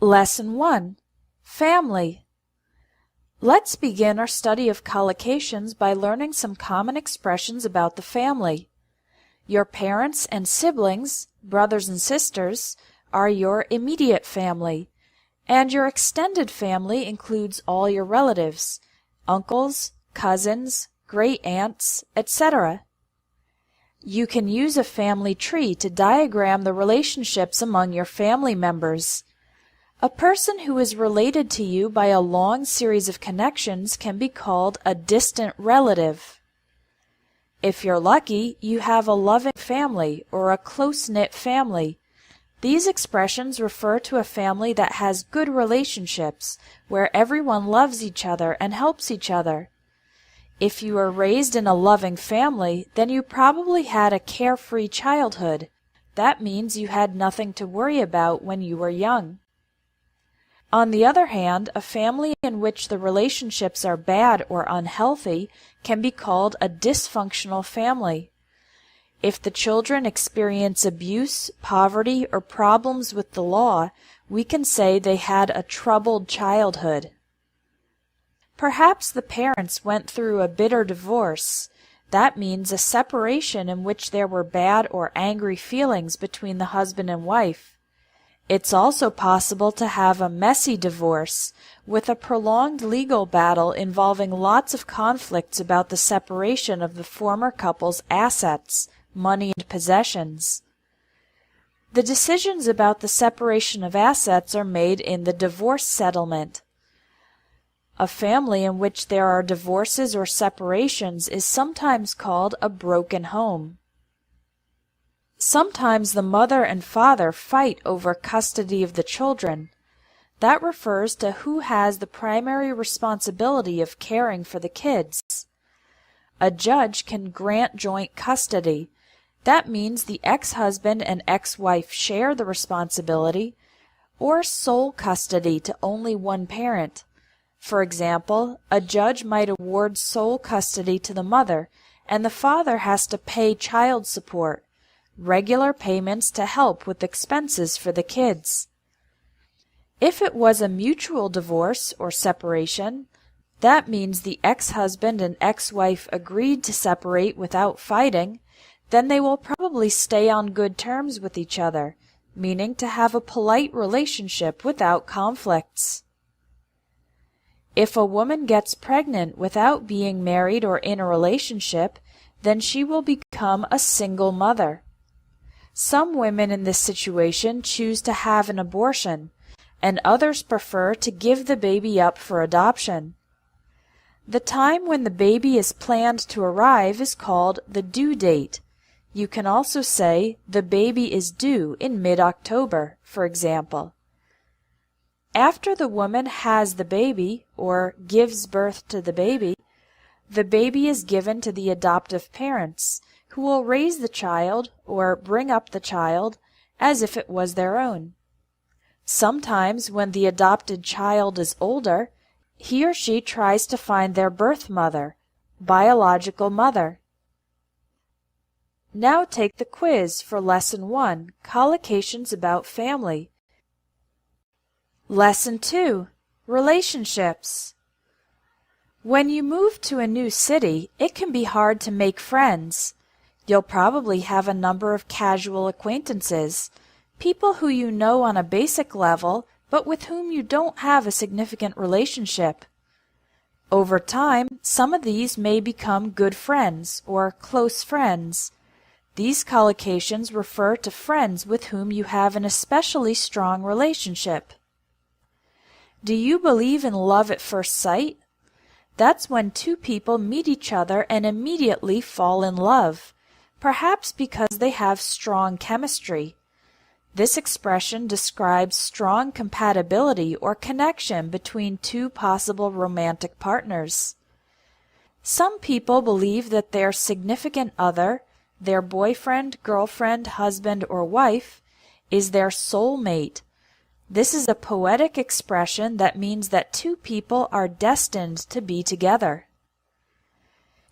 Lesson 1. Family. Let's begin our study of collocations by learning some common expressions about the family. Your parents and siblings, brothers and sisters, are your immediate family, and your extended family includes all your relatives, uncles, cousins, great-aunts, etc. You can use a family tree to diagram the relationships among your family members. A person who is related to you by a long series of connections can be called a distant relative. If you're lucky, you have a loving family or a close-knit family. These expressions refer to a family that has good relationships, where everyone loves each other and helps each other. If you were raised in a loving family, then you probably had a carefree childhood. That means you had nothing to worry about when you were young. On the other hand, a family in which the relationships are bad or unhealthy can be called a dysfunctional family. If the children experience abuse, poverty, or problems with the law, we can say they had a troubled childhood. Perhaps the parents went through a bitter divorce. That means a separation in which there were bad or angry feelings between the husband and wife. It's also possible to have a messy divorce, with a prolonged legal battle involving lots of conflicts about the separation of the former couple's assets, money, and possessions. The decisions about the separation of assets are made in the divorce settlement. A family in which there are divorces or separations is sometimes called a broken home. Sometimes the mother and father fight over custody of the children. That refers to who has the primary responsibility of caring for the kids. A judge can grant joint custody. That means the ex-husband and ex-wife share the responsibility, or sole custody to only one parent. For example, a judge might award sole custody to the mother, and the father has to pay child support, regular payments to help with expenses for the kids. If it was a mutual divorce or separation, that means the ex-husband and ex-wife agreed to separate without fighting, then they will probably stay on good terms with each other, meaning to have a polite relationship without conflicts. If a woman gets pregnant without being married or in a relationship, then she will become a single mother. Some women in this situation choose to have an abortion, and others prefer to give the baby up for adoption. The time when the baby is planned to arrive is called the due date. You can also say the baby is due in mid-October, for example. After the woman has the baby, or gives birth to the baby is given to the adoptive parents, who will raise the child or bring up the child as if it was their own. Sometimes when the adopted child is older, he or she tries to find their birth mother, biological mother. Now take the quiz for Lesson 1, Collocations about Family. Lesson 2, Relationships. When you move to a new city, it can be hard to make friends. You'll probably have a number of casual acquaintances, people who you know on a basic level, but with whom you don't have a significant relationship. Over time, some of these may become good friends or close friends. These collocations refer to friends with whom you have an especially strong relationship. Do you believe in love at first sight? That's when two people meet each other and immediately fall in love, perhaps because they have strong chemistry. This expression describes strong compatibility or connection between two possible romantic partners. Some people believe that their significant other, their boyfriend, girlfriend, husband, or wife, is their soulmate. This is a poetic expression that means that two people are destined to be together.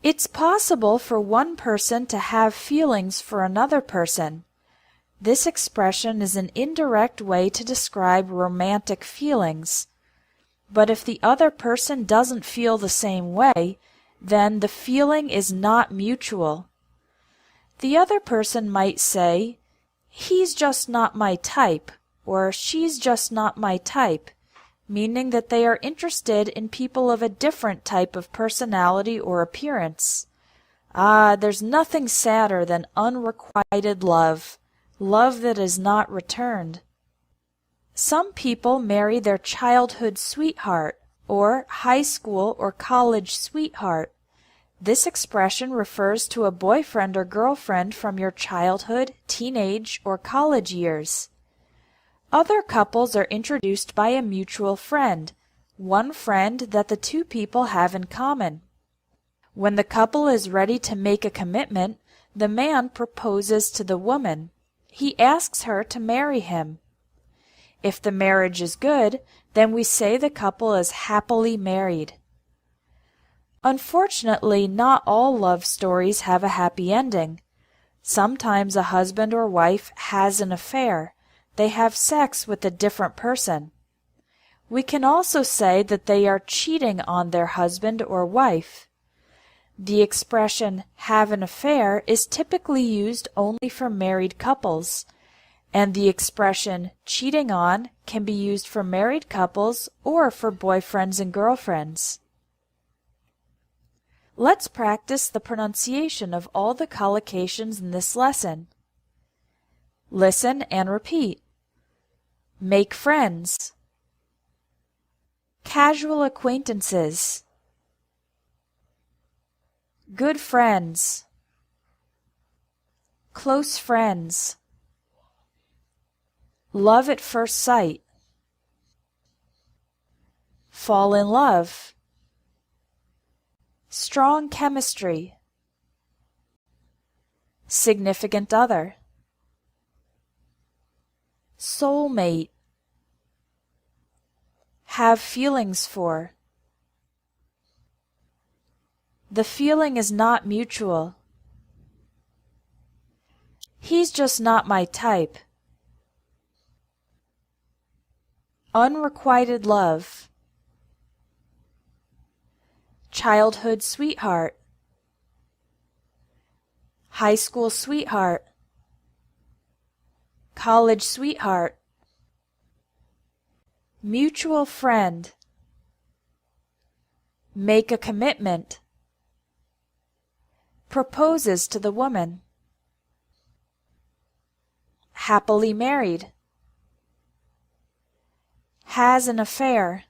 It's possible for one person to have feelings for another person. This expression is an indirect way to describe romantic feelings. But if the other person doesn't feel the same way, then the feeling is not mutual. The other person might say, "He's just not my type," or "She's just not my type," meaning that they are interested in people of a different type of personality or appearance. There's nothing sadder than unrequited love, love that is not returned. Some people marry their childhood sweetheart or high school or college sweetheart. This expression refers to a boyfriend or girlfriend from your childhood, teenage, or college years. Other couples are introduced by a mutual friend, one friend that the two people have in common. When the couple is ready to make a commitment, the man proposes to the woman. He asks her to marry him. If the marriage is good, then we say the couple is happily married. Unfortunately, not all love stories have a happy ending. Sometimes a husband or wife has an affair. They have sex with a different person. We can also say that they are cheating on their husband or wife. The expression "have an affair" is typically used only for married couples, and the expression "cheating on" can be used for married couples or for boyfriends and girlfriends. Let's practice the pronunciation of all the collocations in this lesson. Listen and repeat. Make friends. Casual acquaintances. Good friends. Close friends. Love at first sight. Fall in love. Strong chemistry. Significant other. Soulmate. Have feelings for. The feeling is not mutual. He's just not my type. Unrequited love. Childhood sweetheart. High school sweetheart. College sweetheart. Mutual friend. Make a commitment. Proposes to the woman. Happily married. Has an affair.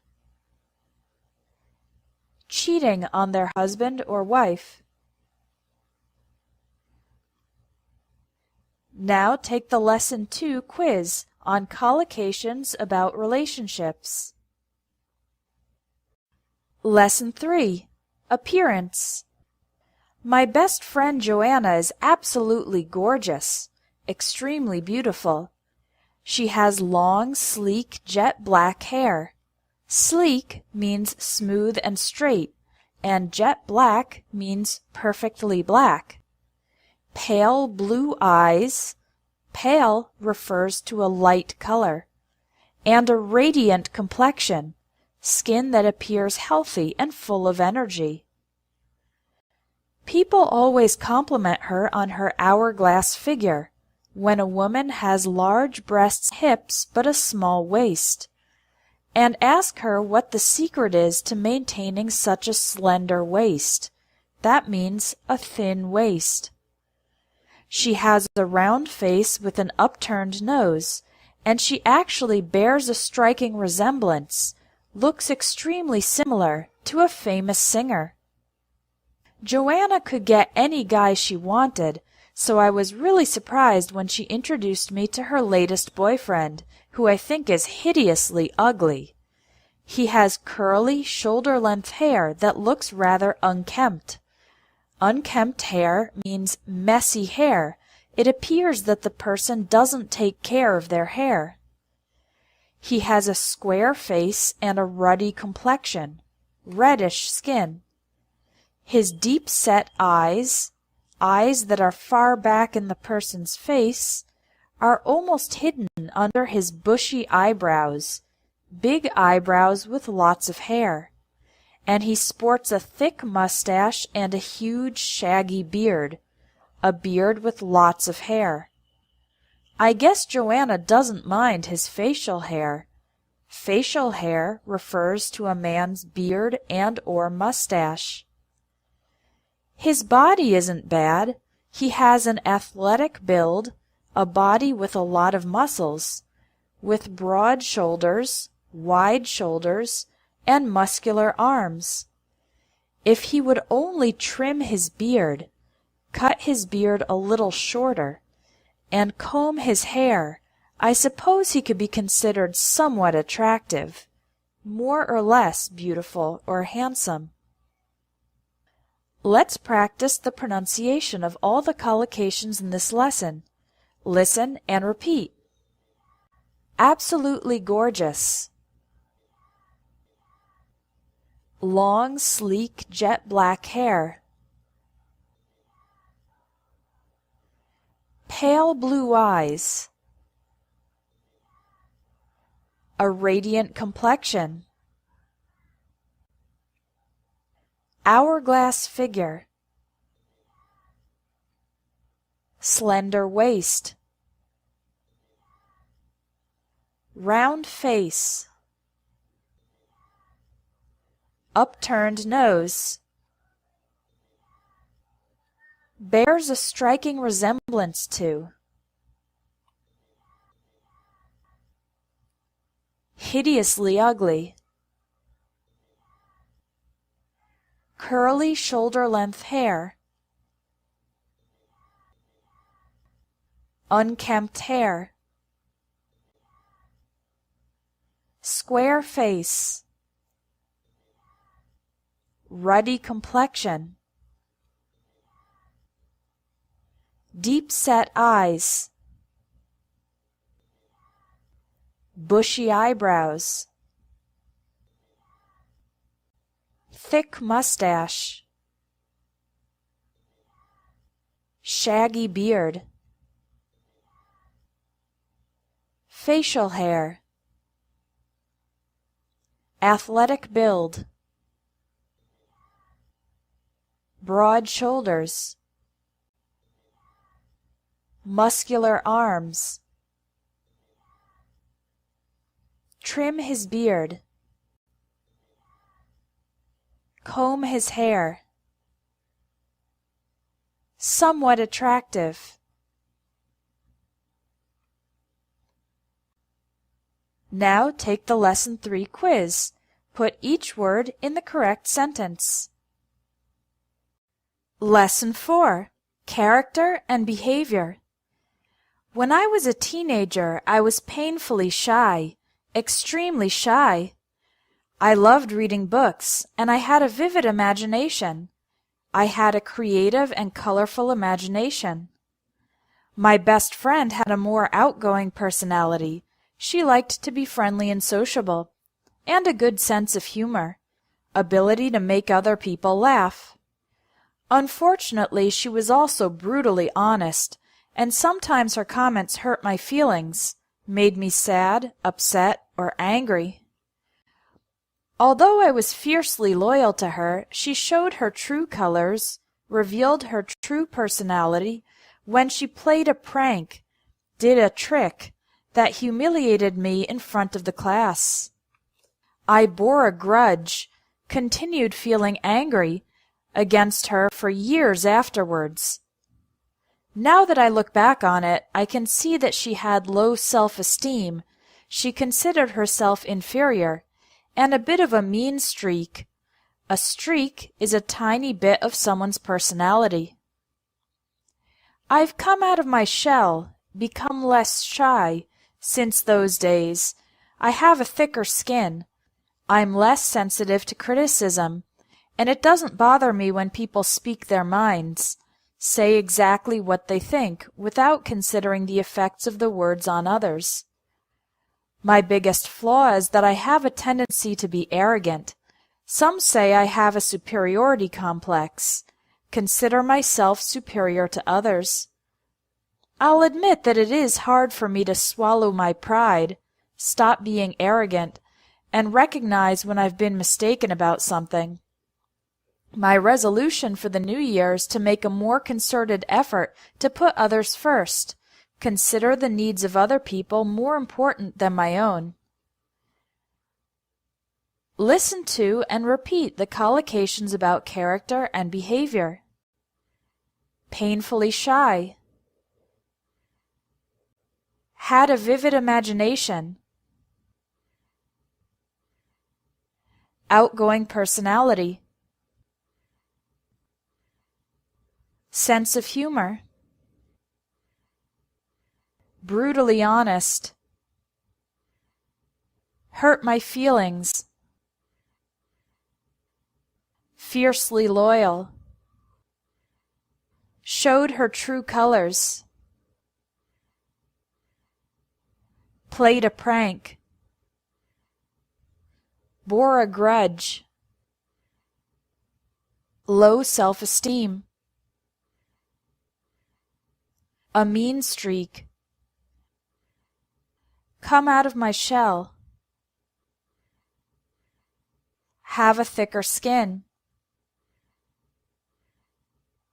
Cheating on their husband or wife. Now take the Lesson 2 quiz on collocations about relationships. Lesson 3. Appearance. My best friend Joanna is absolutely gorgeous, extremely beautiful. She has long, sleek, jet black hair. Sleek means smooth and straight, and jet black means perfectly black. Pale blue eyes. Pale refers to a light color. And a radiant complexion, skin that appears healthy and full of energy. People always compliment her on her hourglass figure, when a woman has large breasts, hips, but a small waist, and ask her what the secret is to maintaining such a slender waist. That means a thin waist. She has a round face with an upturned nose, and she actually bears a striking resemblance, looks extremely similar to a famous singer. Joanna could get any guy she wanted, so I was really surprised when she introduced me to her latest boyfriend, who I think is hideously ugly. He has curly, shoulder-length hair that looks rather unkempt. Unkempt hair means messy hair. It appears that the person doesn't take care of their hair. He has a square face and a ruddy complexion, reddish skin. His deep-set eyes that are far back in the person's face, are almost hidden under his bushy eyebrows, big eyebrows with lots of hair, and he sports a thick mustache and a huge shaggy beard, a beard with lots of hair. I guess Joanna doesn't mind his facial hair. Facial hair refers to a man's beard and/or mustache. His body isn't bad. He has an athletic build, a body with a lot of muscles, with broad shoulders, wide shoulders, and muscular arms. If he would only trim his beard, cut his beard a little shorter, and comb his hair, I suppose he could be considered somewhat attractive, more or less beautiful or handsome. Let's practice the pronunciation of all the collocations in this lesson. Listen and repeat. Absolutely gorgeous. Long, sleek, jet black hair. Pale blue eyes. A radiant complexion. Hourglass figure. Slender waist. Round face. Upturned nose. Bears a striking resemblance to. Hideously ugly. Curly shoulder-length hair. Unkempt hair. Square face. Ruddy complexion. Deep-set eyes. Bushy eyebrows. Thick mustache. Shaggy beard. Facial hair. Athletic build. Broad shoulders. Muscular arms. Trim his beard. Comb his hair. Somewhat attractive. Now take the Lesson 3 quiz. Put each word in the correct sentence. Lesson 4. Character and Behavior. When I was a teenager, I was painfully shy, extremely shy. I loved reading books, and I had a vivid imagination. I had a creative and colorful imagination. My best friend had a more outgoing personality. She liked to be friendly and sociable, and a good sense of humor, ability to make other people laugh. Unfortunately, she was also brutally honest, and sometimes her comments hurt my feelings, made me sad, upset, or angry. Although I was fiercely loyal to her, she showed her true colors, revealed her true personality, when she played a prank, did a trick, that humiliated me in front of the class. I bore a grudge, continued feeling angry against her for years afterwards. Now that I look back on it, I can see that she had low self-esteem, she considered herself inferior, and a bit of a mean streak. A streak is a tiny bit of someone's personality. I've come out of my shell, become less shy, since those days. I have a thicker skin. I'm less sensitive to criticism, and it doesn't bother me when people speak their minds, say exactly what they think without considering the effects of the words on others. My biggest flaw is that I have a tendency to be arrogant. Some say I have a superiority complex, consider myself superior to others. I'll admit that it is hard for me to swallow my pride, stop being arrogant, and recognize when I've been mistaken about something. My resolution for the new year is to make a more concerted effort to put others first, consider the needs of other people more important than my own. Listen to and repeat the collocations about character and behavior. Painfully shy. Had a vivid imagination. Outgoing personality. Sense of humor. Brutally honest. Hurt my feelings. Fiercely loyal. Showed her true colors. Played a prank. Bore a grudge. Low self-esteem. A mean streak. Come out of my shell. Have a thicker skin.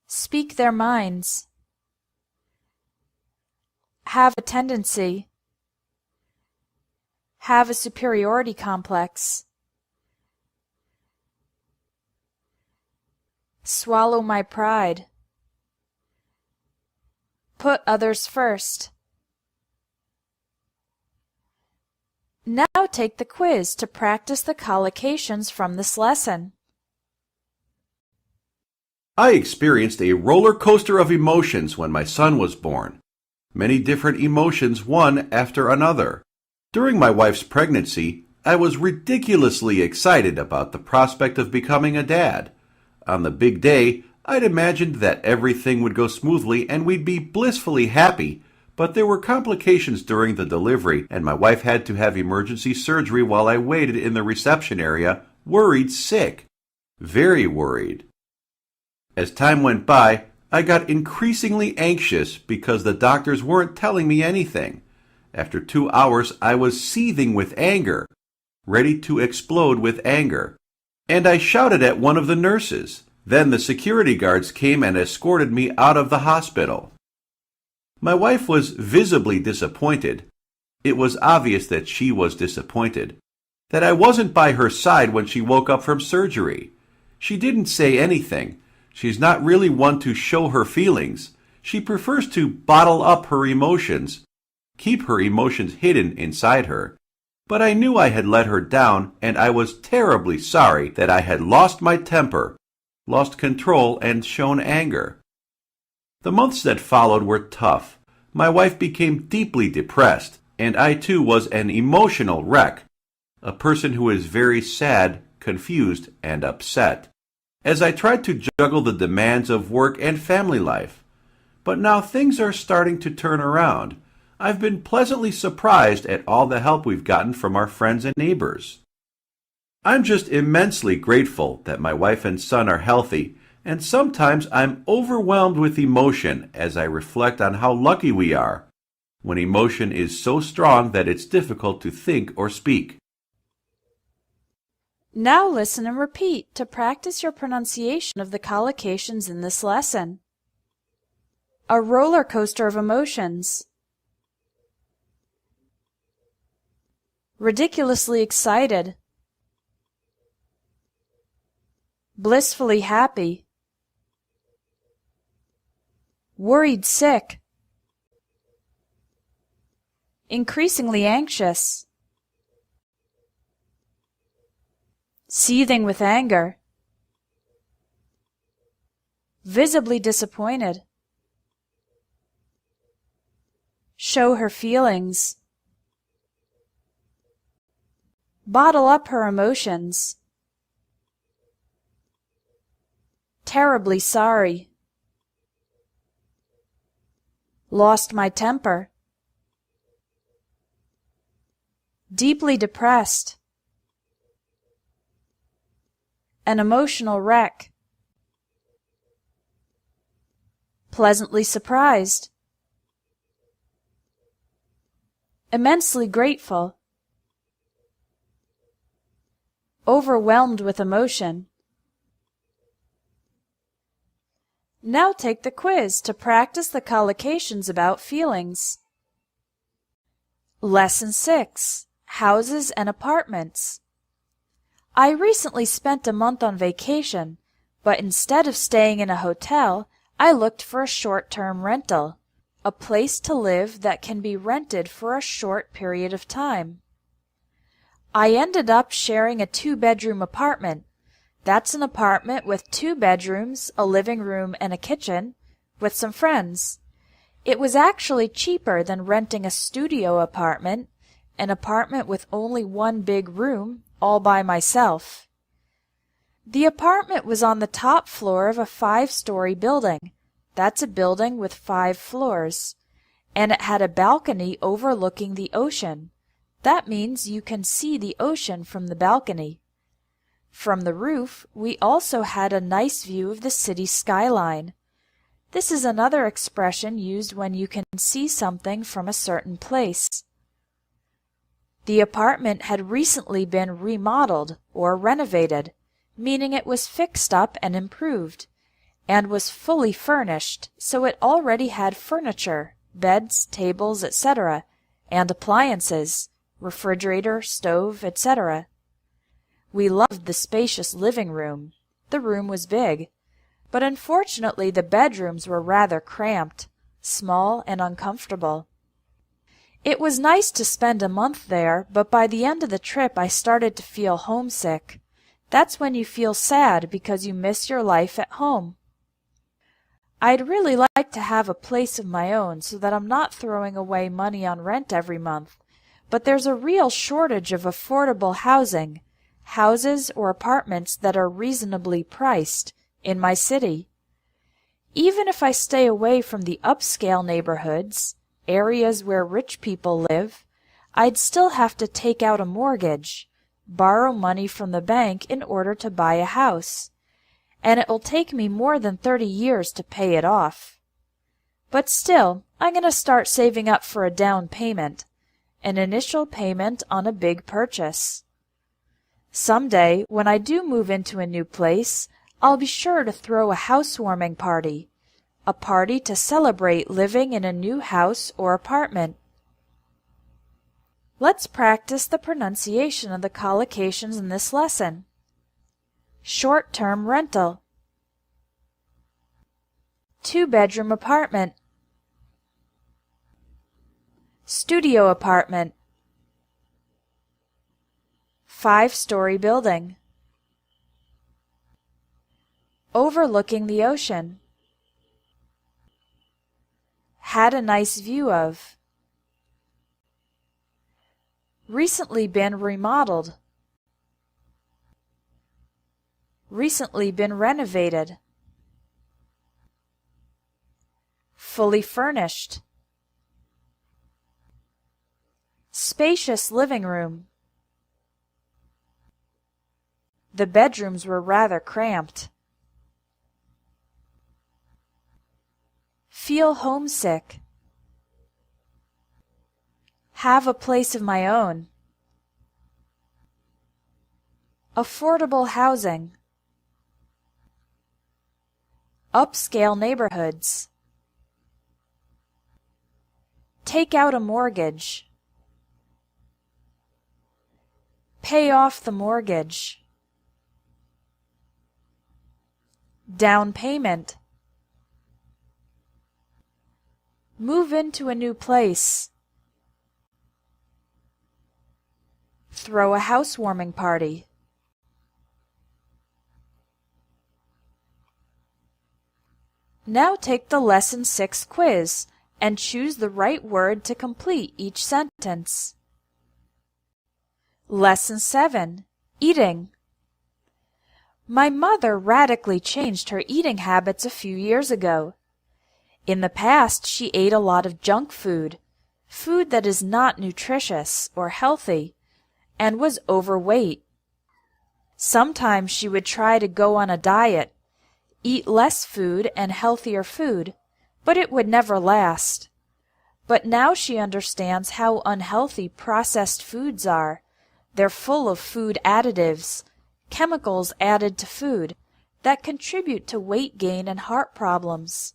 Speak their minds. Have a tendency. Have a superiority complex. Swallow my pride. Put others first. Now take the quiz to practice the collocations from this lesson. I experienced a roller coaster of emotions when my son was born. Many different emotions, one after another. During my wife's pregnancy, I was ridiculously excited about the prospect of becoming a dad. On the big day, I'd imagined that everything would go smoothly and we'd be blissfully happy, but there were complications during the delivery and my wife had to have emergency surgery while I waited in the reception area, worried sick. Very worried. As time went by, I got increasingly anxious because the doctors weren't telling me anything. After 2 hours, I was seething with anger, ready to explode with anger. And I shouted at one of the nurses. Then the security guards came and escorted me out of the hospital. My wife was visibly disappointed. It was obvious that she was disappointed, that I wasn't by her side when she woke up from surgery. She didn't say anything. She's not really one to show her feelings. She prefers to bottle up her emotions, keep her emotions hidden inside her. But I knew I had let her down, and I was terribly sorry that I had lost my temper, lost control, and shown anger. The months that followed were tough. My wife became deeply depressed, and I too was an emotional wreck, a person who is very sad, confused, and upset, as I tried to juggle the demands of work and family life. But now things are starting to turn around. I've been pleasantly surprised at all the help we've gotten from our friends and neighbors. I'm just immensely grateful that my wife and son are healthy, and sometimes I'm overwhelmed with emotion as I reflect on how lucky we are, when emotion is so strong that it's difficult to think or speak. Now listen and repeat to practice your pronunciation of the collocations in this lesson. A roller coaster of emotions. Ridiculously excited. Blissfully happy. Worried sick. Increasingly anxious. Seething with anger. Visibly disappointed. Show her feelings. Bottle up her emotions. Terribly sorry. Lost my temper. Deeply depressed. An emotional wreck. Pleasantly surprised. immensely grateful, overwhelmed with emotion. Now take the quiz to practice the collocations about feelings. Lesson 6. Houses and apartments. I recently spent a month on vacation, but instead of staying in a hotel, I looked for a short-term rental, a place to live that can be rented for a short period of time. I ended up sharing a 2-bedroom apartment. That's an apartment with 2 bedrooms, a living room, and a kitchen, with some friends. It was actually cheaper than renting a studio apartment, an apartment with only 1 big room, all by myself. The apartment was on the top floor of a 5-story building. That's a building with 5 floors. And it had a balcony overlooking the ocean. That means you can see the ocean from the balcony. From the roof, we also had a nice view of the city skyline. This is another expression used when you can see something from a certain place. The apartment had recently been remodeled or renovated, meaning it was fixed up and improved, and was fully furnished, so it already had furniture, beds, tables, etc., and appliances, refrigerator, stove, etc. We loved the spacious living room. The room was big, but unfortunately the bedrooms were rather cramped, small, and uncomfortable. It was nice to spend a month there, but by the end of the trip I started to feel homesick. That's when you feel sad because you miss your life at home. I'd really like to have a place of my own so that I'm not throwing away money on rent every month, but there's a real shortage of affordable housing, houses or apartments that are reasonably priced, in my city. Even if I stay away from the upscale neighborhoods, areas where rich people live, I'd still have to take out a mortgage, borrow money from the bank in order to buy a house, and it will take me more than 30 years to pay it off. But still, I'm going to start saving up for a down payment, an initial payment on a big purchase. Someday, when I do move into a new place, I'll be sure to throw a housewarming party, a party to celebrate living in a new house or apartment. Let's practice the pronunciation of the collocations in this lesson. Short-term rental, 2-bedroom apartment, studio apartment, 5-story building, overlooking the ocean, had a nice view of, recently been remodeled, recently been renovated, fully furnished, spacious living room. The bedrooms were rather cramped. Feel homesick. Have a place of my own. Affordable housing. Upscale neighborhoods. Take out a mortgage. Pay off the mortgage. Down payment. Move into a new place. Throw a housewarming party. Now take the Lesson 6 quiz and choose the right word to complete each sentence. Lesson 7. Eating. My mother radically changed her eating habits a few years ago. In the past, she ate a lot of junk food, food that is not nutritious or healthy, and was overweight. Sometimes she would try to go on a diet, eat less food and healthier food, but it would never last. But now she understands how unhealthy processed foods are. They're full of food additives, chemicals added to food, that contribute to weight gain and heart problems.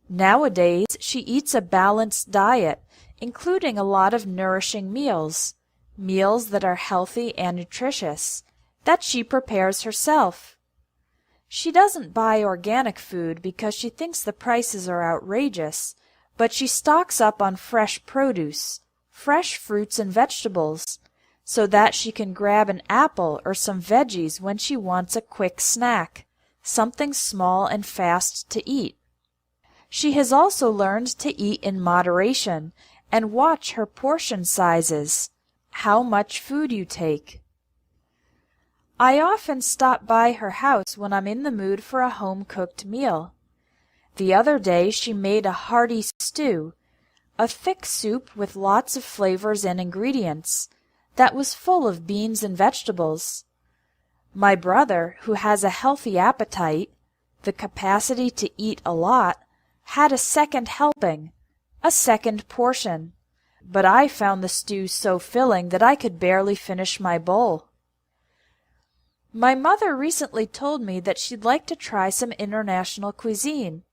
Nowadays, she eats a balanced diet, including a lot of nourishing meals that are healthy and nutritious, that she prepares herself. She doesn't buy organic food because she thinks the prices are outrageous, but she stocks up on fresh produce, fresh fruits and vegetables, so that she can grab an apple or some veggies when she wants a quick snack, something small and fast to eat. She has also learned to eat in moderation and watch her portion sizes, how much food you take. I often stop by her house when I'm in the mood for a home-cooked meal. The other day she made a hearty stew, a thick soup with lots of flavors and ingredients, that was full of beans and vegetables. My brother, who has a healthy appetite, the capacity to eat a lot, had a second helping, a second portion, but I found the stew so filling that I could barely finish my bowl. My mother recently told me that she'd like to try some international cuisine.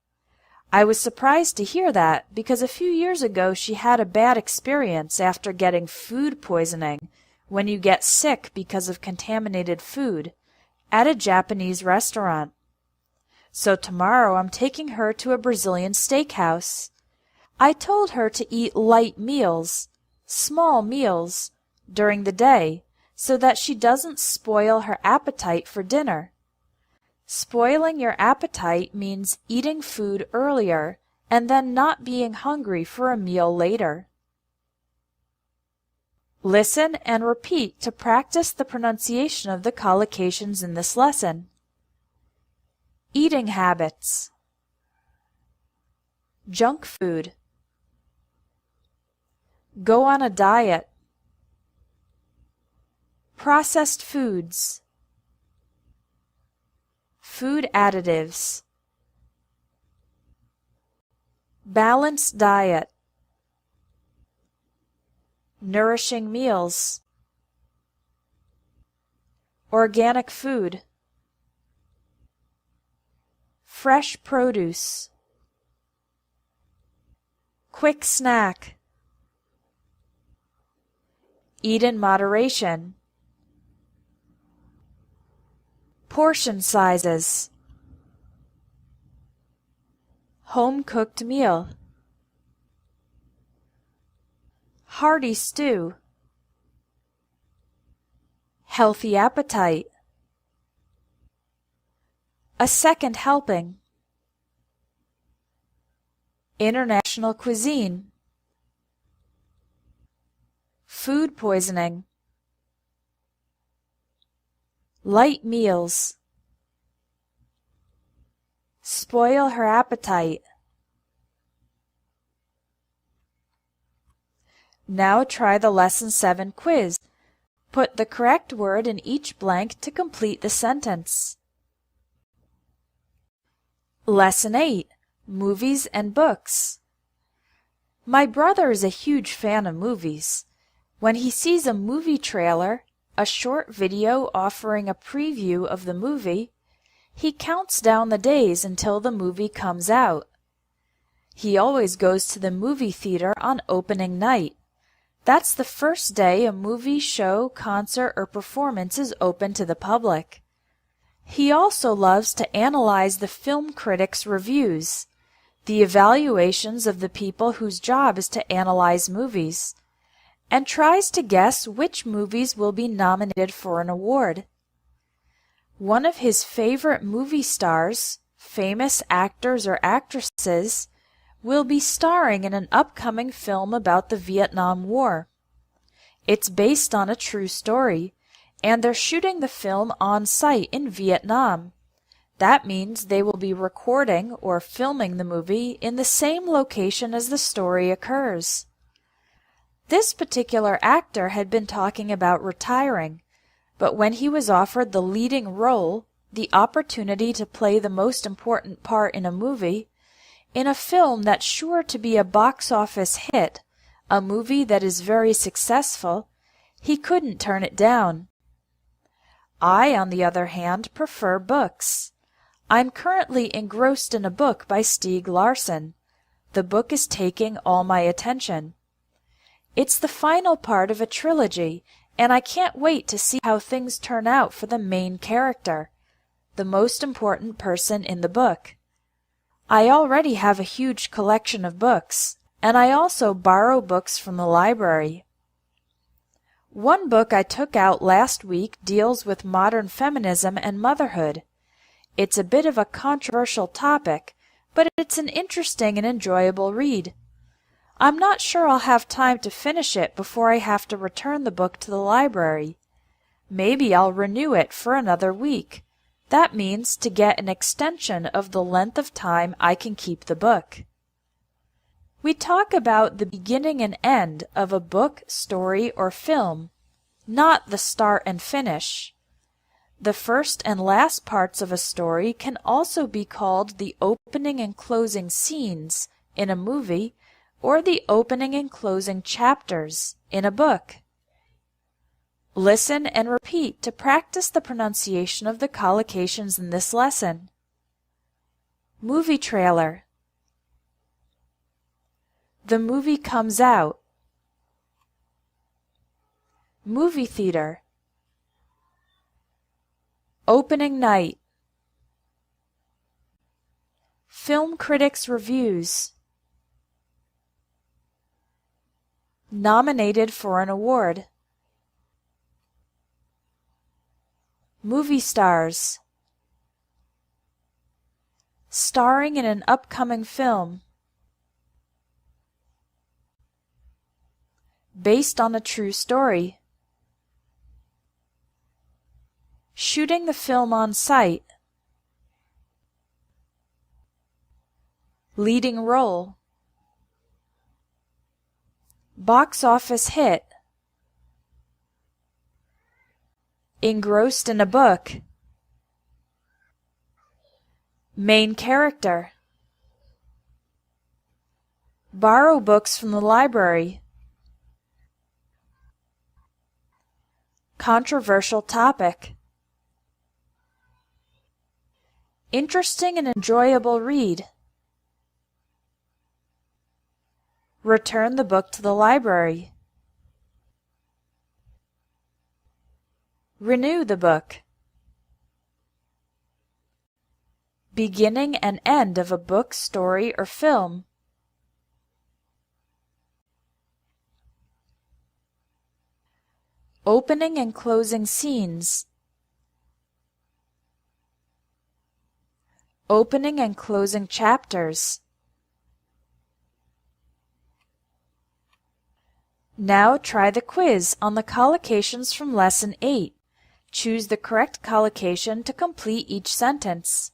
I was surprised to hear that because a few years ago she had a bad experience after getting food poisoning, when you get sick because of contaminated food, at a Japanese restaurant. So tomorrow I'm taking her to a Brazilian steakhouse. I told her to eat light meals, small meals, during the day, so that she doesn't spoil her appetite for dinner. Spoiling your appetite means eating food earlier and then not being hungry for a meal later. Listen and repeat to practice the pronunciation of the collocations in this lesson. Eating habits. Junk food. Go on a diet. Processed foods. Food additives. Balanced diet. Nourishing meals. Organic food. Fresh produce. Quick snack. Eat in moderation. Portion sizes. Home-cooked meal. Hearty stew. Healthy appetite. A second helping. International cuisine. Food poisoning. Light meals. Spoil her appetite. Now try the Lesson 7 quiz. Put the correct word in each blank to complete the sentence. Lesson 8. Movies and Books. My brother is a huge fan of movies. When he sees a movie trailer, a short video offering a preview of the movie, he counts down the days until the movie comes out. He always goes to the movie theater on opening night. That's the first day a movie, show, concert, or performance is open to the public. He also loves to analyze the film critics' reviews, the evaluations of the people whose job is to analyze movies, and tries to guess which movies will be nominated for an award. One of his favorite movie stars, famous actors or actresses, will be starring in an upcoming film about the Vietnam War. It's based on a true story, and they're shooting the film on site in Vietnam. That means they will be recording or filming the movie in the same location as the story occurs. This particular actor had been talking about retiring, but when he was offered the leading role, the opportunity to play the most important part in a movie, In a film that's sure to be a box office hit, a movie that is very successful, he couldn't turn it down. I, on the other hand, prefer books. I'm currently engrossed in a book by Stieg Larsson. The book is taking all my attention. It's the final part of a trilogy, and I can't wait to see how things turn out for the main character, the most important person in the book. I already have a huge collection of books, and I also borrow books from the library. One book I took out last week deals with modern feminism and motherhood. It's a bit of a controversial topic, but it's an interesting and enjoyable read. I'm not sure I'll have time to finish it before I have to return the book to the library. Maybe I'll renew it for another week. That means to get an extension of the length of time I can keep the book. We talk about the beginning and end of a book, story, or film, not the start and finish. The first and last parts of a story can also be called the opening and closing scenes in a movie or the opening and closing chapters in a book. Listen and repeat to practice the pronunciation of the collocations in this lesson. Movie trailer. The movie comes out. Movie theater. Opening night. Film critics' reviews. Nominated for an award. Movie stars. Starring in an upcoming film. Based on a true story. Shooting the film on site. Leading role. Box office hit. Engrossed in a book. Main character. Borrow books from the library. Controversial topic. Interesting and enjoyable read. Return the book to the library. Renew the book. Beginning and end of a book, story, or film. Opening and closing scenes. Opening and closing chapters. Now try the quiz on the collocations from Lesson 8. Choose the correct collocation to complete each sentence.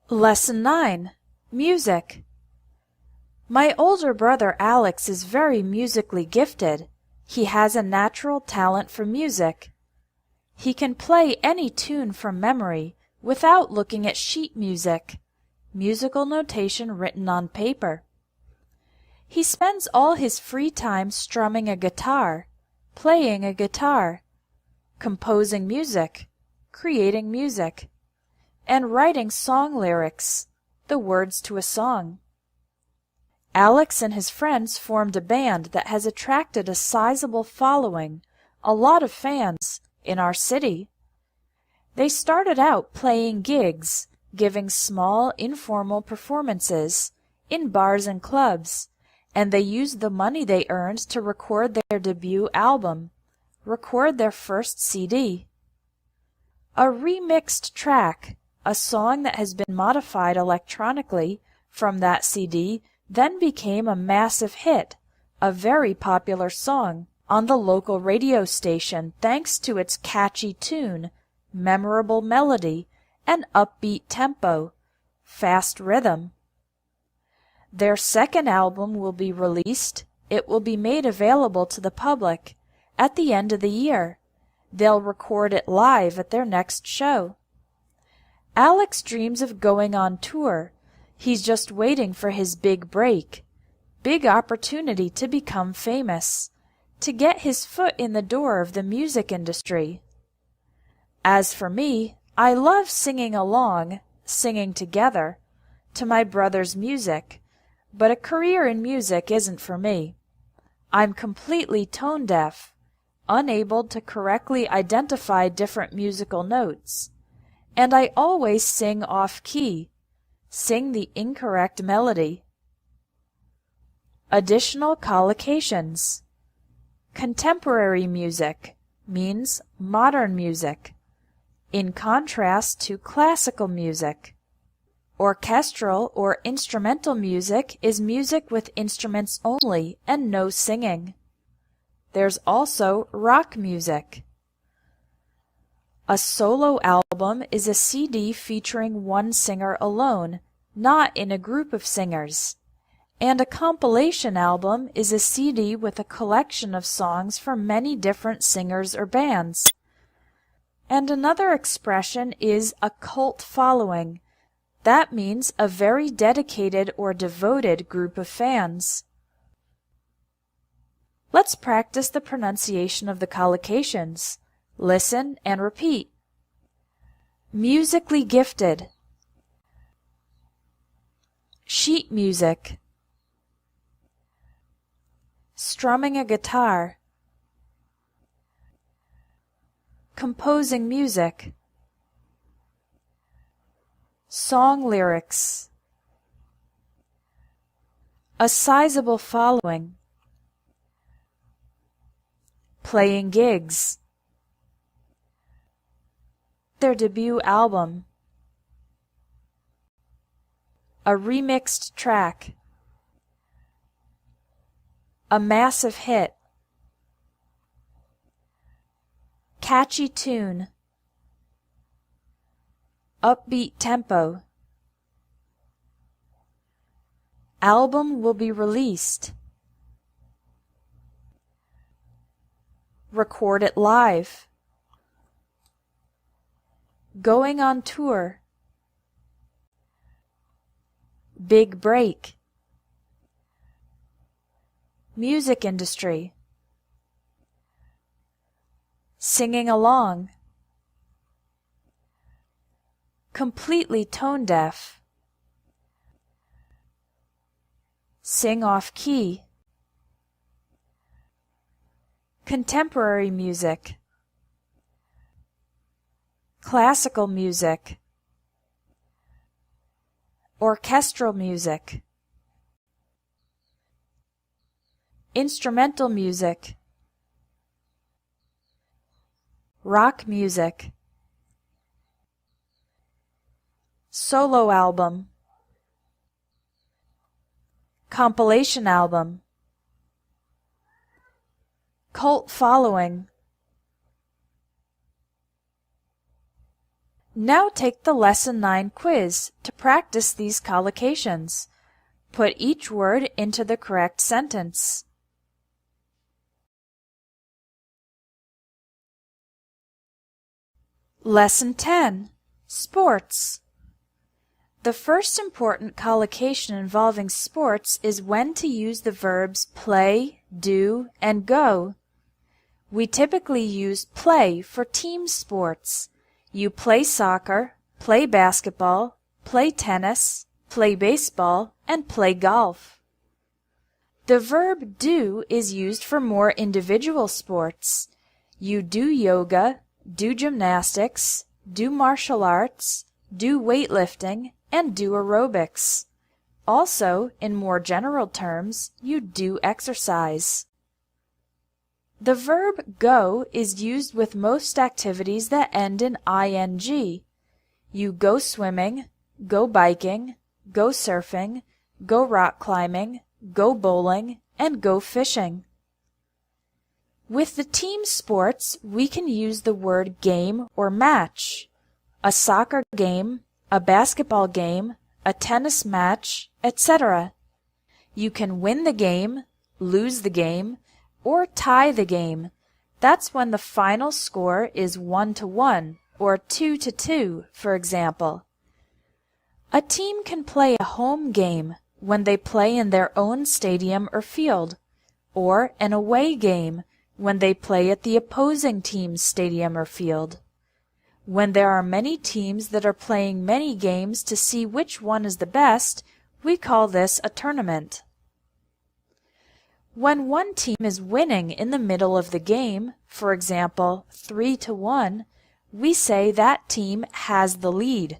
Lesson 9. Music. My older brother Alex is very musically gifted. He has a natural talent for music. He can play any tune from memory without looking at sheet music, musical notation written on paper. He spends all his free time strumming a guitar, playing a guitar, composing music, creating music, and writing song lyrics, the words to a song. Alex and his friends formed a band that has attracted a sizable following, a lot of fans, in our city. They started out playing gigs, giving small, informal performances in bars and clubs, and they used the money they earned to record their debut album, record their first CD. A remixed track, a song that has been modified electronically from that CD, then became a massive hit, a very popular song, on the local radio station thanks to its catchy tune, memorable melody, and upbeat tempo, fast rhythm. Their second album will be released. It will be made available to the public at the end of the year. They'll record it live at their next show. Alex dreams of going on tour. He's just waiting for his big break. Big opportunity to become famous, to get his foot in the door of the music industry. As for me, I love singing along, singing together, to my brother's music, but a career in music isn't for me. I'm completely tone deaf, unable to correctly identify different musical notes, and I always sing off key, sing the incorrect melody. Additional collocations. Contemporary music means modern music, in contrast to classical music. Orchestral or instrumental music is music with instruments only and no singing. There's also rock music. A solo album is a CD featuring one singer alone, not in a group of singers. And a compilation album is a CD with a collection of songs from many different singers or bands. And another expression is a cult following. That means a very dedicated or devoted group of fans. Let's practice the pronunciation of the collocations. Listen and repeat. Musically gifted. Sheet music. Strumming a guitar. Composing music. Song lyrics. A sizable following. Playing gigs. Their debut album. A remixed track. A massive hit. Catchy tune. Upbeat tempo. Album will be released. Record it live. Going on tour. Big break. Music industry. Singing along. Completely tone deaf. Sing off key. Contemporary music. Classical music. Orchestral music. Instrumental music. Rock music. Solo album. Compilation album. Cult following. Now take the Lesson 9 quiz to practice these collocations. Put each word into the correct sentence. Lesson 10. Sports. The first important collocation involving sports is when to use the verbs play, do, and go. We typically use play for team sports. You play soccer, play basketball, play tennis, play baseball, and play golf. The verb do is used for more individual sports. You do yoga, do gymnastics, do martial arts, do weightlifting, and do aerobics. Also, in more general terms, you do exercise. The verb go is used with most activities that end in ing. You go swimming, go biking, go surfing, go rock climbing, go bowling, and go fishing. With the team sports, we can use the word game or match. A soccer game, a basketball game, a tennis match, etc. You can win the game, lose the game, or tie the game. That's when the final score is 1-1 or 2-2, for example. A team can play a home game when they play in their own stadium or field, or an away game when they play at the opposing team's stadium or field. When there are many teams that are playing many games to see which one is the best, we call this a tournament. When one team is winning in the middle of the game, for example 3-1, we say that team has the lead.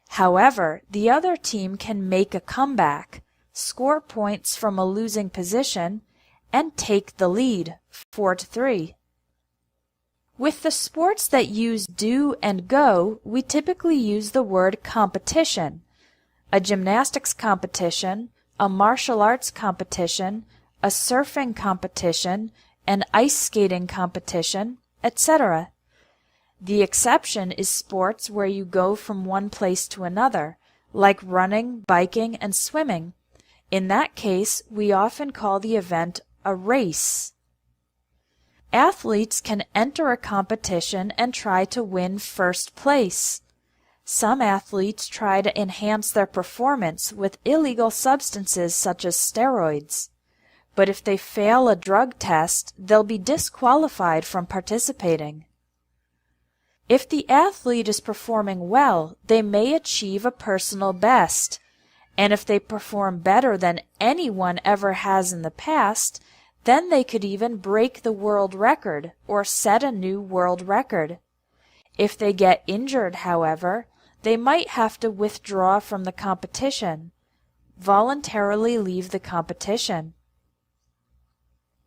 However, the other team can make a comeback, score points from a losing position, and take the lead 4-3. With the sports that use do and go, we typically use the word competition. A gymnastics competition, a martial arts competition, a surfing competition, an ice skating competition, etc. The exception is sports where you go from one place to another, like running, biking, and swimming. In that case, we often call the event a race. Athletes can enter a competition and try to win first place. Some athletes try to enhance their performance with illegal substances such as steroids. But if they fail a drug test, they'll be disqualified from participating. If the athlete is performing well, they may achieve a personal best, and if they perform better than anyone ever has in the past, then they could even break the world record or set a new world record. If they get injured, however, they might have to withdraw from the competition, voluntarily leave the competition.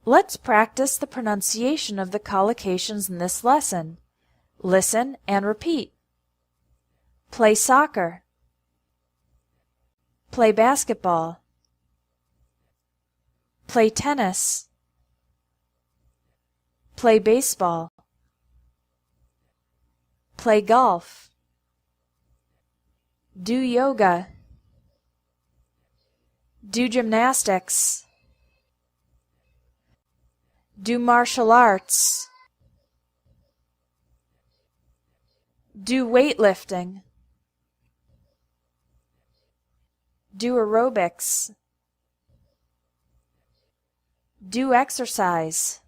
Let's practice the pronunciation of the collocations in this lesson. Listen and repeat. Play soccer. Play basketball. Play tennis. Play baseball. Play golf. Do yoga. Do gymnastics. Do martial arts. Do weightlifting. Do aerobics. Do exercise.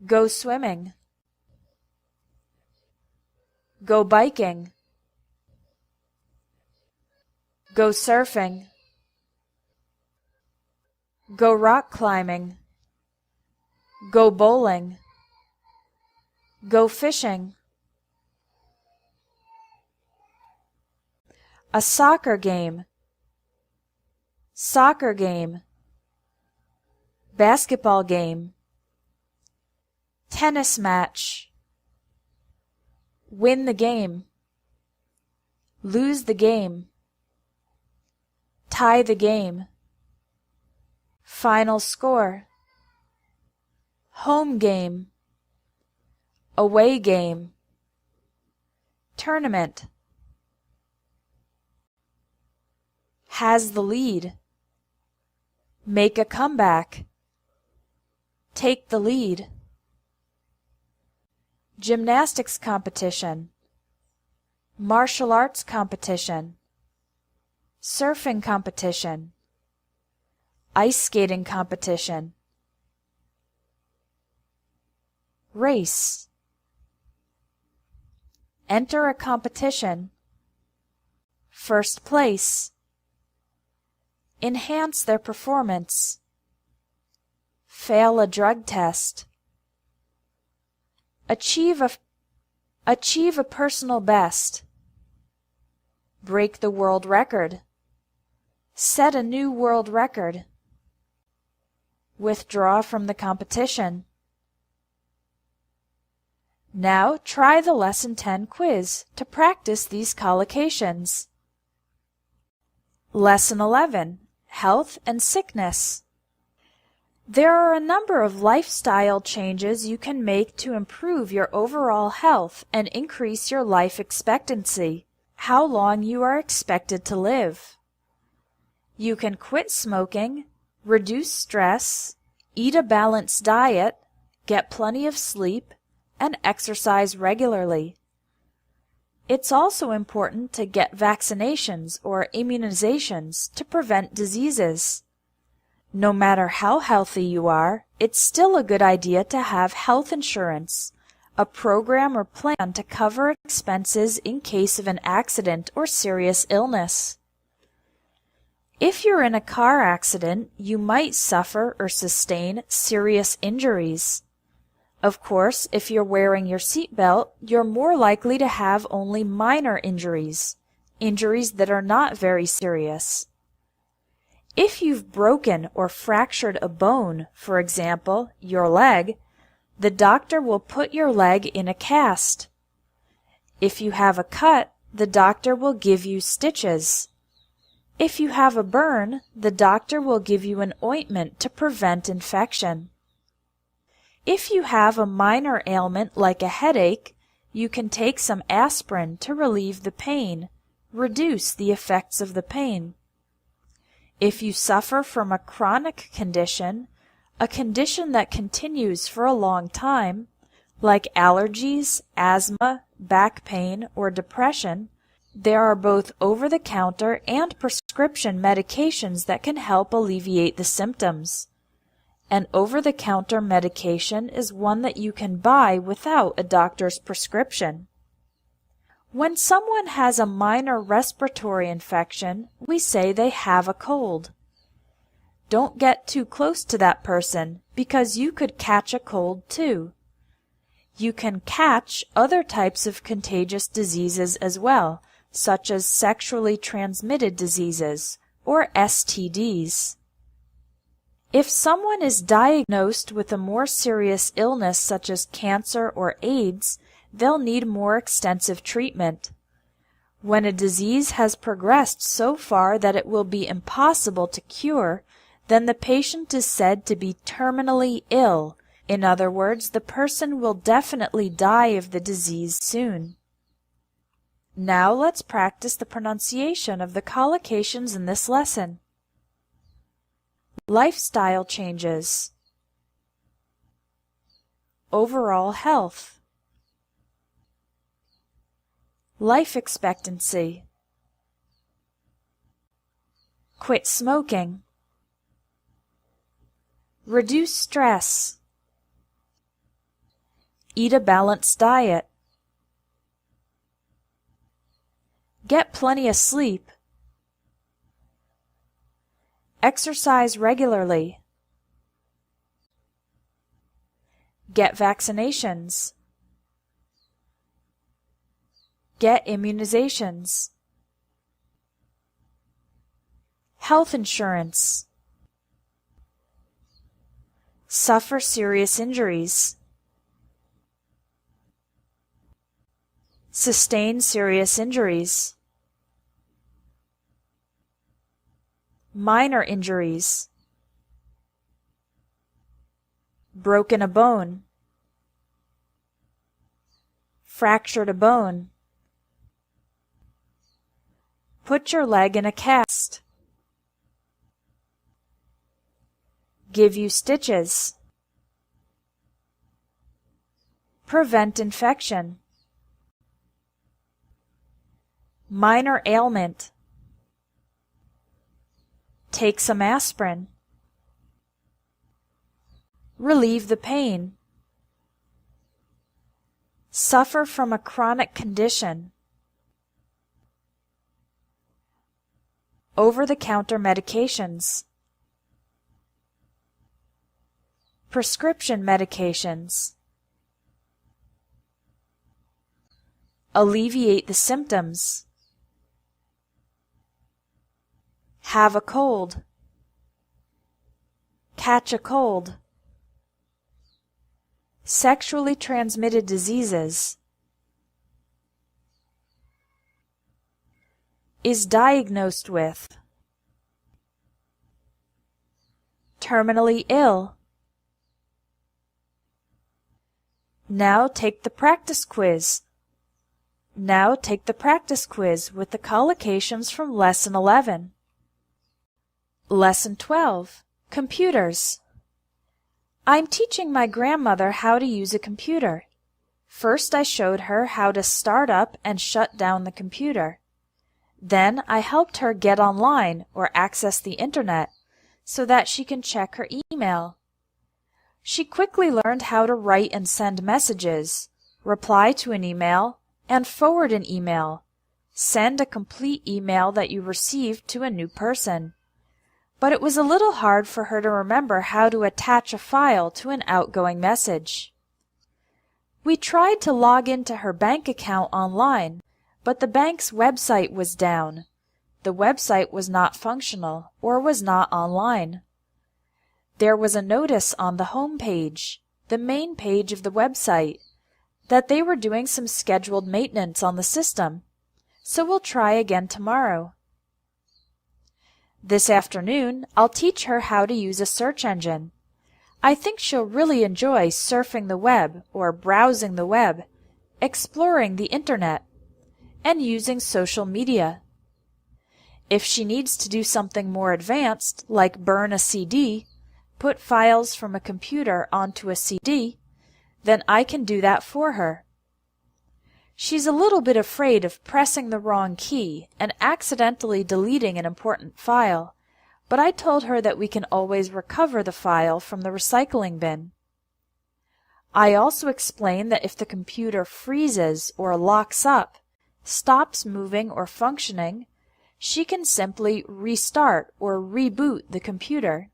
Go swimming. Go biking. Go surfing. Go rock climbing. Go bowling. Go fishing. A soccer game. Soccer game. Basketball game. Tennis match. Win the game. Lose the game. Tie the game. Final score. Home game. Away game. Tournament. Has the lead. Make a comeback. Take the lead. Gymnastics competition. Martial arts competition. Surfing competition. Ice skating competition. Race. Enter a competition. First place. Enhance their performance. Fail a drug test. Achieve a personal best. Break the world record. Set a new world record. Withdraw from the competition. Now try the Lesson 10 quiz to practice these collocations. Lesson 11. Health and Sickness. There are a number of lifestyle changes you can make to improve your overall health and increase your life expectancy, how long you are expected to live. You can quit smoking, reduce stress, eat a balanced diet, get plenty of sleep, and exercise regularly. It's also important to get vaccinations or immunizations to prevent diseases. No matter how healthy you are, it's still a good idea to have health insurance, a program or plan to cover expenses in case of an accident or serious illness. If you're in a car accident, you might suffer or sustain serious injuries. Of course, if you're wearing your seatbelt, you're more likely to have only minor injuries, injuries that are not very serious. If you've broken or fractured a bone, for example, your leg, the doctor will put your leg in a cast. If you have a cut, the doctor will give you stitches. If you have a burn, the doctor will give you an ointment to prevent infection. If you have a minor ailment like a headache, you can take some aspirin to relieve the pain, reduce the effects of the pain. If you suffer from a chronic condition, a condition that continues for a long time, like allergies, asthma, back pain, or depression, there are both over-the-counter and prescription medications that can help alleviate the symptoms. An over-the-counter medication is one that you can buy without a doctor's prescription. When someone has a minor respiratory infection, we say they have a cold. Don't get too close to that person because you could catch a cold too. You can catch other types of contagious diseases as well, such as sexually transmitted diseases or STDs. If someone is diagnosed with a more serious illness such as cancer or AIDS, they'll need more extensive treatment. When a disease has progressed so far that it will be impossible to cure, then the patient is said to be terminally ill. In other words, the person will definitely die of the disease soon. Now let's practice the pronunciation of the collocations in this lesson. Lifestyle changes. Overall health. Life expectancy. Quit smoking. Reduce stress. Eat a balanced diet. Get plenty of sleep. Exercise regularly. Get vaccinations. Get immunizations. Health insurance. Suffer serious injuries. Sustain serious injuries. Minor injuries. Broken a bone. Fractured a bone. Put your leg in a cast. Give you stitches. Prevent infection. Minor ailment. Take some aspirin. Relieve the pain. Suffer from a chronic condition. Over-the-counter medications. Prescription medications. Alleviate the symptoms. Have a cold. Catch a cold. Sexually transmitted diseases. Is diagnosed with. Terminally ill. Now take the practice quiz. Now take the practice quiz with the collocations from Lesson 11. Lesson 12. Computers. I'm teaching my grandmother how to use a computer. First, I showed her how to start up and shut down the computer. Then I helped her get online or access the internet so that she can check her email. She quickly learned how to write and send messages, reply to an email, and forward an email. Send a complete email that you received to a new person. But it was a little hard for her to remember how to attach a file to an outgoing message. We tried to log into her bank account online, but the bank's website was down. The website was not functional or was not online. There was a notice on the home page, the main page of the website, that they were doing some scheduled maintenance on the system, so we'll try again tomorrow. This afternoon, I'll teach her how to use a search engine. I think she'll really enjoy surfing the web or browsing the web, exploring the internet, and using social media. If she needs to do something more advanced, like burn a CD, put files from a computer onto a CD, then I can do that for her. She's a little bit afraid of pressing the wrong key and accidentally deleting an important file, but I told her that we can always recover the file from the recycling bin. I also explained that if the computer freezes or locks up, stops moving or functioning, she can simply restart or reboot the computer.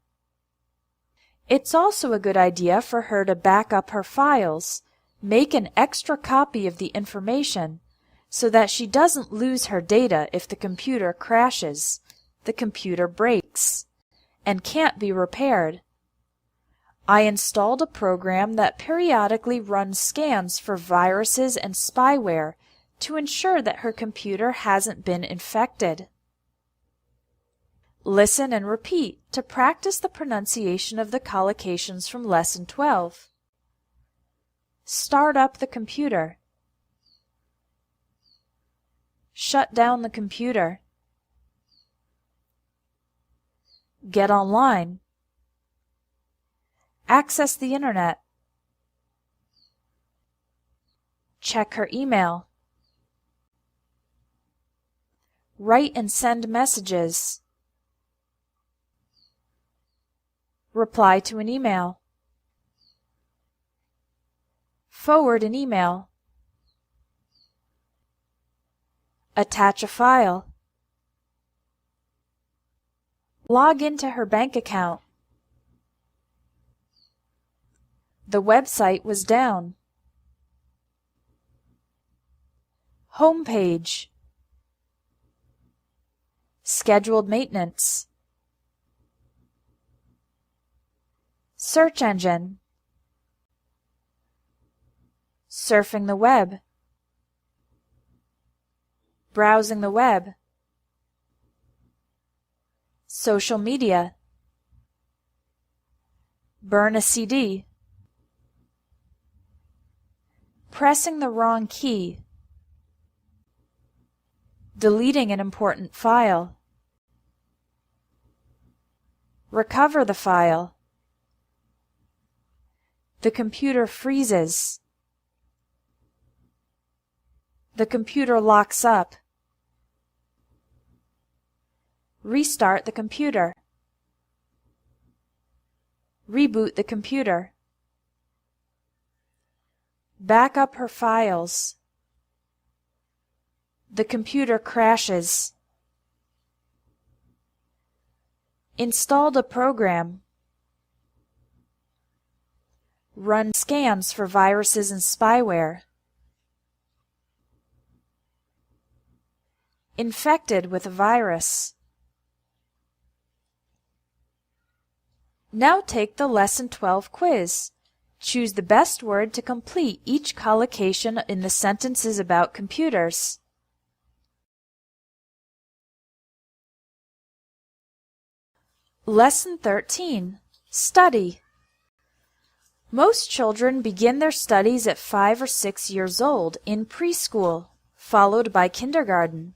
It's also a good idea for her to back up her files, make an extra copy of the information, so that she doesn't lose her data if the computer crashes, the computer breaks, and can't be repaired. I installed a program that periodically runs scans for viruses and spyware to ensure that her computer hasn't been infected. Listen and repeat to practice the pronunciation of the collocations from Lesson 12. Start up the computer. Shut down the computer. Get online. Access the internet. Check her email. Write and send messages. Reply to an email. Forward an email. Attach a file. Log into her bank account. The website was down. Home page. Scheduled maintenance. Search engine. Surfing the web. Browsing the web. Social media. Burn a CD. Pressing the wrong key. Deleting an important file. Recover the file. The computer freezes. The computer locks up. Restart the computer. Reboot the computer. Back up her files. The computer crashes. Installed a program. Run scans for viruses and spyware. Infected with a virus. Now take the Lesson 12 quiz. Choose the best word to complete each collocation in the sentences about computers. Lesson 13. Study. Most children begin their studies at 5 or 6 years old in preschool, followed by kindergarten.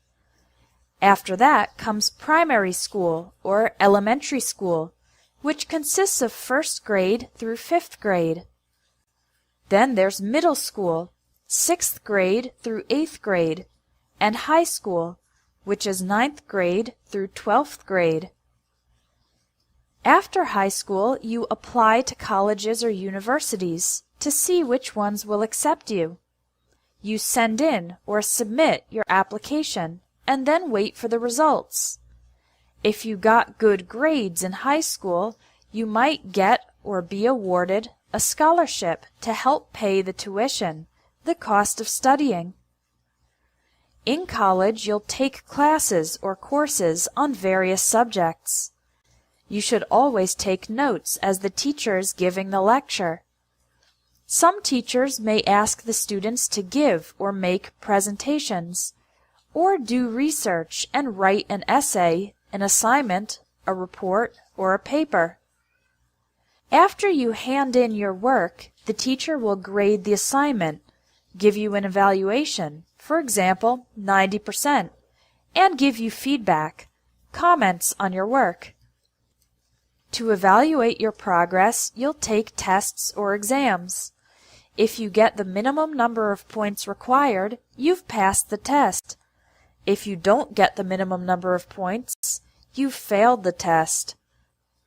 After that comes primary school or elementary school, which consists of first grade through 5th grade. Then there's middle school, 6th grade through 8th grade, and high school, which is 9th grade through 12th grade. After high school, you apply to colleges or universities to see which ones will accept you. You send in or submit your application and then wait for the results. If you got good grades in high school, you might get or be awarded a scholarship to help pay the tuition, the cost of studying. In college, you'll take classes or courses on various subjects. You should always take notes as the teacher is giving the lecture. Some teachers may ask the students to give or make presentations, or do research and write an essay, an assignment, a report, or a paper. After you hand in your work, the teacher will grade the assignment, give you an evaluation, for example, 90%, and give you feedback, comments on your work. To evaluate your progress, you'll take tests or exams. If you get the minimum number of points required, you've passed the test. If you don't get the minimum number of points, you've failed the test.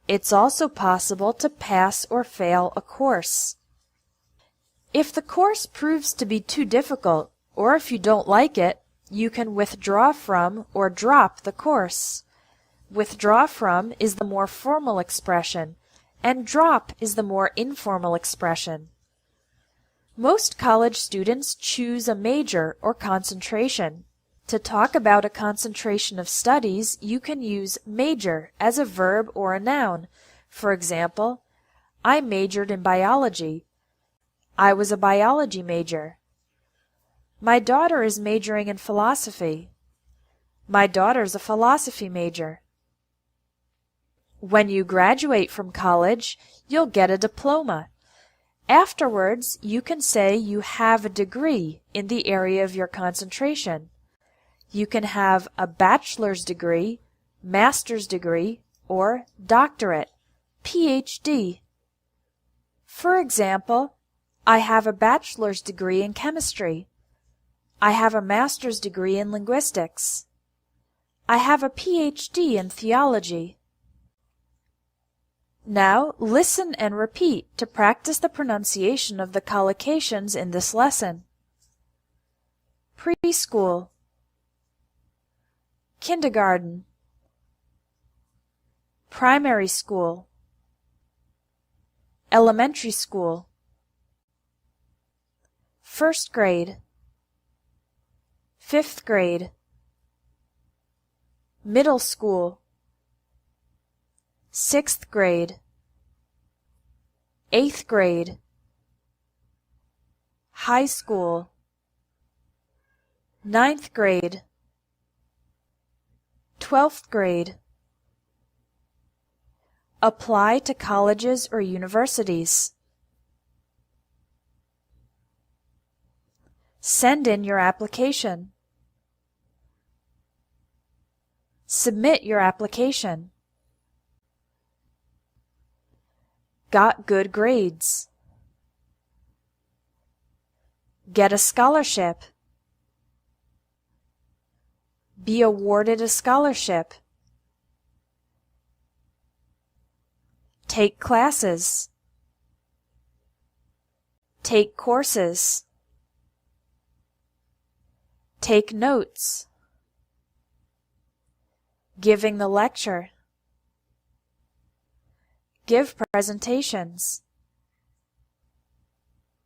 It's also possible to pass or fail a course. If the course proves to be too difficult, or if you don't like it, you can withdraw from or drop the course. Withdraw from is the more formal expression, and drop is the more informal expression. Most college students choose a major or concentration. To talk about a concentration of studies, you can use major as a verb or a noun. For example, I majored in biology. I was a biology major. My daughter is majoring in philosophy. My daughter's a philosophy major. When you graduate from college, you'll get a diploma. Afterwards, you can say you have a degree in the area of your concentration. You can have a bachelor's degree, master's degree, or doctorate, PhD. For example, I have a bachelor's degree in chemistry. I have a master's degree in linguistics. I have a PhD in theology. Now listen and repeat to practice the pronunciation of the collocations in this lesson. Preschool, kindergarten, primary school, elementary school, first grade, fifth grade, middle school, sixth grade, eighth grade, high school, ninth grade, 12th grade. Apply to colleges or universities. Send in your application. Submit your application. Got good grades. Get a scholarship. Be awarded a scholarship. Take classes. Take courses. Take notes. Giving the lecture. Give presentations.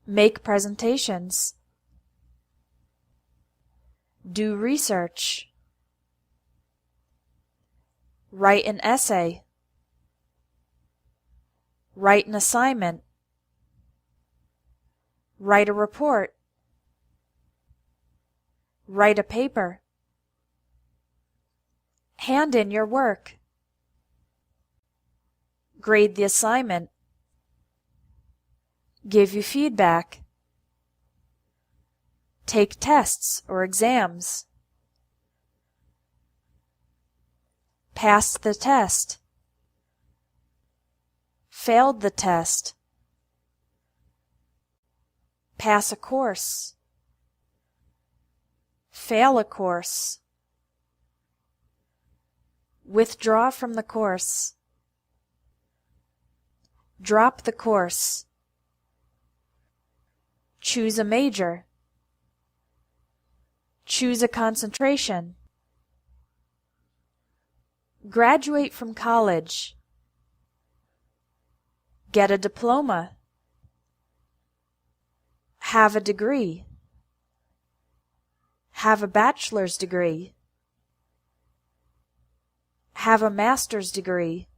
Make presentations. Do research. Write an essay. Write an assignment. Write a report. Write a paper. Hand in your work. Grade the assignment. Give you feedback. Take tests or exams. Passed the test. Failed the test. Pass a course. Fail a course. Withdraw from the course. Drop the course. Choose a major. Choose a concentration. Graduate from college. Get a diploma. Have a degree. Have a bachelor's degree. Have a master's degree.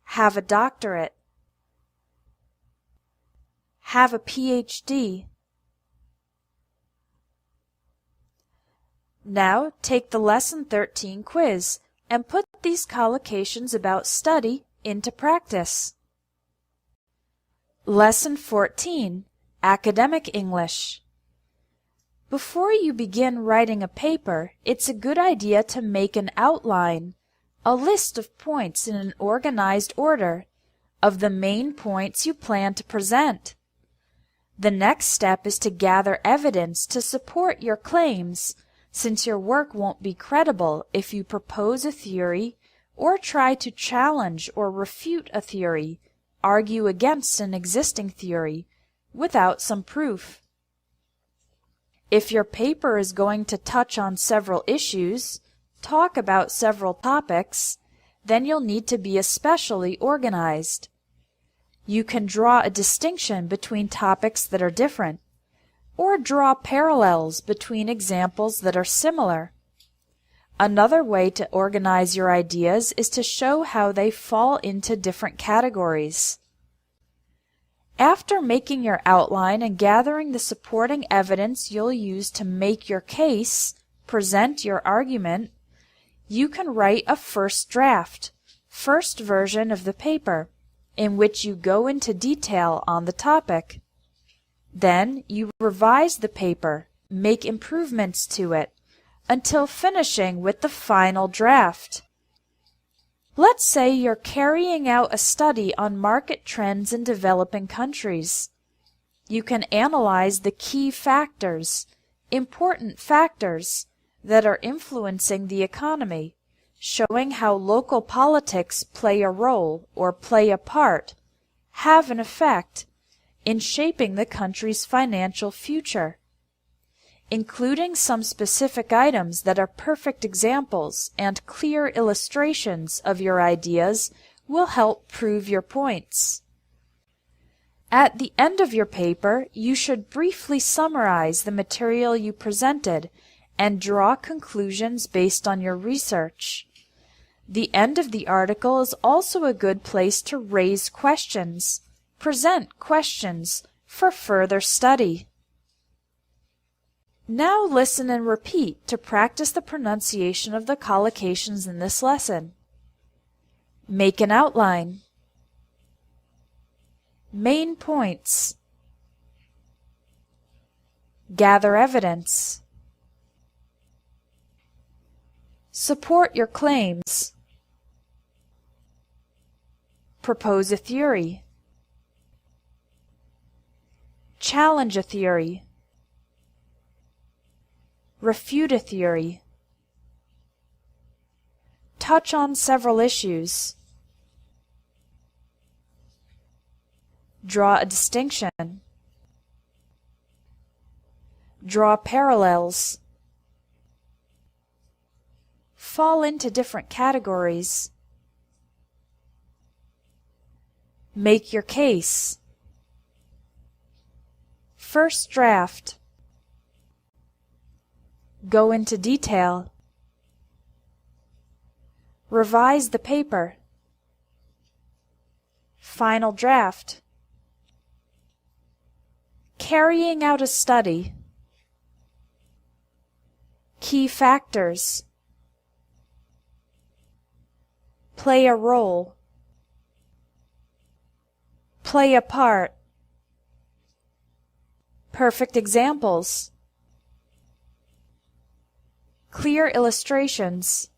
Have a doctorate. Have a PhD. Now take the Lesson 13 quiz and put these collocations about study into practice. Lesson 14, Academic English. Before you begin writing a paper, it's a good idea to make an outline, a list of points in an organized order, of the main points you plan to present. The next step is to gather evidence to support your claims, since your work won't be credible if you propose a theory or try to challenge or refute a theory, argue against an existing theory, without some proof. If your paper is going to touch on several issues, talk about several topics, then you'll need to be especially organized. You can draw a distinction between topics that are different, or draw parallels between examples that are similar. Another way to organize your ideas is to show how they fall into different categories. After making your outline and gathering the supporting evidence you'll use to make your case, present your argument, you can write a first draft, first version of the paper, in which you go into detail on the topic. Then you revise the paper, make improvements to it, until finishing with the final draft. Let's say you're carrying out a study on market trends in developing countries. You can analyze the key factors, important factors, that are influencing the economy, showing how local politics play a role or play a part, have an effect, in shaping the country's financial future. Including some specific items that are perfect examples and clear illustrations of your ideas will help prove your points. At the end of your paper, you should briefly summarize the material you presented and draw conclusions based on your research. The end of the article is also a good place to raise questions. Present questions for further study. Now listen and repeat to practice the pronunciation of the collocations in this lesson. Make an outline. Main points. Gather evidence. Support your claims. Propose a theory. Challenge a theory. Refute a theory. Touch on several issues. Draw a distinction. Draw parallels. Fall into different categories. Make your case. First draft. Go into detail. Revise the paper. Final draft. Carrying out a study. Key factors. Play a role. Play a part. Perfect examples. Clear illustrations.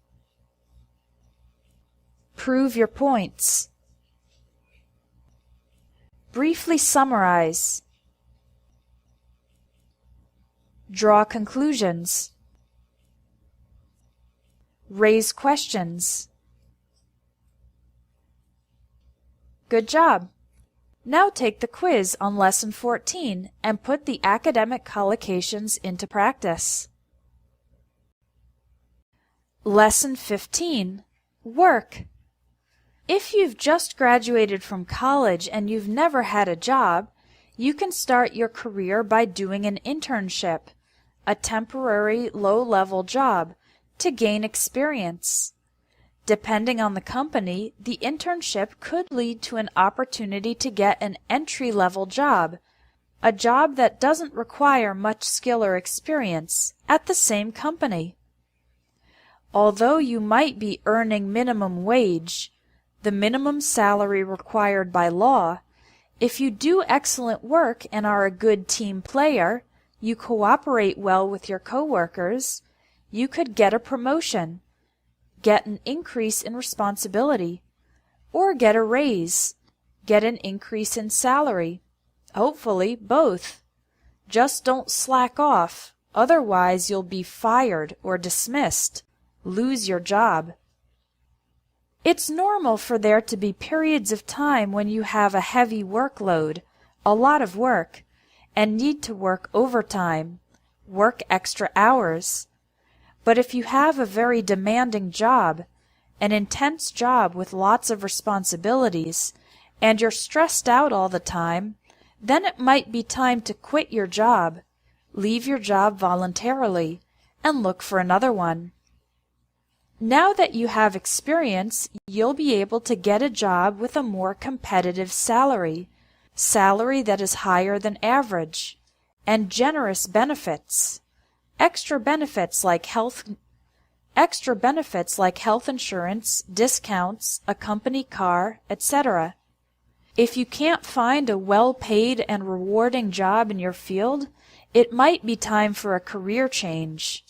Prove your points. Briefly summarize. Draw conclusions. Raise questions. Good job! Now take the quiz on Lesson 14 and put the academic collocations into practice. Lesson 15. Work. If you've just graduated from college and you've never had a job, you can start your career by doing an internship, a temporary low-level job, to gain experience. Depending on the company, the internship could lead to an opportunity to get an entry-level job, a job that doesn't require much skill or experience, at the same company. Although you might be earning minimum wage, the minimum salary required by law, if you do excellent work and are a good team player, you cooperate well with your coworkers, you could get a promotion, get an increase in responsibility, or get a raise, get an increase in salary. Hopefully, both. Just don't slack off, otherwise you'll be fired or dismissed, lose your job. It's normal for there to be periods of time when you have a heavy workload, a lot of work, and need to work overtime, work extra hours. But if you have a very demanding job, an intense job with lots of responsibilities, and you're stressed out all the time, then it might be time to quit your job, leave your job voluntarily, and look for another one. Now that you have experience, you'll be able to get a job with a more competitive salary that is higher than average, and generous benefits. Extra benefits like health insurance, discounts, a company car, etc. If you can't find a well-paid and rewarding job in your field, it might be time for a career change.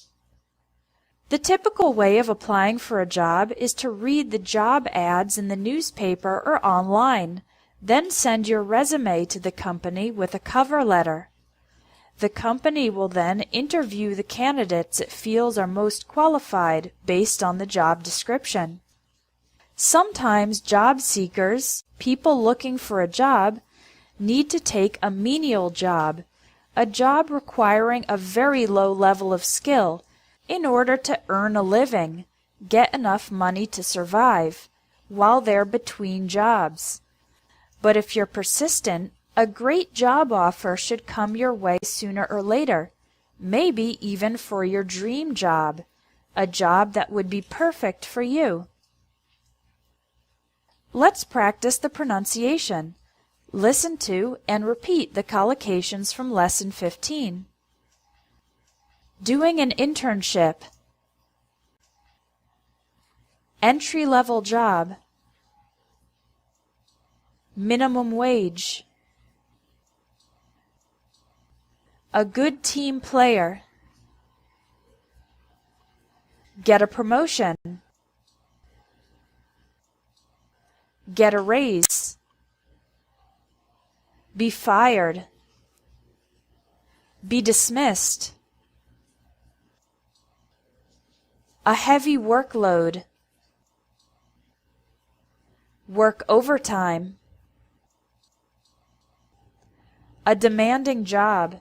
The typical way of applying for a job is to read the job ads in the newspaper or online, then send your resume to the company with a cover letter. The company will then interview the candidates it feels are most qualified based on the job description. Sometimes job seekers, people looking for a job, need to take a menial job, a job requiring a very low level of skill, in order to earn a living, get enough money to survive, while they're between jobs. But if you're persistent, a great job offer should come your way sooner or later, maybe even for your dream job, a job that would be perfect for you. Let's practice the pronunciation. Listen to and repeat the collocations from Lesson 15. Doing an internship. Entry-level job. Minimum wage. A good team player. Get a promotion. Get a raise. Be fired. Be dismissed. A heavy workload. Work overtime. A demanding job.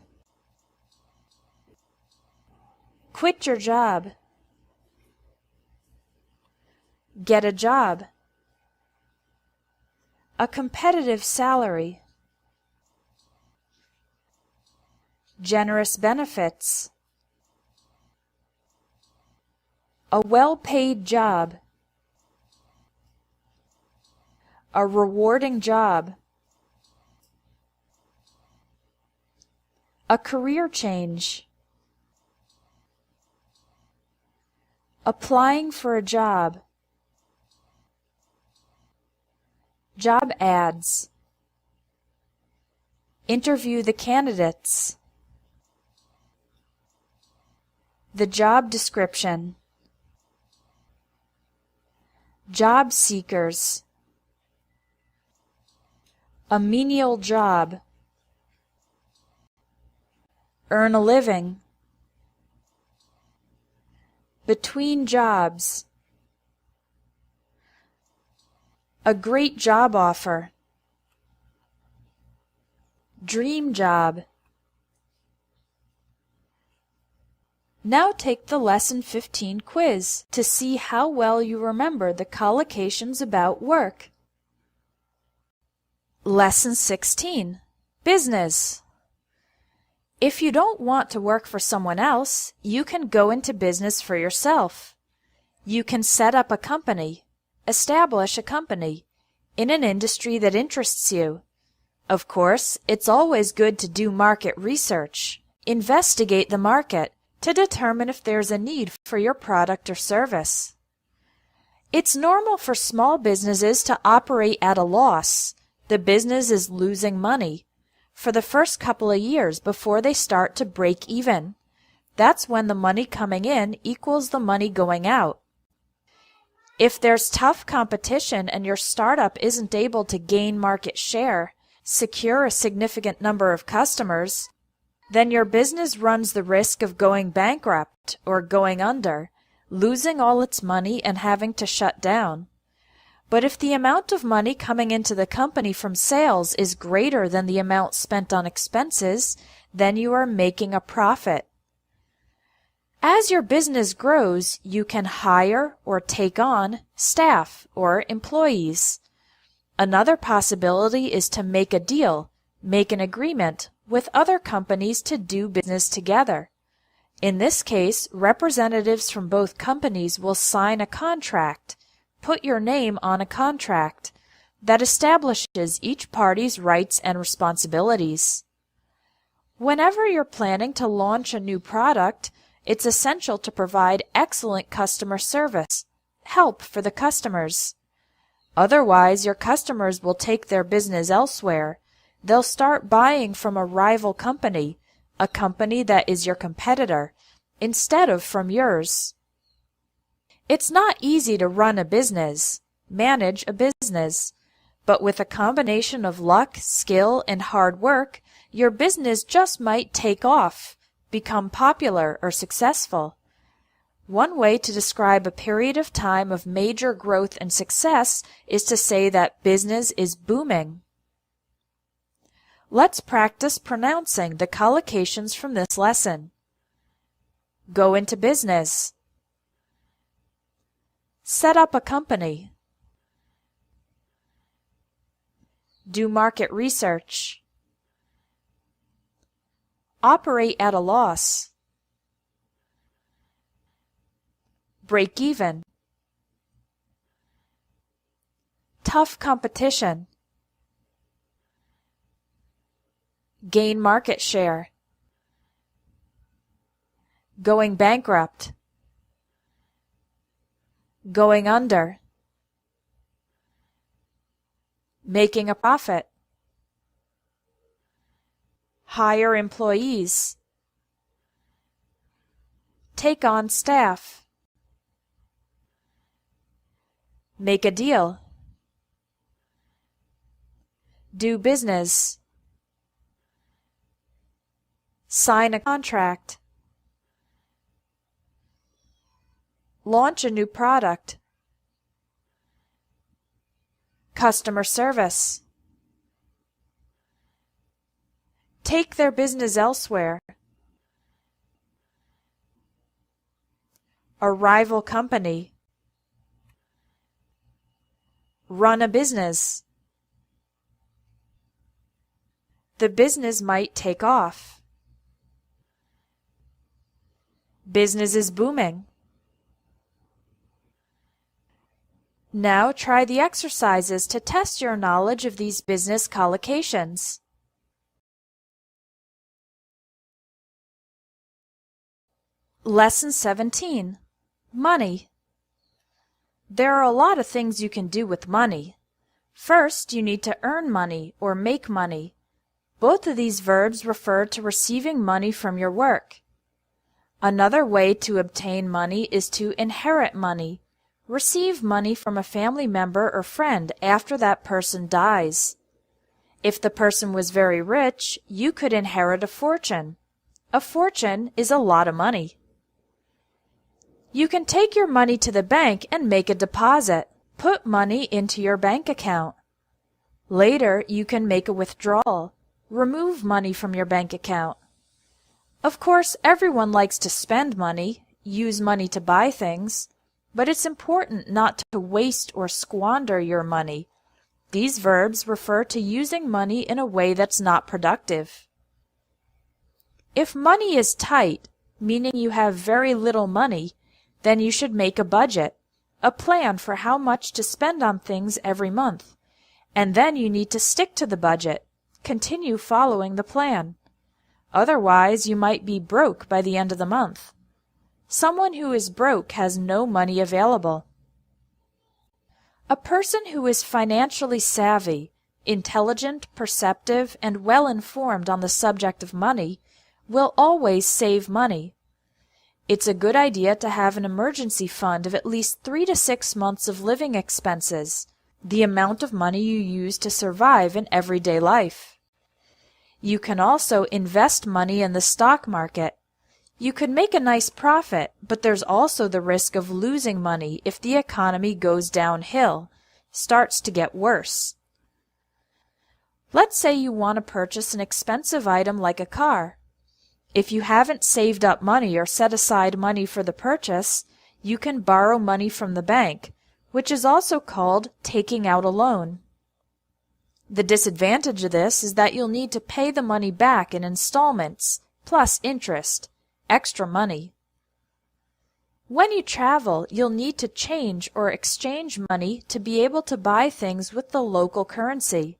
Quit your job. Get a job. A competitive salary. Generous benefits. A well-paid job. A rewarding job. A career change. Applying for a job. Job ads. Interview the candidates. The job description. Job seekers. A menial job. Earn a living. between jobs, a great job offer, dream job. Now take the Lesson 15 quiz to see how well you remember the collocations about work. Lesson 16. Business. If you don't want to work for someone else, you can go into business for yourself. You can set up a company, establish a company, in an industry that interests you. Of course, it's always good to do market research. Investigate the market to determine if there's a need for your product or service. It's normal for small businesses to operate at a loss. The business is losing money for the first couple of years before they start to break even. That's when the money coming in equals the money going out. If there's tough competition and your startup isn't able to gain market share, secure a significant number of customers, then your business runs the risk of going bankrupt or going under, losing all its money and having to shut down. But if the amount of money coming into the company from sales is greater than the amount spent on expenses, then you are making a profit. As your business grows, you can hire or take on staff or employees. Another possibility is to make a deal, make an agreement with other companies to do business together. In this case, representatives from both companies will sign a contract, put your name on a contract, that establishes each party's rights and responsibilities. Whenever you're planning to launch a new product, it's essential to provide excellent customer service, help for the customers. Otherwise, your customers will take their business elsewhere. They'll start buying from a rival company, a company that is your competitor, instead of from yours. It's not easy to run a business, manage a business, but with a combination of luck, skill, and hard work, your business just might take off, become popular or successful. One way to describe a period of time of major growth and success is to say that business is booming. Let's practice pronouncing the collocations from this lesson. Go into business. Set up a company. Do market research. Operate at a loss. Break even. Tough competition. Gain market share. Going bankrupt. Going under. Making a profit. Hire employees. Take on staff. Make a deal. Do business. Sign a contract. Launch a new product. Customer service. Take their business elsewhere. A rival company. Run a business. The business might take off. Business is booming. Now try the exercises to test your knowledge of these business collocations. Lesson 17. Money. There are a lot of things you can do with money. First, you need to earn money or make money. Both of these verbs refer to receiving money from your work. Another way to obtain money is to inherit money. Receive money from a family member or friend after that person dies. If the person was very rich, you could inherit a fortune. A fortune is a lot of money. You can take your money to the bank and make a deposit. Put money into your bank account. Later, you can make a withdrawal. Remove money from your bank account. Of course, everyone likes to spend money, use money to buy things, but it's important not to waste or squander your money. These verbs refer to using money in a way that's not productive. If money is tight, meaning you have very little money, then you should make a budget, a plan for how much to spend on things every month, and then you need to stick to the budget. Continue following the plan. Otherwise, you might be broke by the end of the month. Someone who is broke has no money available. A person who is financially savvy, intelligent, perceptive, and well-informed on the subject of money will always save money. It's a good idea to have an emergency fund of at least 3 to 6 months of living expenses, the amount of money you use to survive in everyday life. You can also invest money in the stock market. You could make a nice profit, but there's also the risk of losing money if the economy goes downhill, starts to get worse. Let's say you want to purchase an expensive item like a car. If you haven't saved up money or set aside money for the purchase, you can borrow money from the bank, which is also called taking out a loan. The disadvantage of this is that you'll need to pay the money back in installments, plus interest, extra money. When you travel, you'll need to change or exchange money to be able to buy things with the local currency.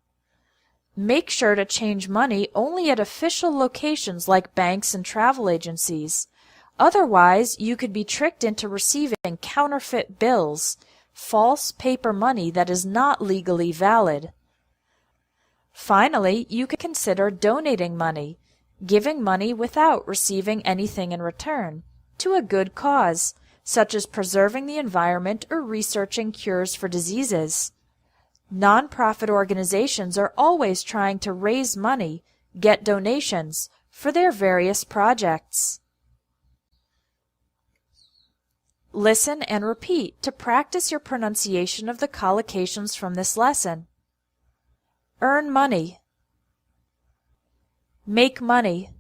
Make sure to change money only at official locations like banks and travel agencies. Otherwise, you could be tricked into receiving counterfeit bills, false paper money that is not legally valid. Finally, you could consider donating money, giving money without receiving anything in return, to a good cause, such as preserving the environment or researching cures for diseases. Non-profit organizations are always trying to raise money, get donations, for their various projects. Listen and repeat to practice your pronunciation of the collocations from this lesson. Earn money. Make money.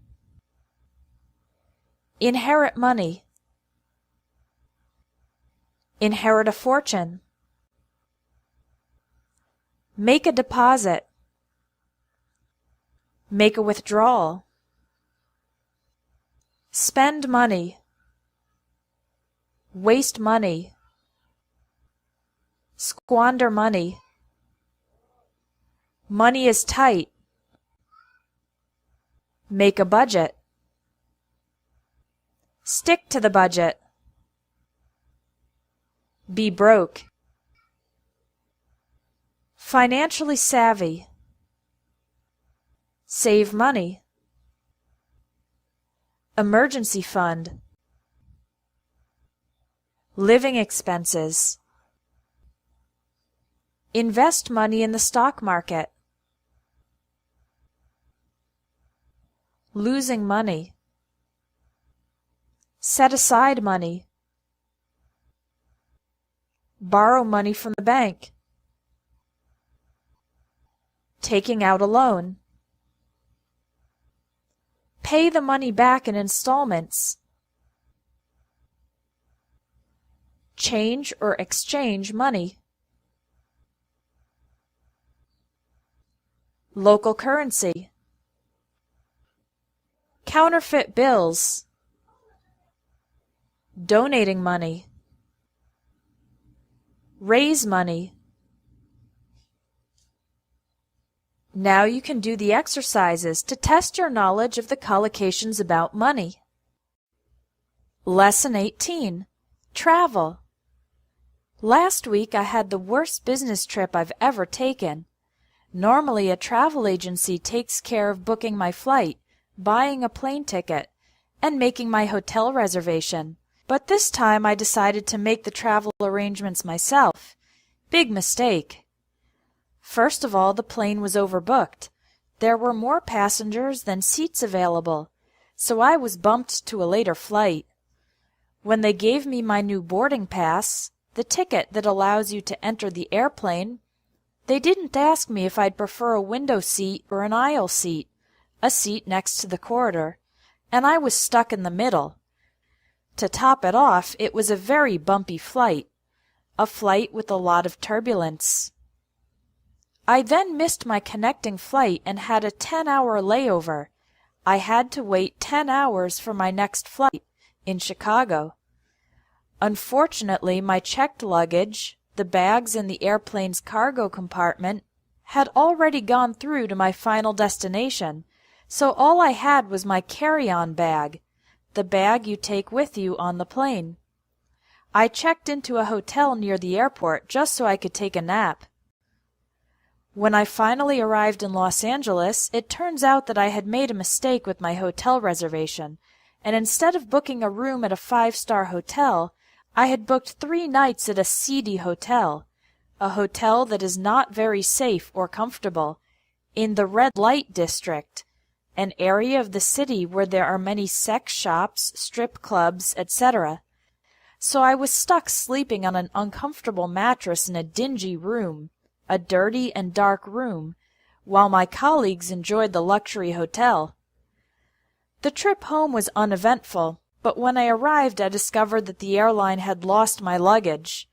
Inherit money. Inherit a fortune. Make a deposit. Make a withdrawal. Spend money. Waste money. Squander money. Money is tight. Make a budget. Stick to the budget. Be broke. Financially savvy. Save money. Emergency fund. Living expenses. Invest money in the stock market. Losing money. Set aside money. Borrow money from the bank. Taking out a loan. Pay the money back in installments. Change or exchange money. Local currency. Counterfeit bills. Donating money. Raise money. Now you can do the exercises to test your knowledge of the collocations about money. Lesson 18. Travel. Last week I had the worst business trip I've ever taken. Normally a travel agency takes care of booking my flight, buying a plane ticket, and making my hotel reservation. But this time I decided to make the travel arrangements myself. Big mistake. First of all, the plane was overbooked. There were more passengers than seats available, so I was bumped to a later flight. When they gave me my new boarding pass, the ticket that allows you to enter the airplane, they didn't ask me if I'd prefer a window seat or an aisle seat, a seat next to the corridor, and I was stuck in the middle. To top it off, it was a very bumpy flight, a flight with a lot of turbulence. I then missed my connecting flight and had a 10-hour layover. I had to wait 10 hours for my next flight in Chicago. Unfortunately, my checked luggage, the bags in the airplane's cargo compartment, had already gone through to my final destination, so all I had was my carry-on bag, the bag you take with you on the plane. I checked into a hotel near the airport just so I could take a nap. When I finally arrived in Los Angeles, it turns out that I had made a mistake with my hotel reservation, and instead of booking a room at a 5-star hotel, I had booked 3 nights at a seedy hotel, a hotel that is not very safe or comfortable, in the red light district, an area of the city where there are many sex shops, strip clubs, etc. So I was stuck sleeping on an uncomfortable mattress in a dingy room, a dirty and dark room, while my colleagues enjoyed the luxury hotel. The trip home was uneventful, but when I arrived I discovered that the airline had lost my luggage.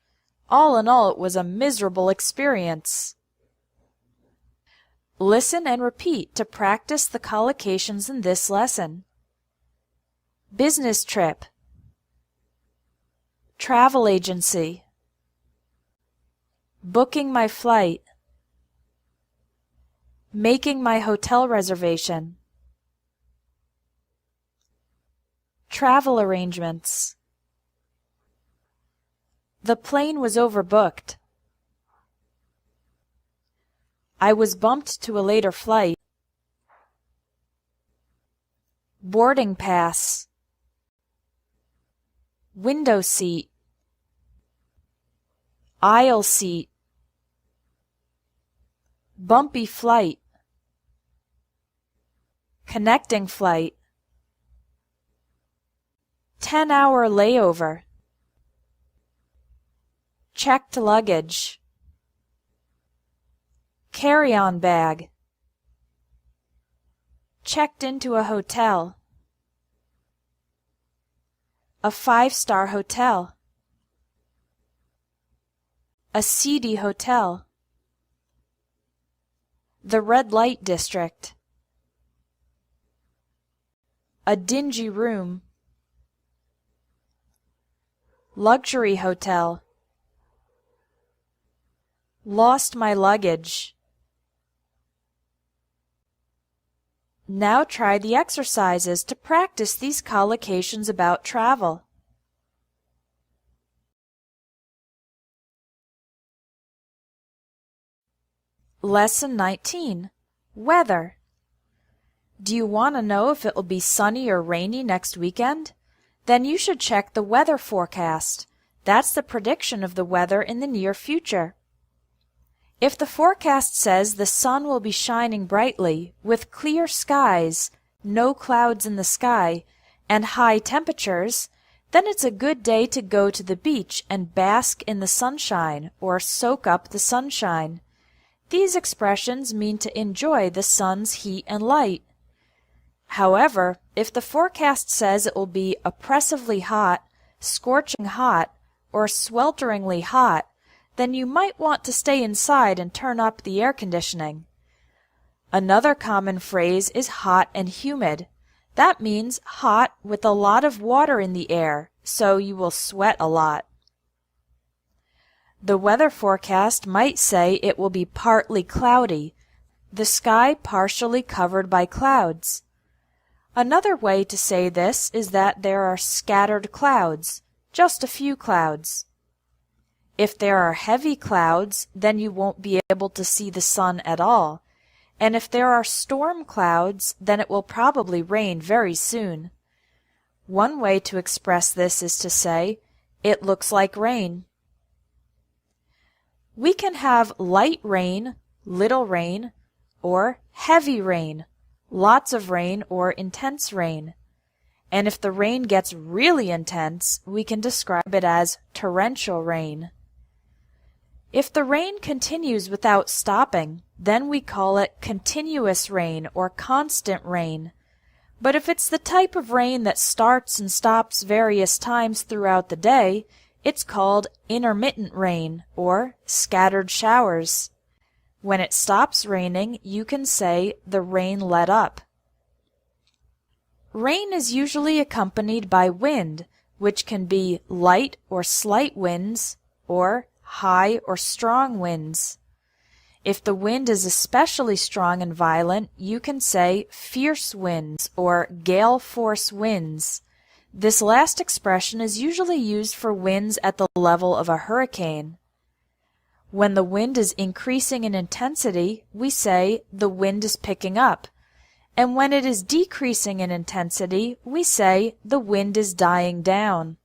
All in all, it was a miserable experience. Listen and repeat to practice the collocations in this lesson. Business trip, travel agency, booking my flight, making my hotel reservation, travel arrangements. The plane was overbooked. I was bumped to a later flight. Boarding pass, window seat, aisle seat, bumpy flight, connecting flight, 10-hour layover, checked luggage, carry-on bag, checked into a hotel, a 5-star hotel, a seedy hotel, the red light district, a dingy room, luxury hotel, lost my luggage. Now try the exercises to practice these collocations about travel. Lesson 19. Weather. Do you want to know if it will be sunny or rainy next weekend? Then you should check the weather forecast. That's the prediction of the weather in the near future. If the forecast says the sun will be shining brightly, with clear skies, no clouds in the sky, and high temperatures, then it's a good day to go to the beach and bask in the sunshine or soak up the sunshine. These expressions mean to enjoy the sun's heat and light. However, if the forecast says it will be oppressively hot, scorching hot, or swelteringly hot, then you might want to stay inside and turn up the air conditioning. Another common phrase is hot and humid. That means hot with a lot of water in the air, so you will sweat a lot. The weather forecast might say it will be partly cloudy, the sky partially covered by clouds. Another way to say this is that there are scattered clouds, just a few clouds. If there are heavy clouds, then you won't be able to see the sun at all, and if there are storm clouds, then it will probably rain very soon. One way to express this is to say, "It looks like rain." We can have light rain, little rain, or heavy rain, lots of rain or intense rain. And if the rain gets really intense, we can describe it as torrential rain. If the rain continues without stopping, then we call it continuous rain or constant rain. But if it's the type of rain that starts and stops various times throughout the day, it's called intermittent rain or scattered showers. When it stops raining, you can say the rain let up. Rain is usually accompanied by wind, which can be light or slight winds or high or strong winds. If the wind is especially strong and violent, you can say fierce winds or gale force winds. This last expression is usually used for winds at the level of a hurricane. When the wind is increasing in intensity, we say the wind is picking up. And when it is decreasing in intensity, we say the wind is dying down.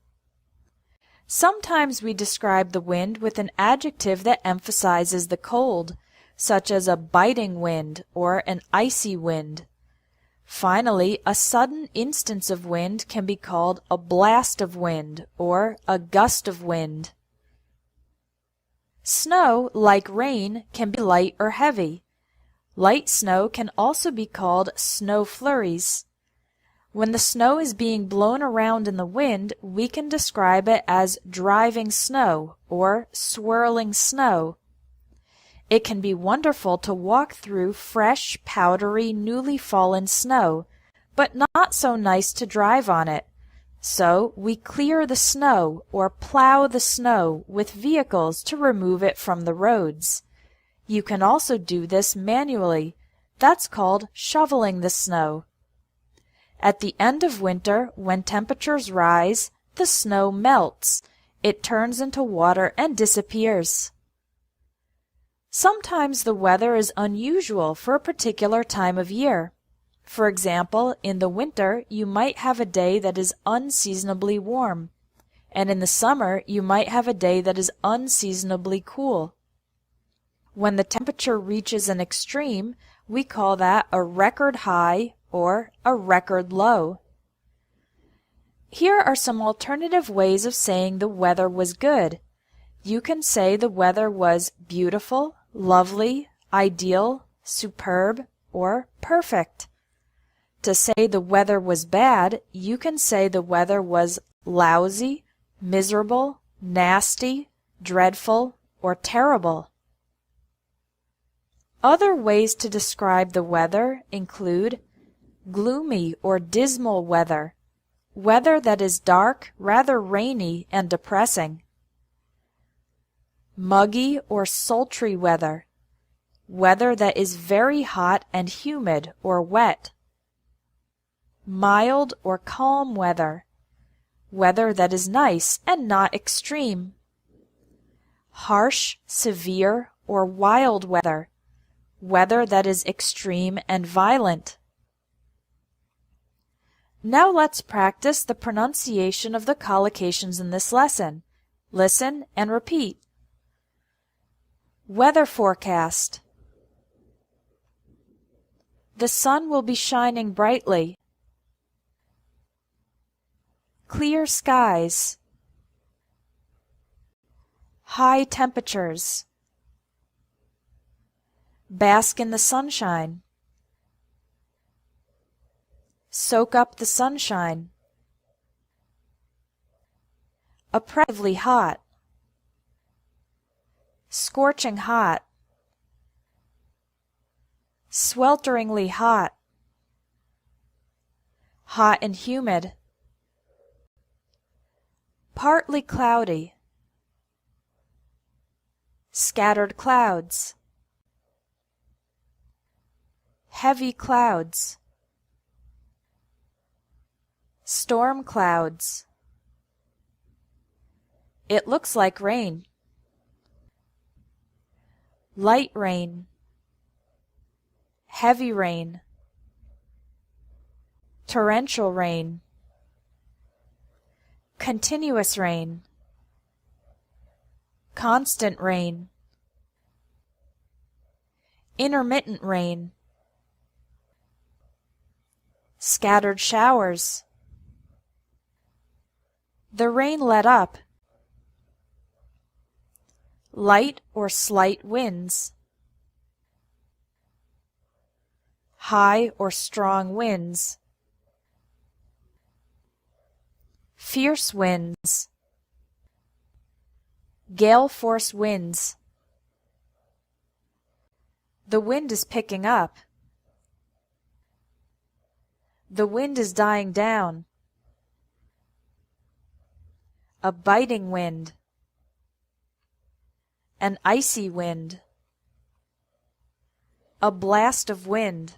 Sometimes we describe the wind with an adjective that emphasizes the cold, such as a biting wind or an icy wind. Finally, a sudden instance of wind can be called a blast of wind or a gust of wind. Snow, like rain, can be light or heavy. Light snow can also be called snow flurries. When the snow is being blown around in the wind, we can describe it as driving snow or swirling snow. It can be wonderful to walk through fresh, powdery, newly fallen snow, but not so nice to drive on it. So we clear the snow or plow the snow with vehicles to remove it from the roads. You can also do this manually. That's called shoveling the snow. At the end of winter, when temperatures rise, the snow melts. It turns into water and disappears. Sometimes the weather is unusual for a particular time of year. For example, in the winter, you might have a day that is unseasonably warm, and in the summer, you might have a day that is unseasonably cool. When the temperature reaches an extreme, we call that a record high or a record low. Here are some alternative ways of saying the weather was good. You can say the weather was beautiful, lovely, ideal, superb, or perfect. To say the weather was bad, you can say the weather was lousy, miserable, nasty, dreadful, or terrible. Other ways to describe the weather include gloomy or dismal weather, weather that is dark, rather rainy, and depressing. Muggy or sultry weather, weather that is very hot and humid or wet. Mild or calm weather, weather that is nice and not extreme. Harsh, severe, or wild weather, weather that is extreme and violent. Now let's practice the pronunciation of the collocations in this lesson. Listen and repeat. Weather forecast. The sun will be shining brightly. Clear skies. High temperatures. Bask in the sunshine. Soak up the sunshine. Oppressively hot. Scorching hot. Swelteringly hot. Hot and humid. Partly cloudy. Scattered clouds. Heavy clouds. Storm clouds. It looks like rain. Light rain. Heavy rain. Torrential rain. Continuous rain. Constant rain. Intermittent rain. Scattered showers. The rain let up. Light or slight winds. High or strong winds. Fierce winds. Gale force winds. The wind is picking up. The wind is dying down. A biting wind. An icy wind. A blast of wind.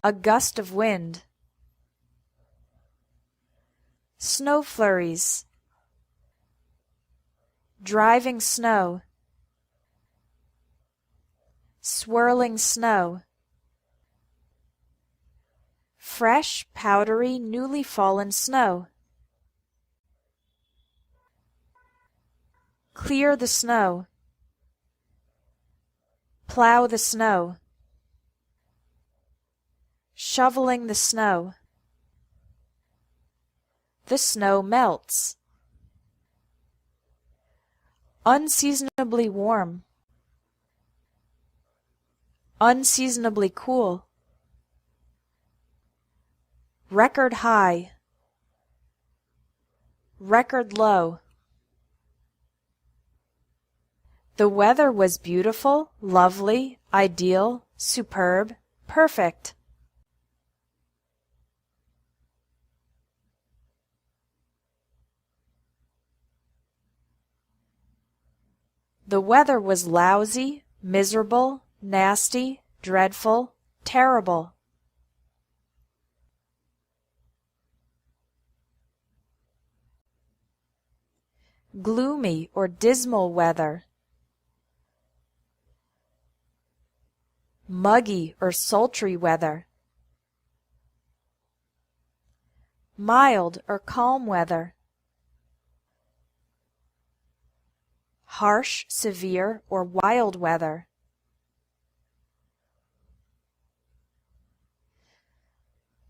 A gust of wind. Snow flurries. Driving snow. Swirling snow. Fresh, powdery, newly fallen snow. Clear the snow. Plow the snow. Shoveling the snow. The snow melts. Unseasonably warm. Unseasonably cool. Record high. Record low. The weather was beautiful, lovely, ideal, superb, perfect. The weather was lousy, miserable, nasty, dreadful, terrible. Gloomy or dismal weather. Muggy or sultry weather. Mild or calm weather. Harsh, severe, or wild weather.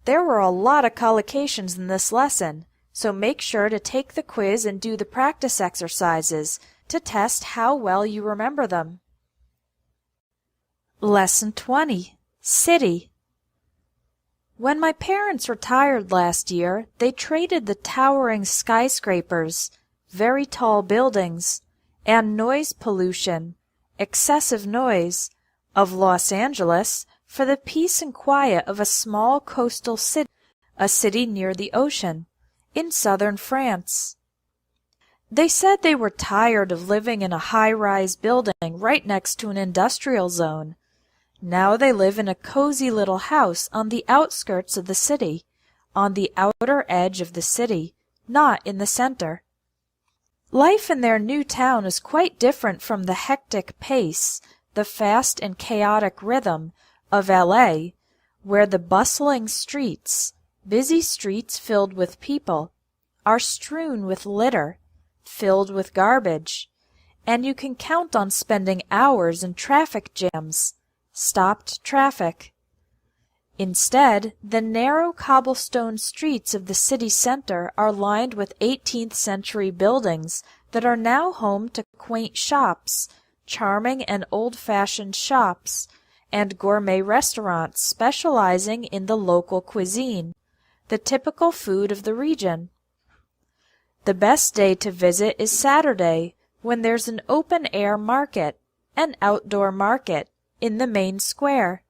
There were a lot of collocations in this lesson, so make sure to take the quiz and do the practice exercises to test how well you remember them. Lesson 20. City. When my parents retired last year, they traded the towering skyscrapers, very tall buildings, and noise pollution, excessive noise, of Los Angeles for the peace and quiet of a small coastal city, a city near the ocean, in southern France. They said they were tired of living in a high-rise building right next to an industrial zone. Now they live in a cozy little house on the outskirts of the city, on the outer edge of the city, not in the center. Life in their new town is quite different from the hectic pace, the fast and chaotic rhythm of LA, where the bustling streets, busy streets filled with people, are strewn with litter, filled with garbage, and you can count on spending hours in traffic jams, stopped traffic. Instead, the narrow cobblestone streets of the city center are lined with 18th century buildings that are now home to quaint shops, charming and old-fashioned shops, and gourmet restaurants specializing in the local cuisine, the typical food of the region. The best day to visit is Saturday, when there's an open-air market, an outdoor market, in the main square.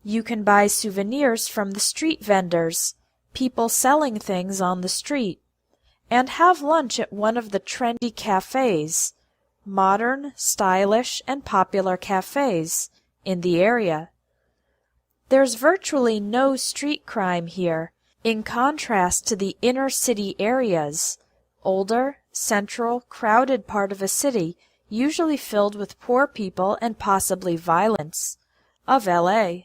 You can buy souvenirs from the street vendors, people selling things on the street, and have lunch at one of the trendy cafes, modern, stylish, and popular cafes, in the area. There's virtually no street crime here, in contrast to the inner city areas, older, central, crowded part of a city usually filled with poor people and possibly violence, of LA.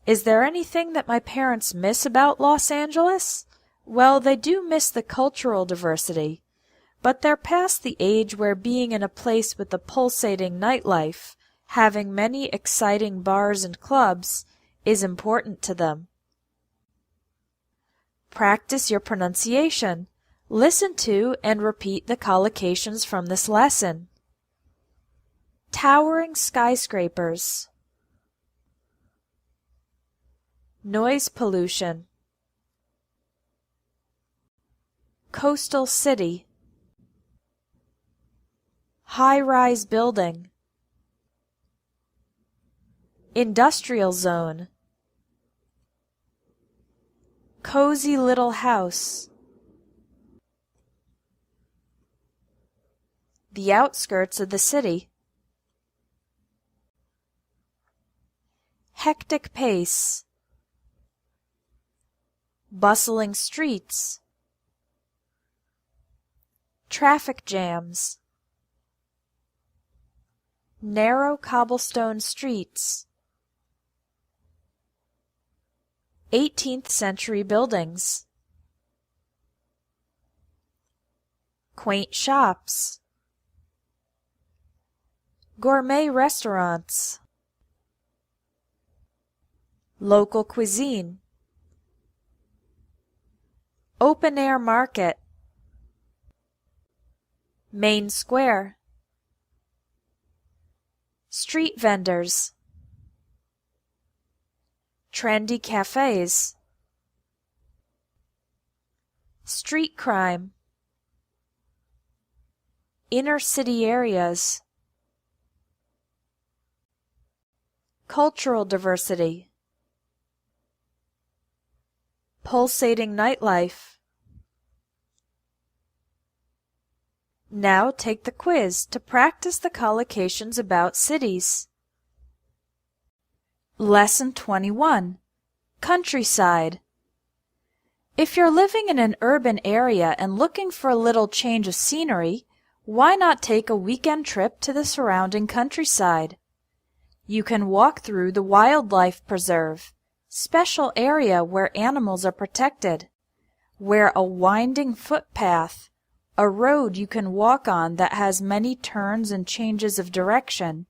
Is there anything that my parents miss about Los Angeles? Well, they do miss the cultural diversity, but they're past the age where being in a place with a pulsating nightlife, having many exciting bars and clubs, is important to them. Practice your pronunciation. Listen to and repeat the collocations from this lesson. Towering skyscrapers. Noise pollution. Coastal city. High-rise building. Industrial zone. Cozy little house. The outskirts of the city. Hectic pace. Bustling streets. Traffic jams. Narrow cobblestone streets. 18th century buildings. Quaint shops. Gourmet restaurants. Local cuisine. Open-air market. Main square. Street vendors. Trendy cafes. Street crime. Inner city areas. Cultural diversity. Pulsating nightlife. Now take the quiz to practice the collocations about cities. Lesson 21. Countryside. If you're living in an urban area and looking for a little change of scenery, why not take a weekend trip to the surrounding countryside? You can walk through the wildlife preserve, special area where animals are protected, where a winding footpath, a road you can walk on that has many turns and changes of direction,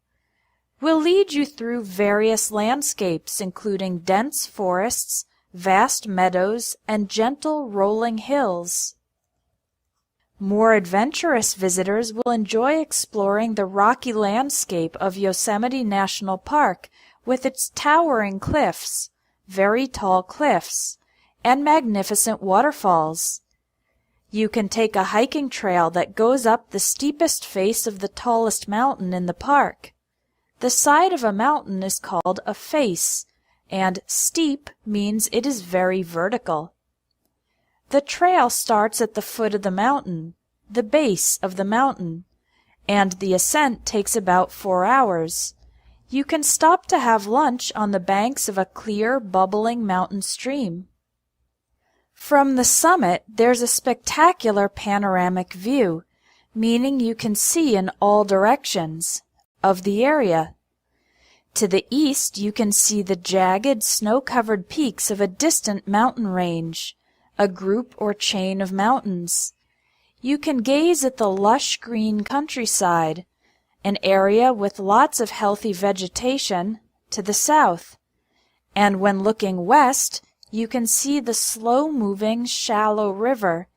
will lead you through various landscapes including dense forests, vast meadows, and gentle rolling hills. More adventurous visitors will enjoy exploring the rocky landscape of Yosemite National Park with its towering cliffs, very tall cliffs, and magnificent waterfalls. You can take a hiking trail that goes up the steepest face of the tallest mountain in the park. The side of a mountain is called a face, and steep means it is very vertical. The trail starts at the foot of the mountain, the base of the mountain, and the ascent takes about 4 hours. You can stop to have lunch on the banks of a clear, bubbling mountain stream. From the summit, there's a spectacular panoramic view, meaning you can see in all directions, of the area. To the east, you can see the jagged, snow-covered peaks of a distant mountain range, a group or chain of mountains. You can gaze at the lush green countryside, an area with lots of healthy vegetation, to the south. And when looking west, you can see the slow-moving, shallow river,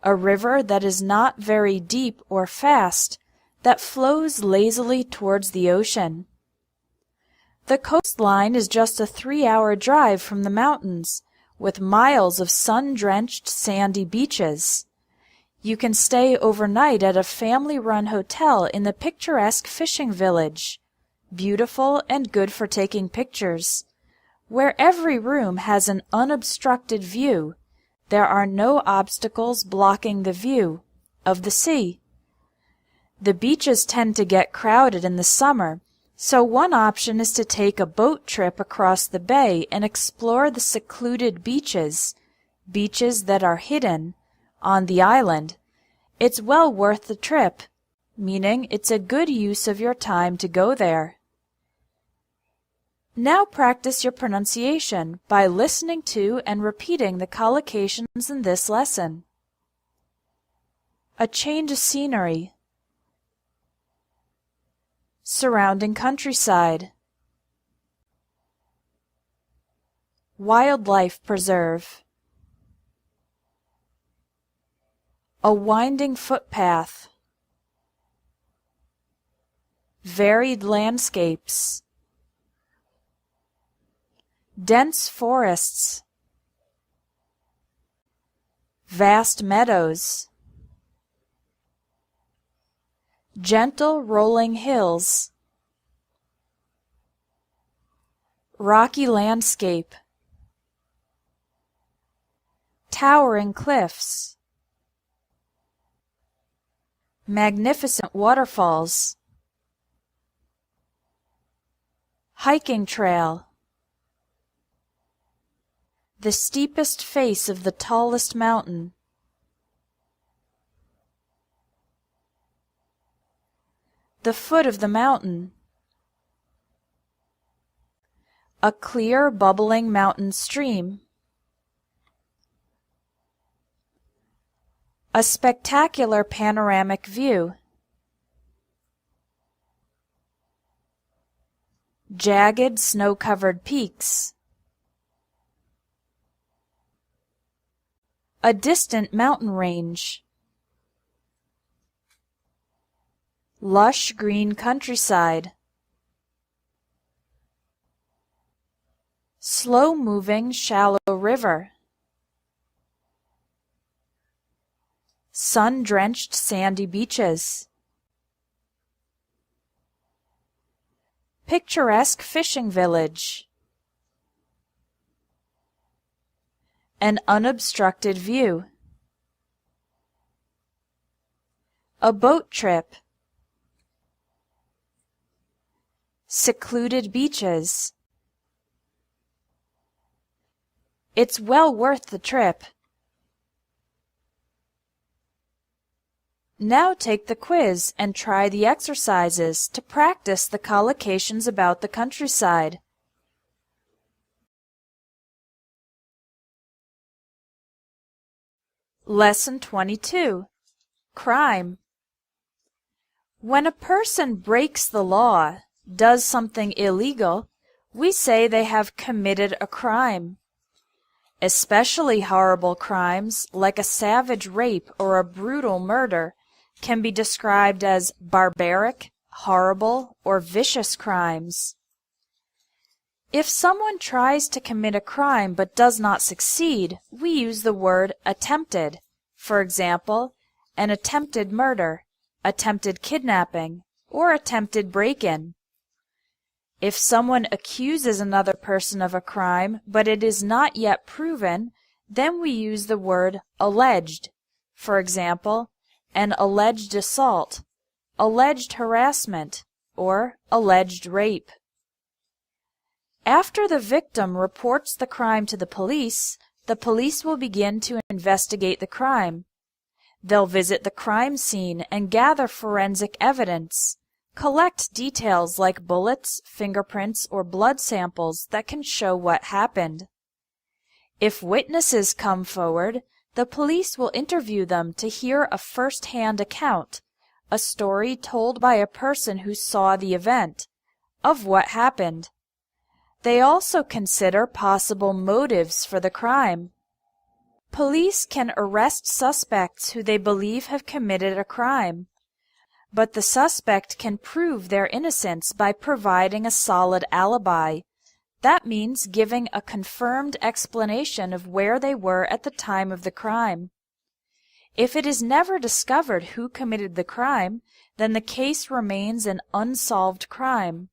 a river that is not very deep or fast, that flows lazily towards the ocean. The coastline is just a 3-hour drive from the mountains, with miles of sun-drenched sandy beaches. You can stay overnight at a family-run hotel in the picturesque fishing village, beautiful and good for taking pictures. Where every room has an unobstructed view, there are no obstacles blocking the view of the sea. The beaches tend to get crowded in the summer, so one option is to take a boat trip across the bay and explore the secluded beaches that are hidden, on the island. It's well worth the trip, meaning it's a good use of your time to go there. Now practice your pronunciation by listening to and repeating the collocations in this lesson. A change of scenery. Surrounding countryside. Wildlife preserve. A winding footpath. Varied landscapes. Dense forests. Vast meadows. Gentle rolling hills. Rocky landscape. Towering cliffs. Magnificent waterfalls. Hiking trail. The steepest face of the tallest mountain. The foot of the mountain. A clear, bubbling mountain stream. A spectacular panoramic view. Jagged, snow-covered peaks. A distant mountain range. Lush green countryside. Slow-moving, shallow river. Sun-drenched sandy beaches. Picturesque fishing village. An unobstructed view. A boat trip. Secluded beaches. It's well worth the trip. Now take the quiz and try the exercises to practice the collocations about the countryside. Lesson 22. Crime. When a person breaks the law, does something illegal, we say they have committed a crime. Especially horrible crimes, like a savage rape or a brutal murder, can be described as barbaric, horrible, or vicious crimes. If someone tries to commit a crime but does not succeed, we use the word attempted. For example, an attempted murder, attempted kidnapping, or attempted break-in. If someone accuses another person of a crime, but it is not yet proven, then we use the word alleged. For example, an alleged assault, alleged harassment, or alleged rape. After the victim reports the crime to the police will begin to investigate the crime. They'll visit the crime scene and gather forensic evidence. Collect details like bullets, fingerprints, or blood samples that can show what happened. If witnesses come forward, the police will interview them to hear a first-hand account, a story told by a person who saw the event, of what happened. They also consider possible motives for the crime. Police can arrest suspects who they believe have committed a crime. But the suspect can prove their innocence by providing a solid alibi. That means giving a confirmed explanation of where they were at the time of the crime. If it is never discovered who committed the crime, then the case remains an unsolved crime.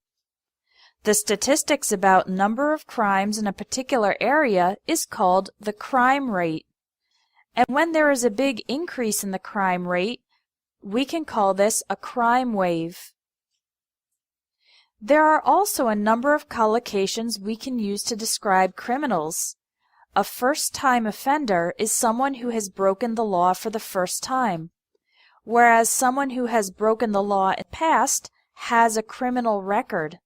The statistics about number of crimes in a particular area is called the crime rate. And when there is a big increase in the crime rate, we can call this a crime wave. There are also a number of collocations we can use to describe criminals. A first-time offender is someone who has broken the law for the first time, whereas someone who has broken the law in the past has a criminal record.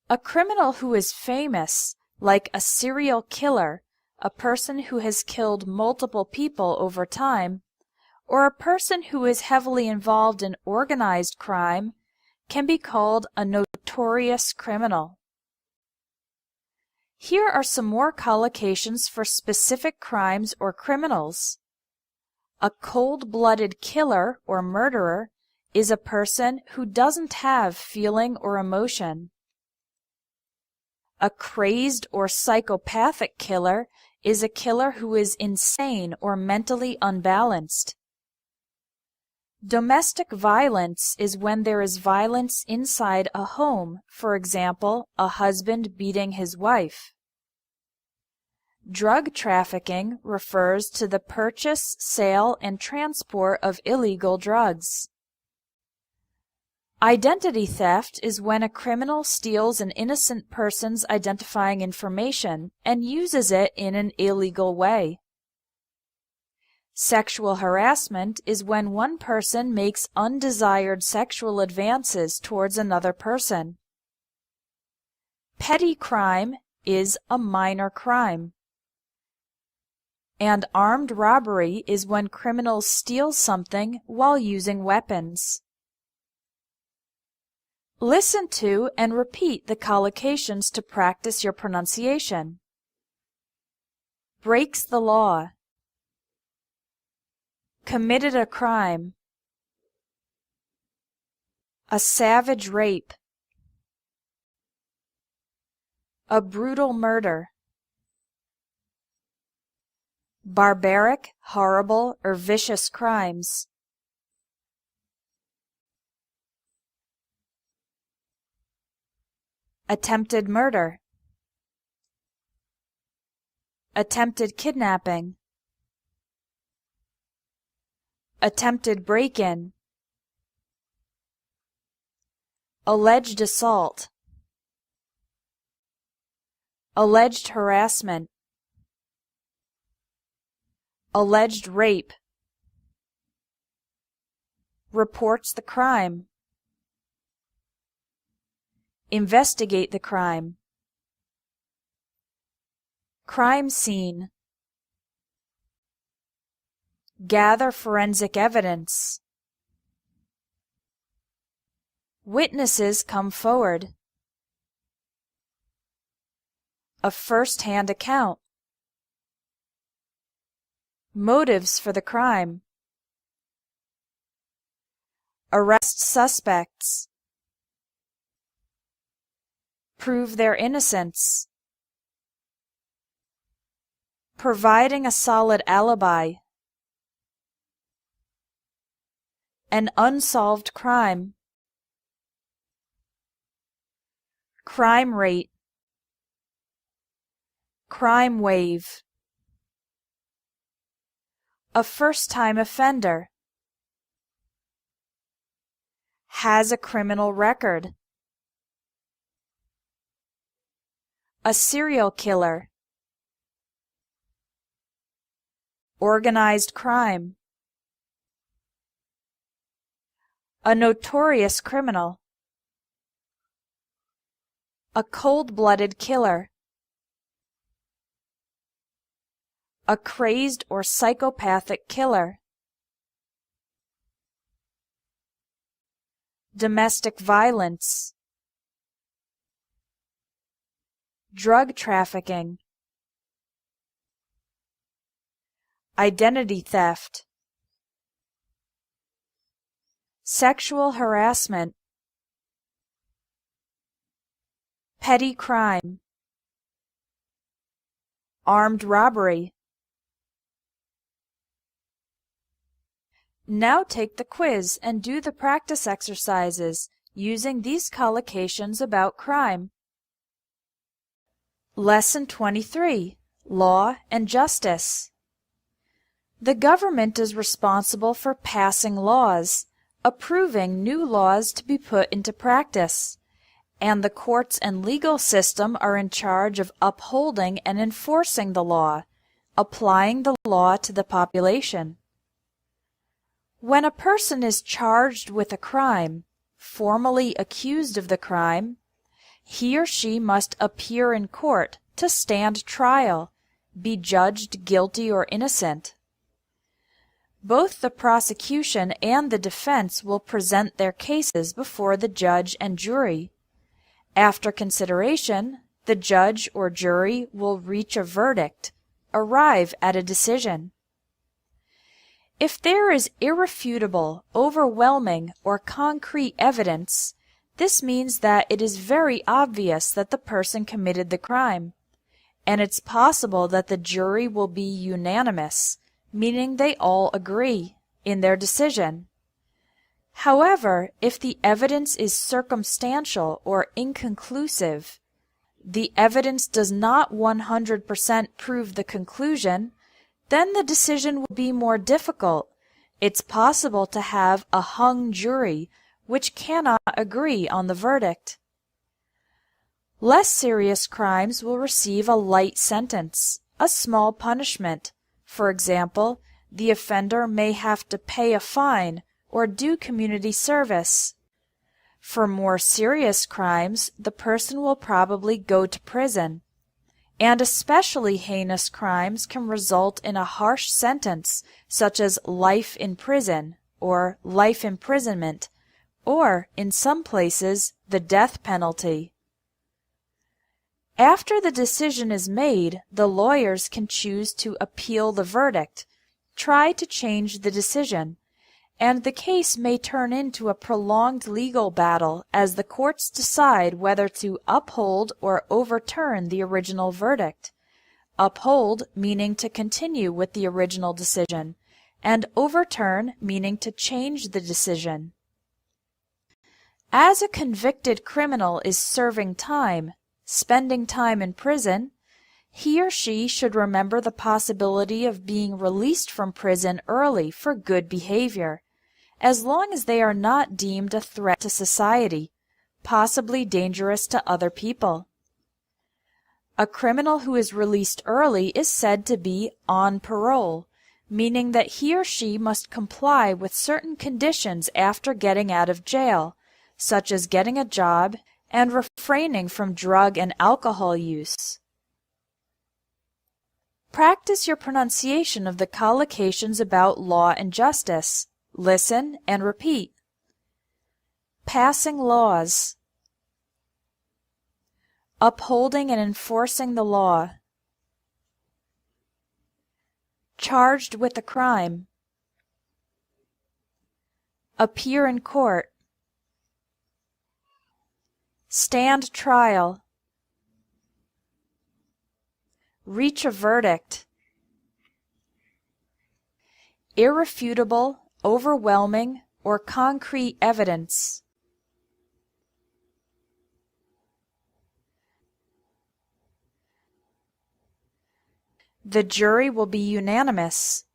A criminal who is famous, like a serial killer, a person who has killed multiple people over time, or a person who is heavily involved in organized crime, can be called a notorious criminal. Here are some more collocations for specific crimes or criminals. A cold-blooded killer or murderer is a person who doesn't have feeling or emotion. A crazed or psychopathic killer is a killer who is insane or mentally unbalanced. Domestic violence is when there is violence inside a home, for example, a husband beating his wife. Drug trafficking refers to the purchase, sale, and transport of illegal drugs. Identity theft is when a criminal steals an innocent person's identifying information and uses it in an illegal way. Sexual harassment is when one person makes undesired sexual advances towards another person. Petty crime is a minor crime. And armed robbery is when criminals steal something while using weapons. Listen to and repeat the collocations to practice your pronunciation. Breaks the law. Committed a crime. A savage rape. A brutal murder. Barbaric, horrible, or vicious crimes. Attempted murder. Attempted kidnapping. Attempted break-in. Alleged assault. Alleged harassment. Alleged rape. Reports the crime. Investigate the crime. Crime scene. Gather forensic evidence. Witnesses come forward. A first-hand account. Motives for the crime. Arrest suspects. Prove their innocence. Providing a solid alibi. An unsolved crime. Crime rate. Crime wave. A first-time offender. Has a criminal record. A serial killer. Organized crime. A notorious criminal. A cold-blooded killer. A crazed or psychopathic killer. Domestic violence. Drug trafficking. Identity theft. Sexual harassment. Petty crime. Armed robbery. Now take the quiz and do the practice exercises using these collocations about crime. Lesson 23. Law and Justice. The government is responsible for passing laws, approving new laws to be put into practice, and the courts and legal system are in charge of upholding and enforcing the law, applying the law to the population. When a person is charged with a crime, formally accused of the crime, he or she must appear in court to stand trial, be judged guilty or innocent. Both the prosecution and the defense will present their cases before the judge and jury. After consideration, the judge or jury will reach a verdict, arrive at a decision. If there is irrefutable, overwhelming, or concrete evidence, this means that it is very obvious that the person committed the crime, and it's possible that the jury will be unanimous, meaning they all agree in their decision. However, if the evidence is circumstantial or inconclusive, the evidence does not 100% prove the conclusion, then the decision will be more difficult. It's possible to have a hung jury which cannot agree on the verdict. Less serious crimes will receive a light sentence, a small punishment. For example, the offender may have to pay a fine or do community service. For more serious crimes, the person will probably go to prison. And especially heinous crimes can result in a harsh sentence, such as life in prison or life imprisonment, or, in some places, the death penalty. After the decision is made, the lawyers can choose to appeal the verdict, try to change the decision, and the case may turn into a prolonged legal battle as the courts decide whether to uphold or overturn the original verdict. Uphold meaning to continue with the original decision, and overturn meaning to change the decision. As a convicted criminal is serving time, spending time in prison, he or she should remember the possibility of being released from prison early for good behavior, as long as they are not deemed a threat to society, possibly dangerous to other people. A criminal who is released early is said to be on parole, meaning that he or she must comply with certain conditions after getting out of jail, such as getting a job and refraining from drug and alcohol use. Practice your pronunciation of the collocations about law and justice. Listen and repeat. Passing laws. Upholding and enforcing the law. Charged with a crime. Appear in court. Stand trial. Reach a verdict. Irrefutable, overwhelming, or concrete evidence. The jury will be unanimous.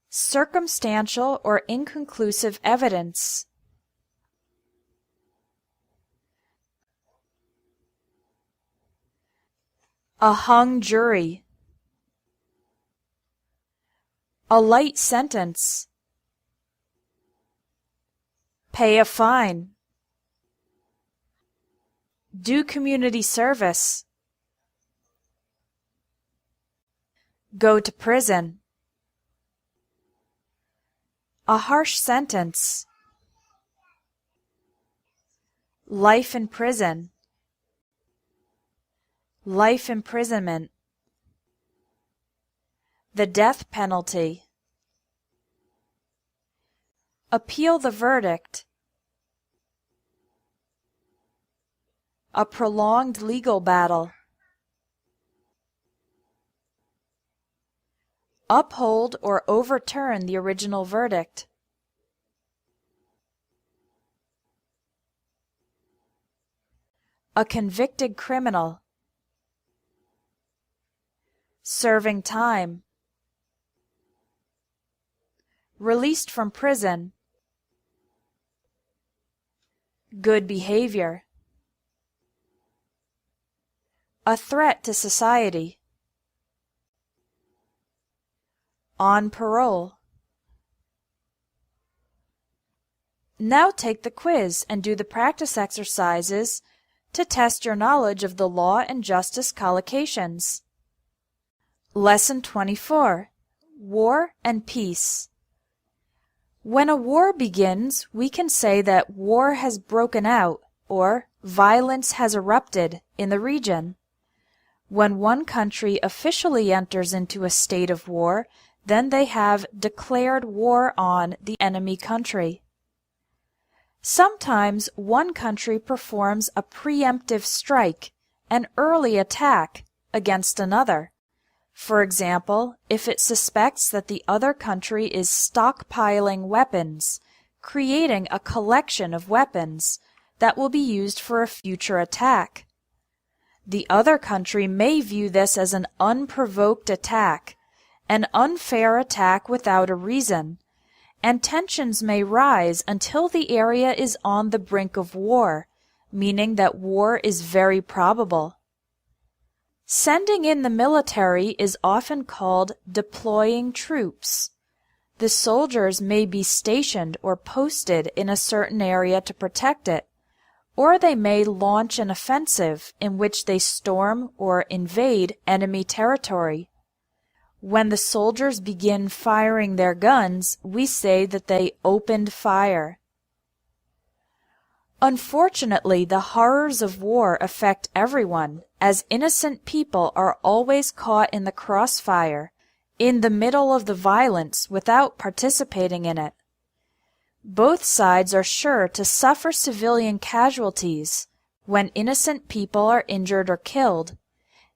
Circumstantial or inconclusive evidence. A hung jury. A light sentence. Pay a fine. Do community service. Go to prison. A harsh sentence. Life in prison. Life imprisonment. The death penalty. Appeal the verdict. A prolonged legal battle. Uphold or overturn the original verdict. A convicted criminal. Serving time. Released from prison. Good behavior. A threat to society. On parole. Now take the quiz and do the practice exercises to test your knowledge of the law and justice collocations. Lesson 24. War and Peace. When a war begins, we can say that war has broken out or violence has erupted in the region. When one country officially enters into a state of war, then they have declared war on the enemy country. Sometimes one country performs a preemptive strike, an early attack, against another. For example, if it suspects that the other country is stockpiling weapons, creating a collection of weapons that will be used for a future attack. The other country may view this as an unprovoked attack, an unfair attack without a reason, and tensions may rise until the area is on the brink of war, meaning that war is very probable. Sending in the military is often called deploying troops. The soldiers may be stationed or posted in a certain area to protect it, or they may launch an offensive in which they storm or invade enemy territory. When the soldiers begin firing their guns, we say that they opened fire. Unfortunately, the horrors of war affect everyone, as innocent people are always caught in the crossfire, in the middle of the violence without participating in it. Both sides are sure to suffer civilian casualties when innocent people are injured or killed,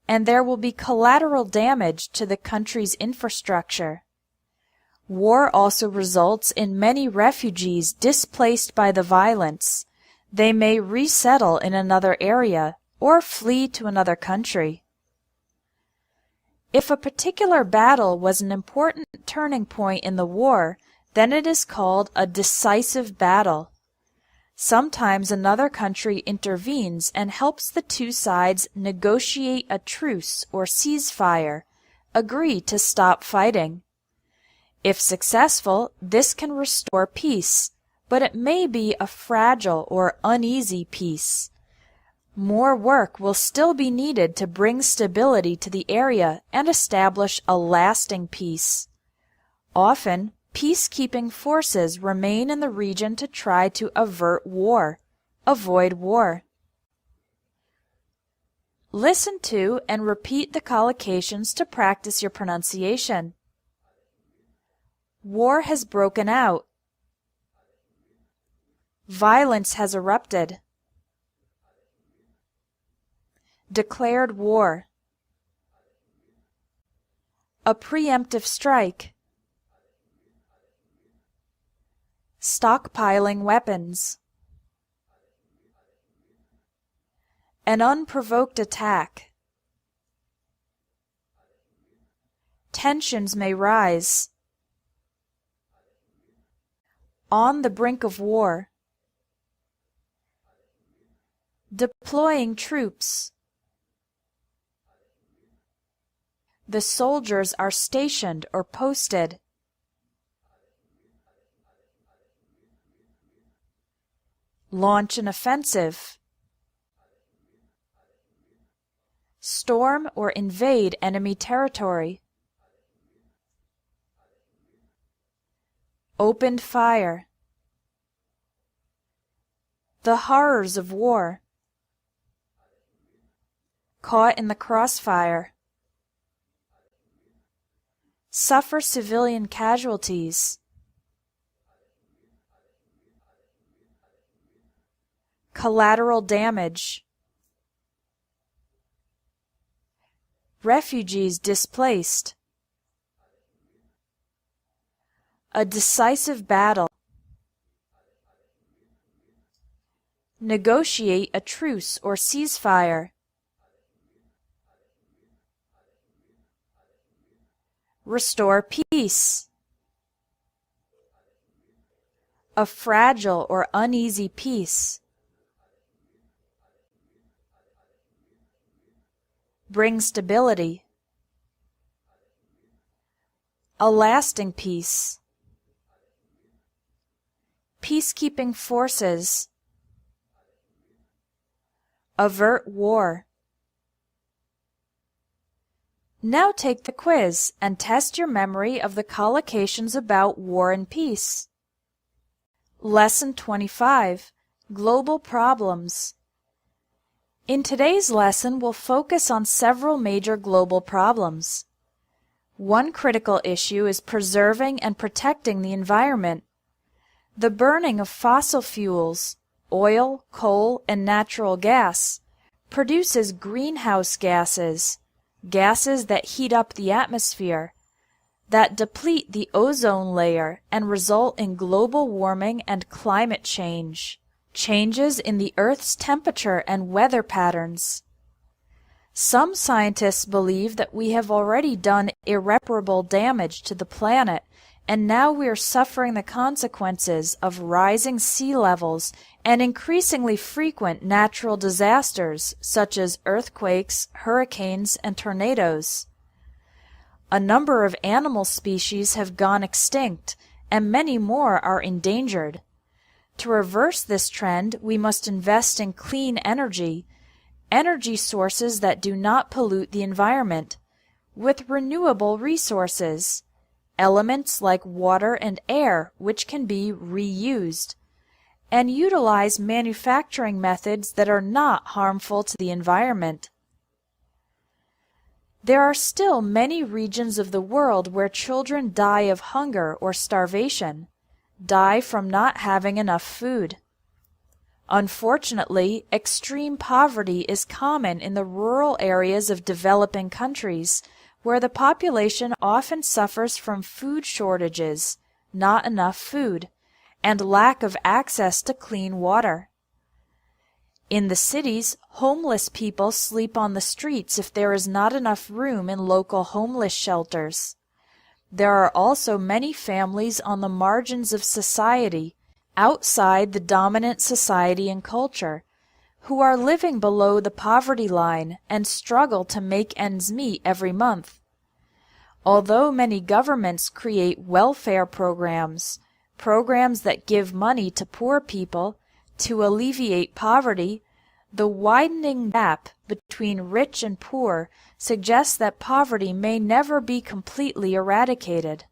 and there will be collateral damage to the country's infrastructure. War also results in many refugees displaced by the violence. They may resettle in another area or flee to another country. If a particular battle was an important turning point in the war, then it is called a decisive battle. Sometimes another country intervenes and helps the two sides negotiate a truce or ceasefire, agree to stop fighting. If successful, this can restore peace, but it may be a fragile or uneasy peace. More work will still be needed to bring stability to the area and establish a lasting peace. Often, peacekeeping forces remain in the region to try to avert war, avoid war. Listen to and repeat the collocations to practice your pronunciation. War has broken out. Violence has erupted. Declared war. A preemptive strike. Stockpiling weapons. An unprovoked attack. Tensions may rise. On the brink of war. Deploying troops. The soldiers are stationed or posted. Launch an offensive. Storm or invade enemy territory. Opened fire. The horrors of war. Caught in the crossfire. Suffer civilian casualties. Collateral damage. Refugees displaced. A decisive battle. Negotiate a truce or ceasefire. Restore peace. A fragile or uneasy peace. Bring stability. A lasting peace. Peacekeeping forces. Avert war. Now take the quiz and test your memory of the collocations about war and peace. Lesson 25. Global Problems. In today's lesson, we'll focus on several major global problems. One critical issue is preserving and protecting the environment. The burning of fossil fuels, oil, coal, and natural gas, produces greenhouse gases, gases that heat up the atmosphere, that deplete the ozone layer and result in global warming and climate change, changes in the Earth's temperature and weather patterns. Some scientists believe that we have already done irreparable damage to the planet, and now we are suffering the consequences of rising sea levels and increasingly frequent natural disasters such as earthquakes, hurricanes, and tornadoes. A number of animal species have gone extinct, and many more are endangered. To reverse this trend, we must invest in clean energy sources that do not pollute the environment, with renewable resources, elements like water and air which can be reused, and utilize manufacturing methods that are not harmful to the environment. There are still many regions of the world where children die of hunger or starvation, die from not having enough food. Unfortunately, extreme poverty is common in the rural areas of developing countries, where the population often suffers from food shortages, not enough food, and lack of access to clean water. In the cities, homeless people sleep on the streets if there is not enough room in local homeless shelters. There are also many families on the margins of society, outside the dominant society and culture, who are living below the poverty line and struggle to make ends meet every month. Although many governments create welfare programs that give money to poor people to alleviate poverty, the widening gap between rich and poor suggests that poverty may never be completely eradicated.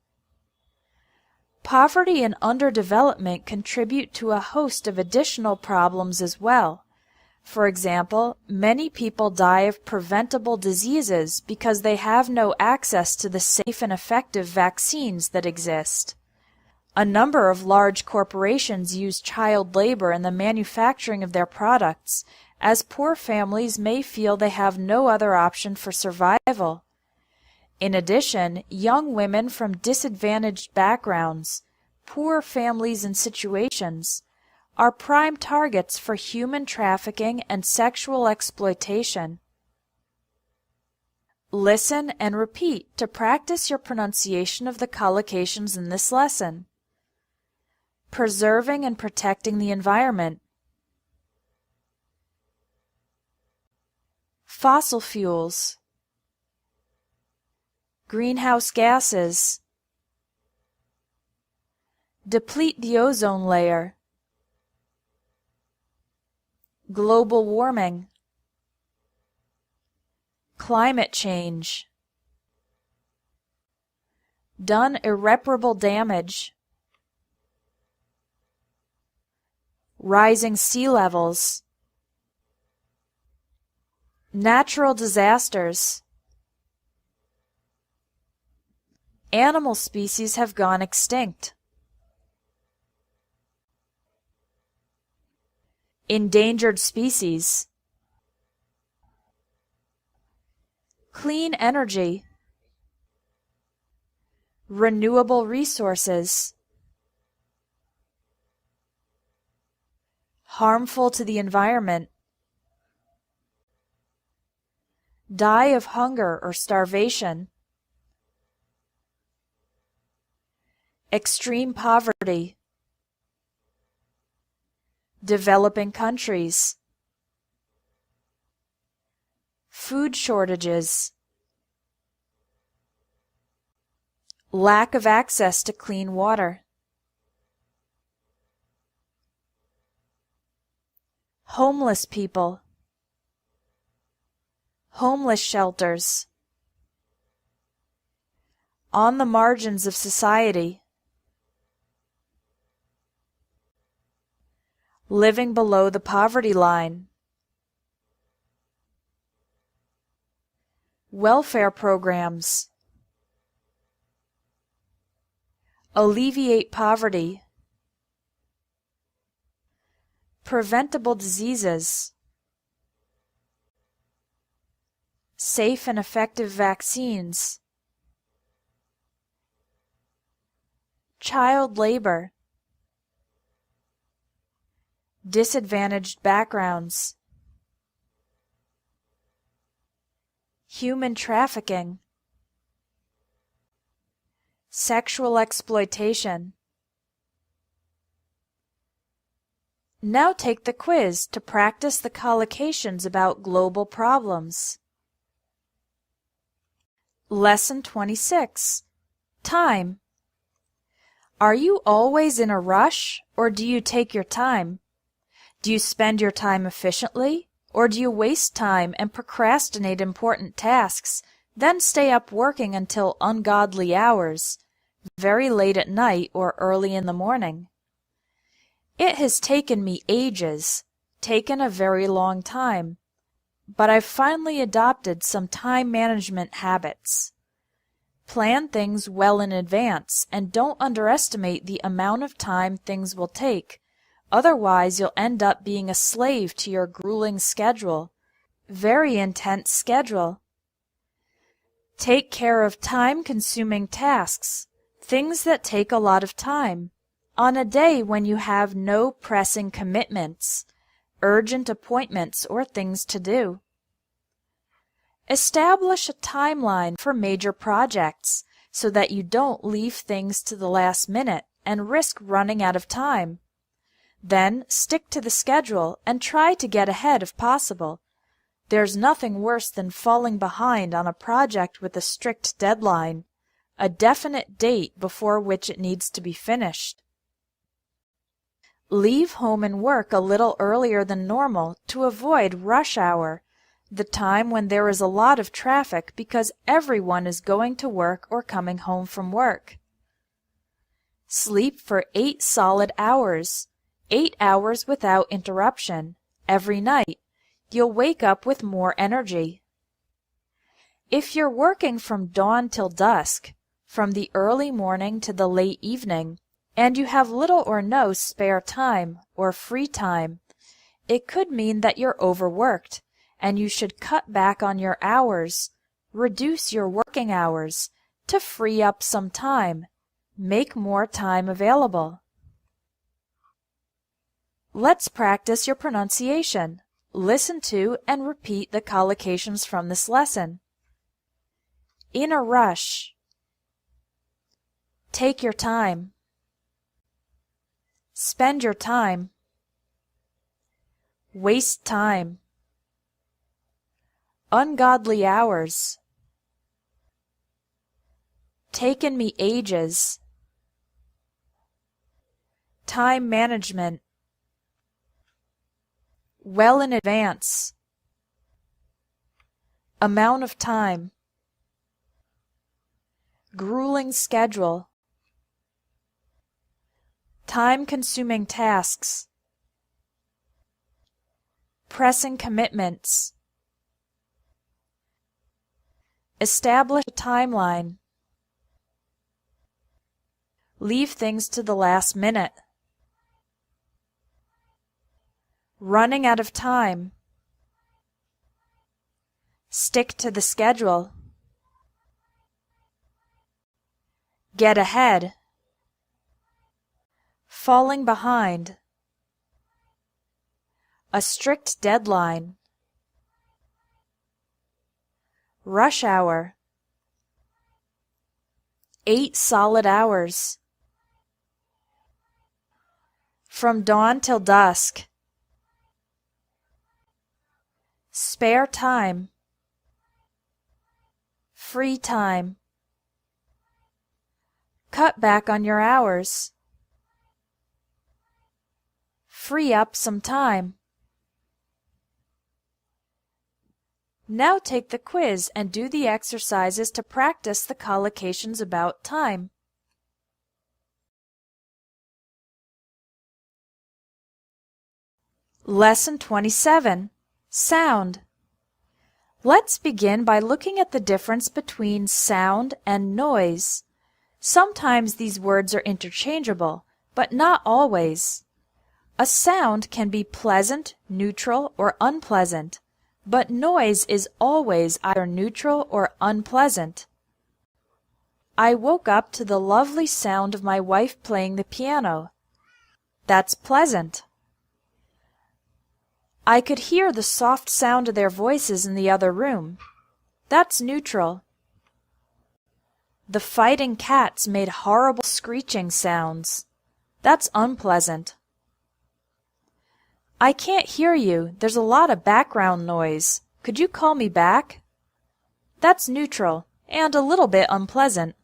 Poverty and underdevelopment contribute to a host of additional problems as well. For example, many people die of preventable diseases because they have no access to the safe and effective vaccines that exist. A number of large corporations use child labor in the manufacturing of their products, as poor families may feel they have no other option for survival. In addition, young women from disadvantaged backgrounds, poor families and situations, are prime targets for human trafficking and sexual exploitation. Listen and repeat to practice your pronunciation of the collocations in this lesson. Preserving and protecting the environment. Fossil fuels. Greenhouse gases. Deplete the ozone layer. Global warming. Climate change. Done irreparable damage. Rising sea levels. Natural disasters. Animal species have gone extinct. Endangered species. Clean energy. Renewable resources. Harmful to the environment. Die of hunger or starvation. Extreme poverty. Developing countries. Food shortages. Lack of access to clean water. Homeless people. Homeless shelters. On the margins of society. Living below the poverty line. welfare programs, alleviate poverty, preventable diseases, safe and effective vaccines, child labor, disadvantaged backgrounds, human trafficking, sexual exploitation. Now take the quiz to practice the collocations about global problems. Lesson 26. Time. Are you always in a rush, or do you take your time? Do you spend your time efficiently, or do you waste time and procrastinate important tasks, then stay up working until ungodly hours, very late at night or early in the morning? It has taken me ages, taken a very long time, but I've finally adopted some time management habits. Plan things well in advance and don't underestimate the amount of time things will take. Otherwise, you'll end up being a slave to your grueling schedule. Very intense schedule. Take care of time-consuming tasks, things that take a lot of time, on a day when you have no pressing commitments, urgent appointments, or things to do. Establish a timeline for major projects so that you don't leave things to the last minute and risk running out of time. Then stick to the schedule and try to get ahead if possible. There's nothing worse than falling behind on a project with a strict deadline, a definite date before which it needs to be finished. Leave home and work a little earlier than normal to avoid rush hour, the time when there is a lot of traffic because everyone is going to work or coming home from work. Sleep for 8 solid hours, 8 hours without interruption, every night. You'll wake up with more energy. If you're working from dawn till dusk, from the early morning to the late evening, and you have little or no spare time or free time, it could mean that you're overworked, and you should cut back on your hours, reduce your working hours, to free up some time, make more time available. Let's practice your pronunciation. Listen to and repeat the collocations from this lesson. In a rush. Take your time. Spend your time. Waste time. Ungodly hours. Taken me ages. Time management. Well in advance. Amount of time. Grueling schedule. Time-consuming tasks. Pressing commitments. Establish a timeline. Leave things to the last minute. Running out of time. Stick to the schedule. Get ahead. Falling behind. A strict deadline. Rush hour. 8 solid hours. From dawn till dusk. Spare time. Free time. Cut back on your hours. Free up some time. Now take the quiz and do the exercises to practice the collocations about time. Lesson 27. Sound. Let's begin by looking at the difference between sound and noise. Sometimes these words are interchangeable, but not always. A sound can be pleasant, neutral, or unpleasant, but noise is always either neutral or unpleasant. I woke up to the lovely sound of my wife playing the piano. That's pleasant. I could hear the soft sound of their voices in the other room. That's neutral. The fighting cats made horrible screeching sounds. That's unpleasant. I can't hear you. There's a lot of background noise. Could you call me back? That's neutral and a little bit unpleasant.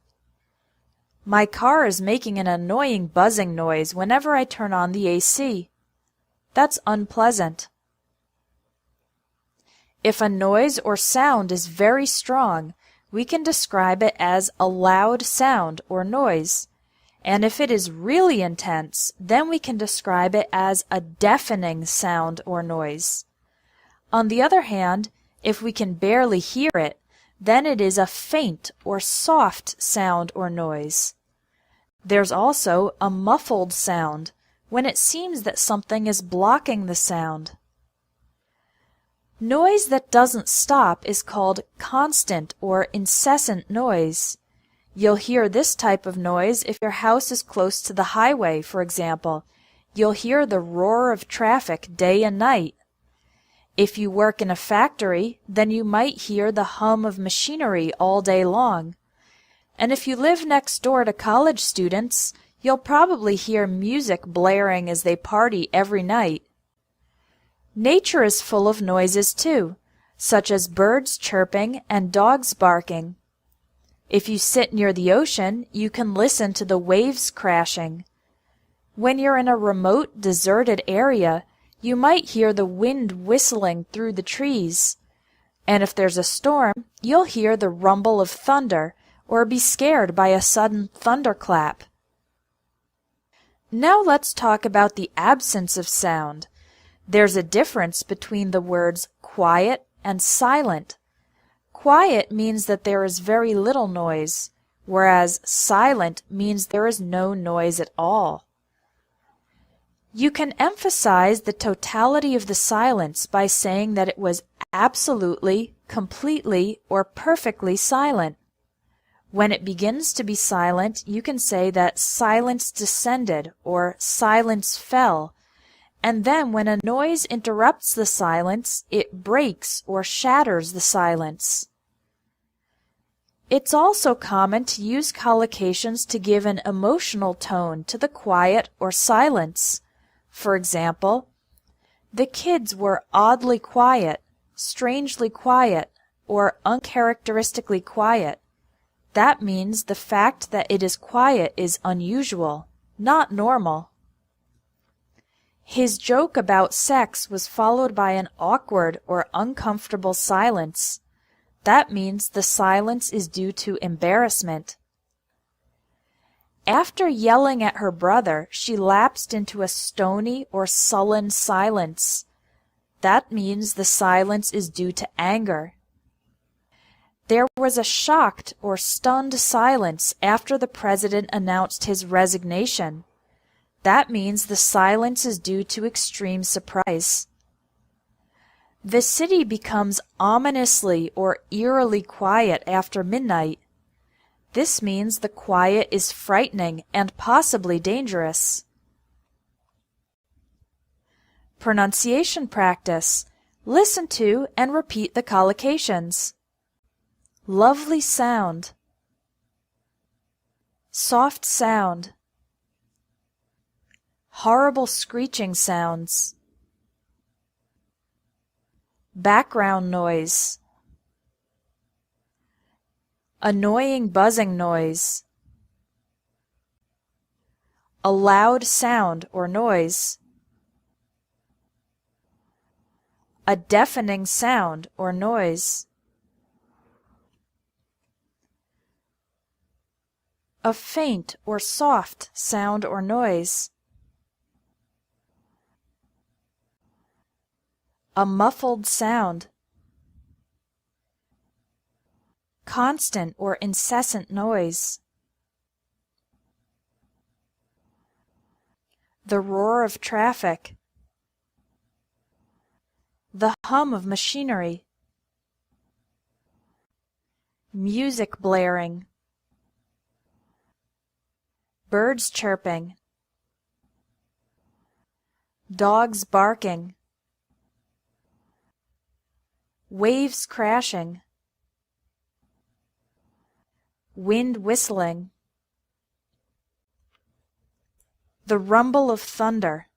My car is making an annoying buzzing noise whenever I turn on the AC. That's unpleasant. If a noise or sound is very strong, we can describe it as a loud sound or noise. And if it is really intense, then we can describe it as a deafening sound or noise. On the other hand, if we can barely hear it, then it is a faint or soft sound or noise. There's also a muffled sound, when it seems that something is blocking the sound. Noise that doesn't stop is called constant or incessant noise. You'll hear this type of noise if your house is close to the highway, for example. You'll hear the roar of traffic day and night. If you work in a factory, then you might hear the hum of machinery all day long. And if you live next door to college students, you'll probably hear music blaring as they party every night. Nature is full of noises too, such as birds chirping and dogs barking. If you sit near the ocean, you can listen to the waves crashing. When you're in a remote, deserted area, you might hear the wind whistling through the trees. And if there's a storm, you'll hear the rumble of thunder or be scared by a sudden thunderclap. Now let's talk about the absence of sound. There's a difference between the words quiet and silent. Quiet means that there is very little noise, whereas silent means there is no noise at all. You can emphasize the totality of the silence by saying that it was absolutely, completely, or perfectly silent. When it begins to be silent, you can say that silence descended or silence fell, and then when a noise interrupts the silence, it breaks or shatters the silence. It's also common to use collocations to give an emotional tone to the quiet or silence. For example, the kids were oddly quiet, strangely quiet, or uncharacteristically quiet. That means the fact that it is quiet is unusual, not normal. His joke about sex was followed by an awkward or uncomfortable silence. That means the silence is due to embarrassment. After yelling at her brother, she lapsed into a stony or sullen silence. That means the silence is due to anger. There was a shocked or stunned silence after the president announced his resignation. That means the silence is due to extreme surprise. The city becomes ominously or eerily quiet after midnight. This means the quiet is frightening and possibly dangerous. Pronunciation practice. Listen to and repeat the collocations. Lovely sound. Soft sound. Horrible screeching sounds. Background noise. Annoying buzzing noise. A loud sound or noise. A deafening sound or noise. A faint or soft sound or noise. A muffled sound. constant or incessant noise. The roar of traffic. The hum of machinery. Music blaring. Birds chirping. Dogs barking. Waves crashing. Wind whistling. The rumble of thunder.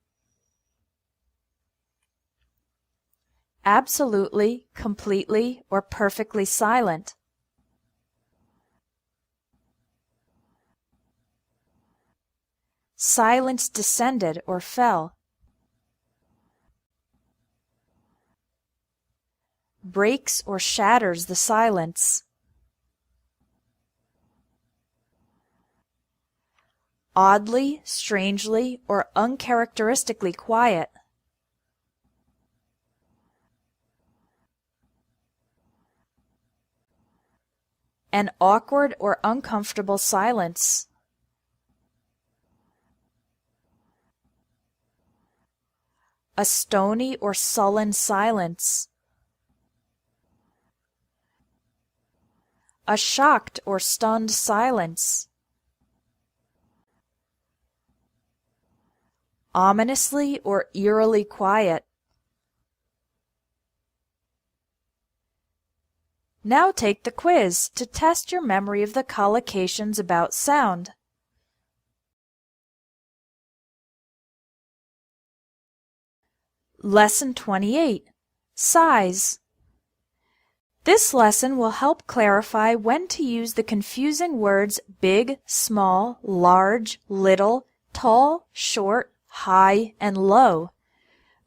Absolutely, completely, or perfectly silent. Silence descended or fell. Breaks or shatters the silence. Oddly, strangely, or uncharacteristically quiet. An awkward or uncomfortable silence. A stony or sullen silence. A shocked or stunned silence. Ominously or eerily quiet. Now take the quiz to test your memory of the collocations about sound. Lesson 28. Size. This lesson will help clarify when to use the confusing words big, small, large, little, tall, short, high, and low.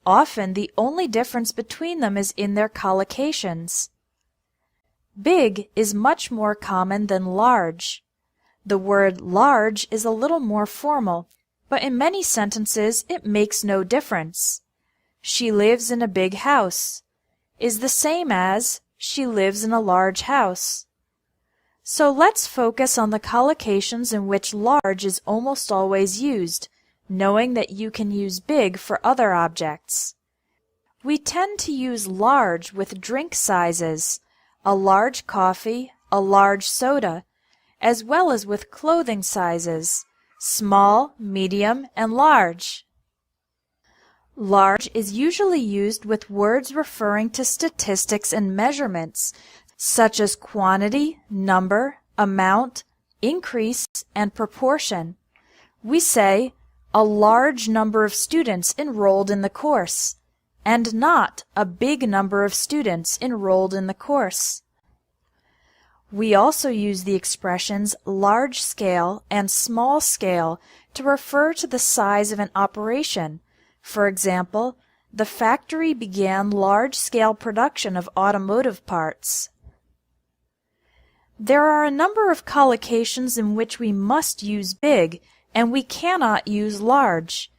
Often the only difference between them is in their collocations. Big is much more common than large. The word large is a little more formal, but in many sentences it makes no difference. She lives in a big house is the same as she lives in a large house. So let's focus on the collocations in which large is almost always used, knowing that you can use big for other objects. We tend to use large with drink sizes, a large coffee, a large soda, as well as with clothing sizes, small, medium, and large. Large is usually used with words referring to statistics and measurements, such as quantity, number, amount, increase, and proportion. We say, a large number of students enrolled in the course, and not a big number of students enrolled in the course. We also use the expressions large scale and small scale to refer to the size of an operation. For example, the factory began large-scale production of automotive parts. There are a number of collocations in which we must use big and we cannot use large.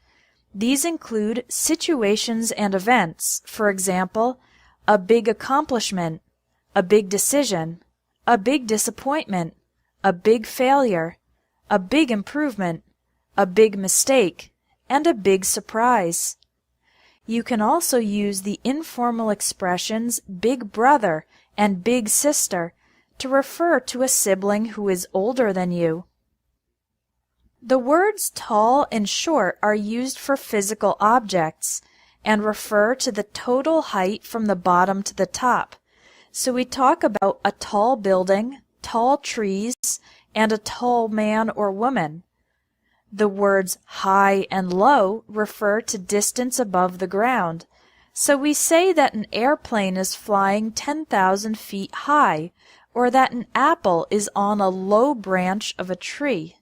These include situations and events, for example, a big accomplishment, a big decision, a big disappointment, a big failure, a big improvement, a big mistake, and a big surprise. You can also use the informal expressions big brother and big sister to refer to a sibling who is older than you. The words tall and short are used for physical objects and refer to the total height from the bottom to the top. So we talk about a tall building, tall trees, and a tall man or woman. The words high and low refer to distance above the ground. So we say that an airplane is flying 10,000 feet high, or that an apple is on a low branch of a tree.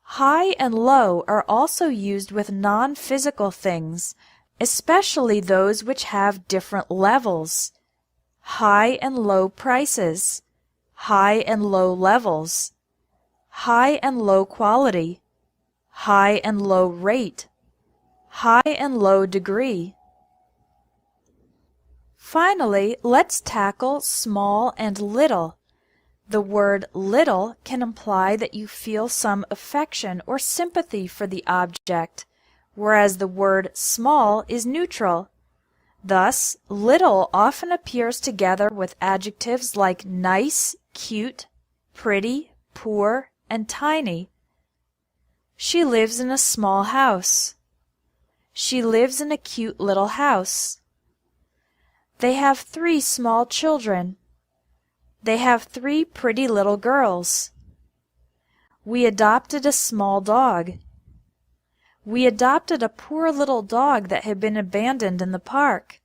High and low are also used with non-physical things, especially those which have different levels. High and low prices, high and low levels, high and low quality, high and low rate, high and low degree. Finally, let's tackle small and little. The word little can imply that you feel some affection or sympathy for the object, whereas the word small is neutral. Thus, little often appears together with adjectives like nice, cute, pretty, poor, and tiny. She lives in a small house. She lives in a cute little house. They have 3 small children. They have 3 pretty little girls. We adopted a small dog. We adopted a poor little dog that had been abandoned in the park.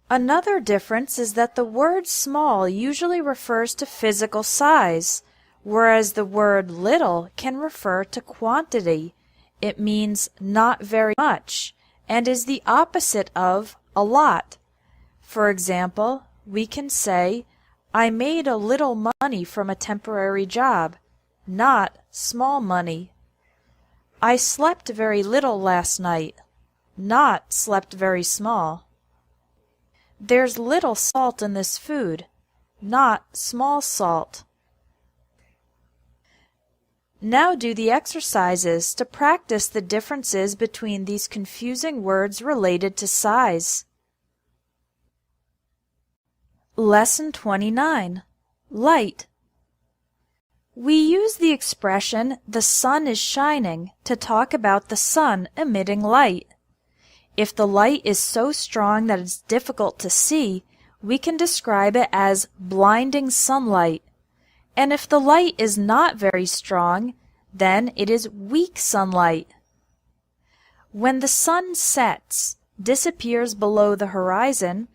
Another difference is that the word small usually refers to physical size, whereas the word little can refer to quantity. It means not very much and is the opposite of a lot. For example, we can say, I made a little money from a temporary job, not small money. I slept very little last night, not slept very small. There's little salt in this food, not small salt. Now do the exercises to practice the differences between these confusing words related to size. Lesson 29. Light. We use the expression the sun is shining to talk about the sun emitting light. If the light is so strong that it's difficult to see, we can describe it as blinding sunlight. And if the light is not very strong, then it is weak sunlight. When the sun sets, disappears below the horizon,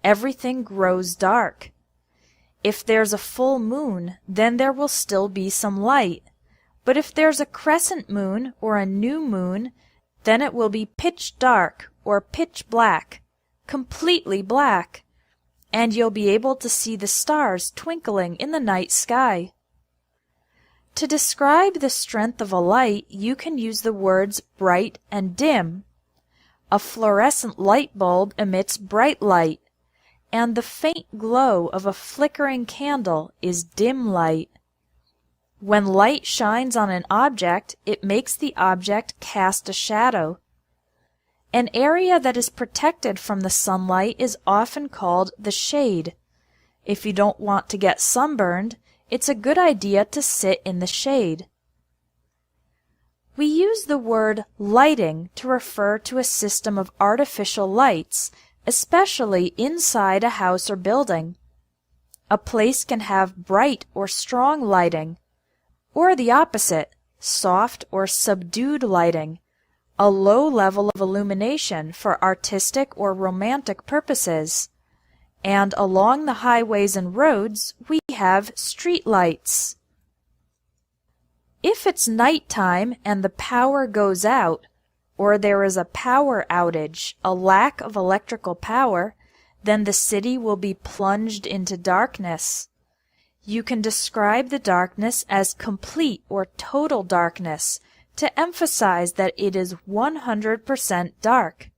everything grows dark. If there's a full moon, then there will still be some light. But if there's a crescent moon or a new moon, then it will be pitch dark or pitch black, completely black, and you'll be able to see the stars twinkling in the night sky. To describe the strength of a light, you can use the words bright and dim. A fluorescent light bulb emits bright light, and the faint glow of a flickering candle is dim light. When light shines on an object, it makes the object cast a shadow. An area that is protected from the sunlight is often called the shade. If you don't want to get sunburned, it's a good idea to sit in the shade. We use the word lighting to refer to a system of artificial lights, especially inside a house or building. A place can have bright or strong lighting, or the opposite, soft or subdued lighting, a low level of illumination for artistic or romantic purposes. And along the highways and roads, we have street lights. If it's nighttime and the power goes out, or there is a power outage, a lack of electrical power, then the city will be plunged into darkness. You can describe the darkness as complete or total darkness to emphasize that it is 100% dark.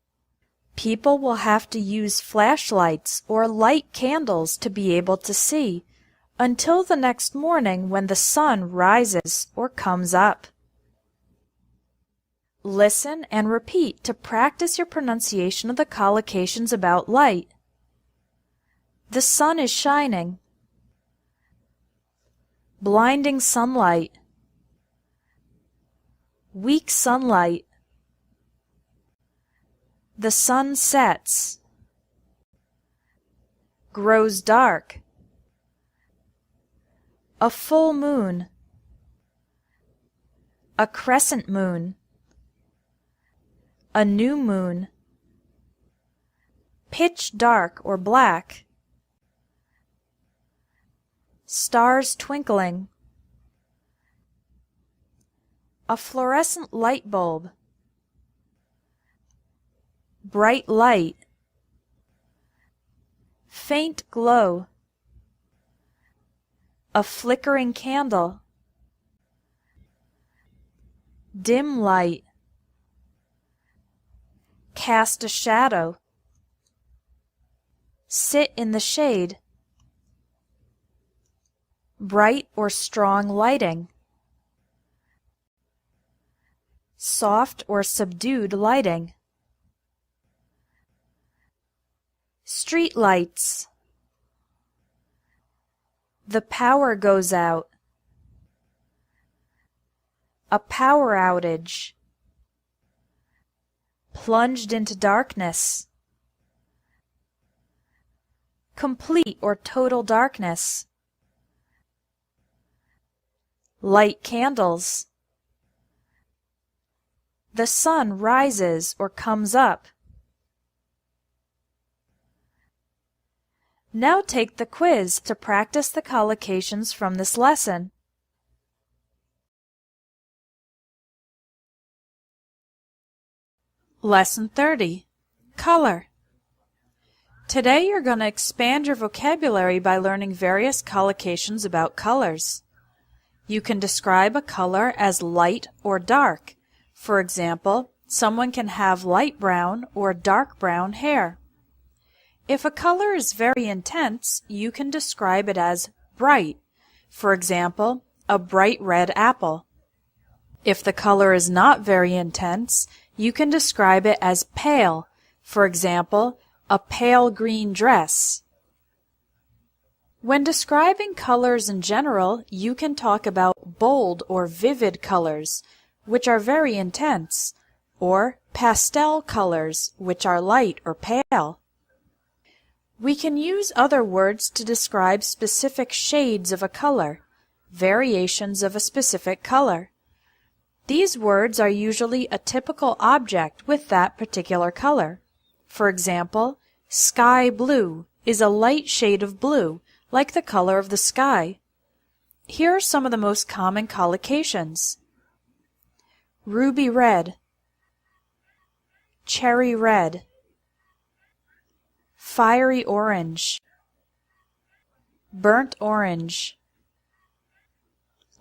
People will have to use flashlights or light candles to be able to see, until the next morning when the sun rises or comes up. Listen and repeat to practice your pronunciation of the collocations about light. The sun is shining. Blinding sunlight. Weak sunlight. The sun sets. Grows dark. A full moon. A crescent moon. A new moon. Pitch dark or black. Stars twinkling. A fluorescent light bulb. Bright light. Faint glow. A flickering candle. Dim light. Cast a shadow. Sit in the shade. Bright or strong lighting. Soft or subdued lighting. Street lights. The power goes out. A power outage. Plunged into darkness. Complete or total darkness. Light candles. The sun rises or comes up. Now take the quiz to practice the collocations from this lesson. Lesson 30. Color. Today you're going to expand your vocabulary by learning various collocations about colors. You can describe a color as light or dark. For example, someone can have light brown or dark brown hair. If a color is very intense, you can describe it as bright. For example, a bright red apple. If the color is not very intense, you can describe it as pale. For example, a pale green dress. When describing colors in general, you can talk about bold or vivid colors, which are very intense, or pastel colors, which are light or pale. We can use other words to describe specific shades of a color, variations of a specific color. These words are usually a typical object with that particular color. For example, sky blue is a light shade of blue, like the color of the sky. Here are some of the most common collocations. Ruby red, cherry red, fiery orange, burnt orange,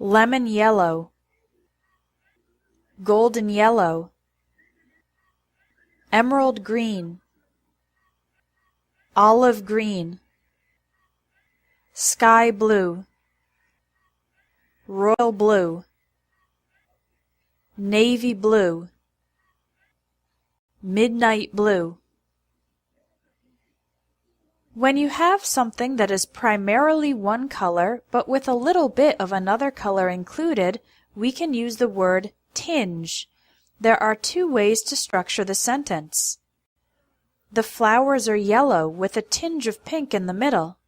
lemon yellow, golden yellow, emerald green, olive green, sky blue, royal blue, navy blue, midnight blue. When you have something that is primarily one color but with a little bit of another color included, we can use the word tinge. There are two ways to structure the sentence. The flowers are yellow with a tinge of pink in the middle.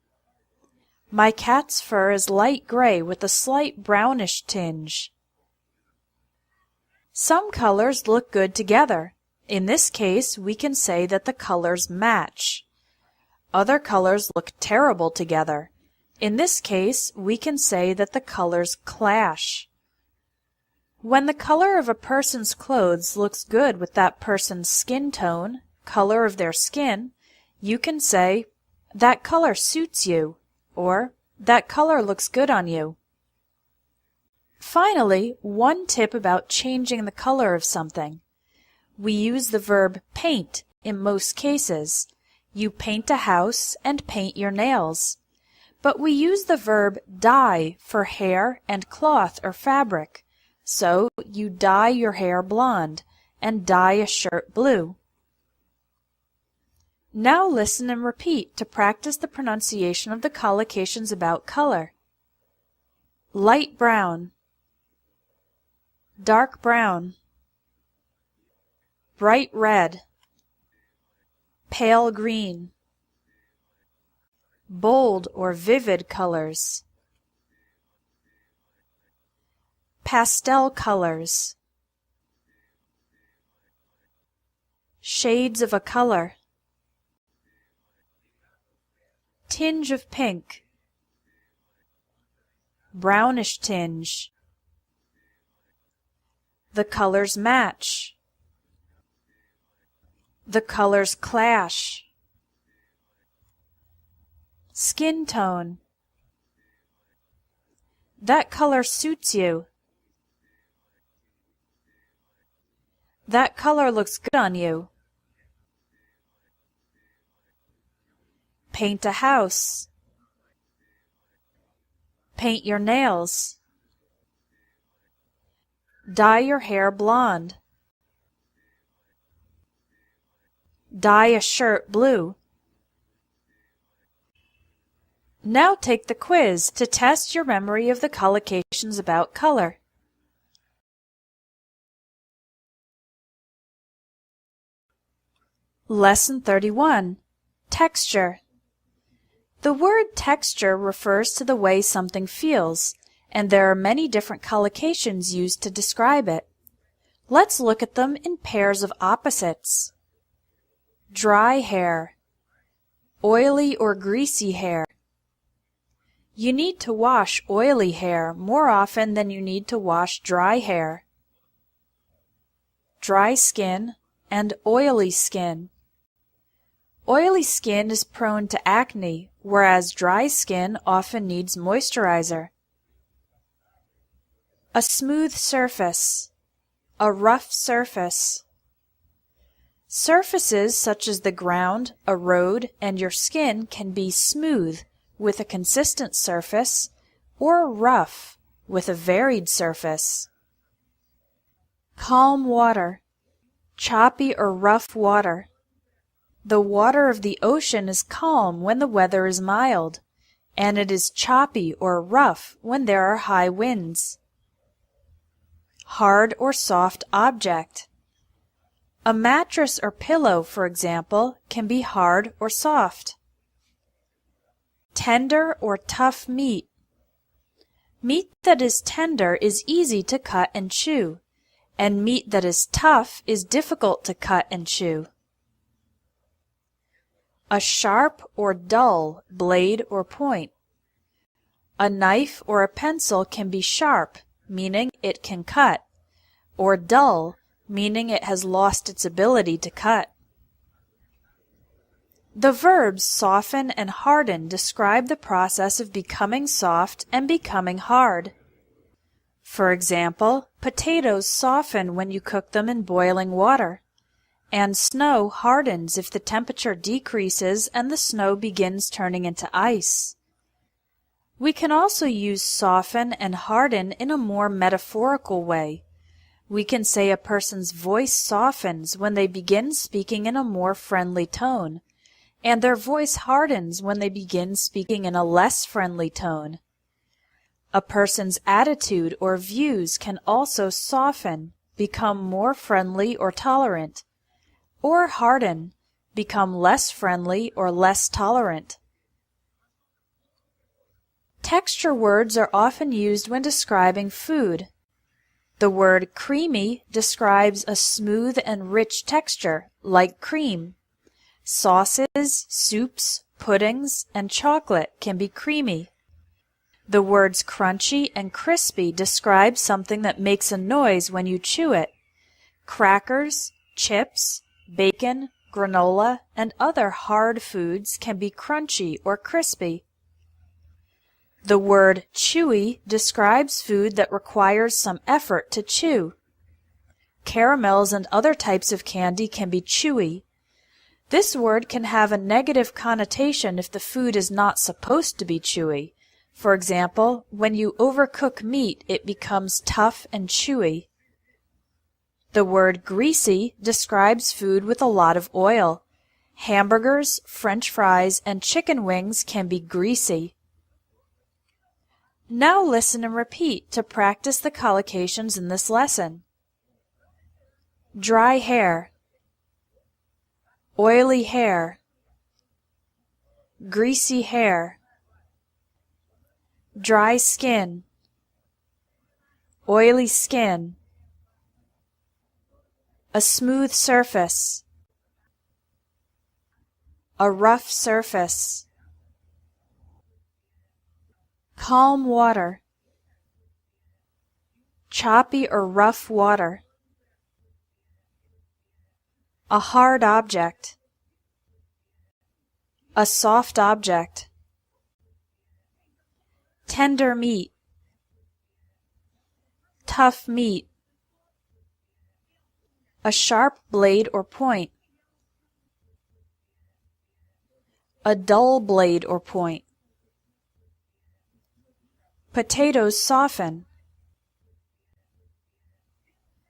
My cat's fur is light gray with a slight brownish tinge. Some colors look good together. In this case, we can say that the colors match. Other colors look terrible together. In this case, we can say that the colors clash. When the color of a person's clothes looks good with that person's skin tone, color of their skin, you can say, that color suits you, or that color looks good on you. Finally, one tip about changing the color of something. We use the verb paint in most cases. You paint a house and paint your nails. But we use the verb dye for hair and cloth or fabric. So you dye your hair blonde and dye a shirt blue. Now listen and repeat to practice the pronunciation of the collocations about color. Light brown, dark brown, bright red, pale green, bold or vivid colors, pastel colors, shades of a color, tinge of pink, brownish tinge, the colors match, the colors clash, skin tone, that color suits you, that color looks good on you, Paint a house. Paint your nails. Dye your hair blonde. Dye a shirt blue. Now take the quiz to test your memory of the collocations about color. Lesson 31. Texture. The word texture refers to the way something feels, and there are many different collocations used to describe it. Let's look at them in pairs of opposites. Dry hair. Oily or greasy hair. You need to wash oily hair more often than you need to wash dry hair. Dry skin and oily skin. Oily skin is prone to acne, whereas dry skin often needs moisturizer. A smooth surface. A rough surface. Surfaces such as the ground, a road, and your skin can be smooth, with a consistent surface, or rough, with a varied surface. Calm water. Choppy or rough water. The water of the ocean is calm when the weather is mild, and it is choppy or rough when there are high winds. Hard or soft object. A mattress or pillow, for example, can be hard or soft. Tender or tough meat. Meat that is tender is easy to cut and chew, and meat that is tough is difficult to cut and chew. A sharp or dull blade or point. A knife or a pencil can be sharp, meaning it can cut, or dull, meaning it has lost its ability to cut. The verbs soften and harden describe the process of becoming soft and becoming hard. For example, potatoes soften when you cook them in boiling water, and snow hardens if the temperature decreases and the snow begins turning into ice. We can also use soften and harden in a more metaphorical way. We can say a person's voice softens when they begin speaking in a more friendly tone, and their voice hardens when they begin speaking in a less friendly tone. A person's attitude or views can also soften, become more friendly or tolerant, or harden, become less friendly or less tolerant. Texture words are often used when describing food. The word creamy describes a smooth and rich texture, like cream. Sauces, soups, puddings, and chocolate can be creamy. The words crunchy and crispy describe something that makes a noise when you chew it. Crackers, chips, bacon, granola, and other hard foods can be crunchy or crispy. The word chewy describes food that requires some effort to chew. Caramels and other types of candy can be chewy. This word can have a negative connotation if the food is not supposed to be chewy. For example, when you overcook meat, it becomes tough and chewy. The word greasy describes food with a lot of oil. Hamburgers, French fries, and chicken wings can be greasy. Now listen and repeat to practice the collocations in this lesson. Dry hair. Oily hair. Greasy hair. Dry skin. Oily skin. A smooth surface. A rough surface. Calm water. Choppy or rough water. A hard object. A soft object. Tender meat. Tough meat. A sharp blade or point. a dull blade or point. Potatoes soften.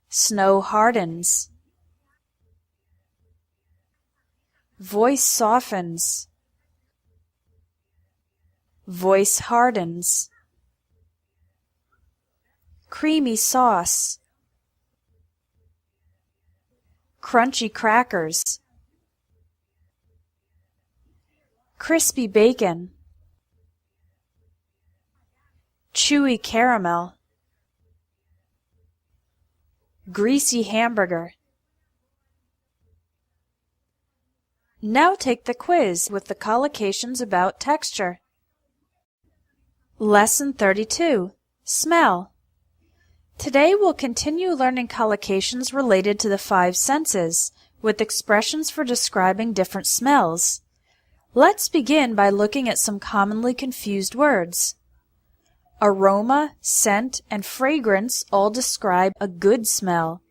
Snow hardens. Voice softens. Voice hardens. Creamy sauce. Crunchy crackers. Crispy bacon. Chewy caramel. Greasy hamburger. Now take the quiz with the collocations about texture. Lesson 32. Smell. Today we'll continue learning collocations related to the five senses, with expressions for describing different smells. Let's begin by looking at some commonly confused words. Aroma, scent, and fragrance all describe a good smell.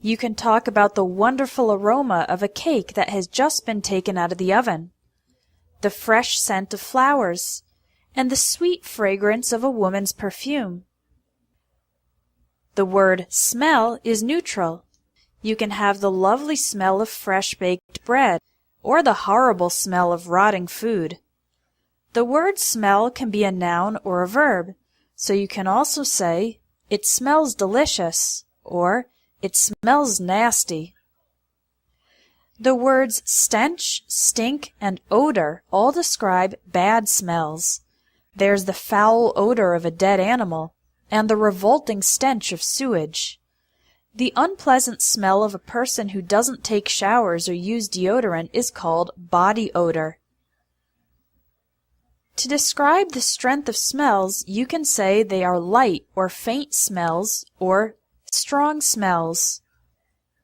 You can talk about the wonderful aroma of a cake that has just been taken out of the oven, the fresh scent of flowers, and the sweet fragrance of a woman's perfume. The word smell is neutral. You can have the lovely smell of fresh baked bread or the horrible smell of rotting food. The word smell can be a noun or a verb, so you can also say, "It smells delicious," or "It smells nasty." The words stench, stink, and odor all describe bad smells. There's the foul odor of a dead animal, and the revolting stench of sewage. The unpleasant smell of a person who doesn't take showers or use deodorant is called body odor. To describe the strength of smells, you can say they are light or faint smells or strong smells.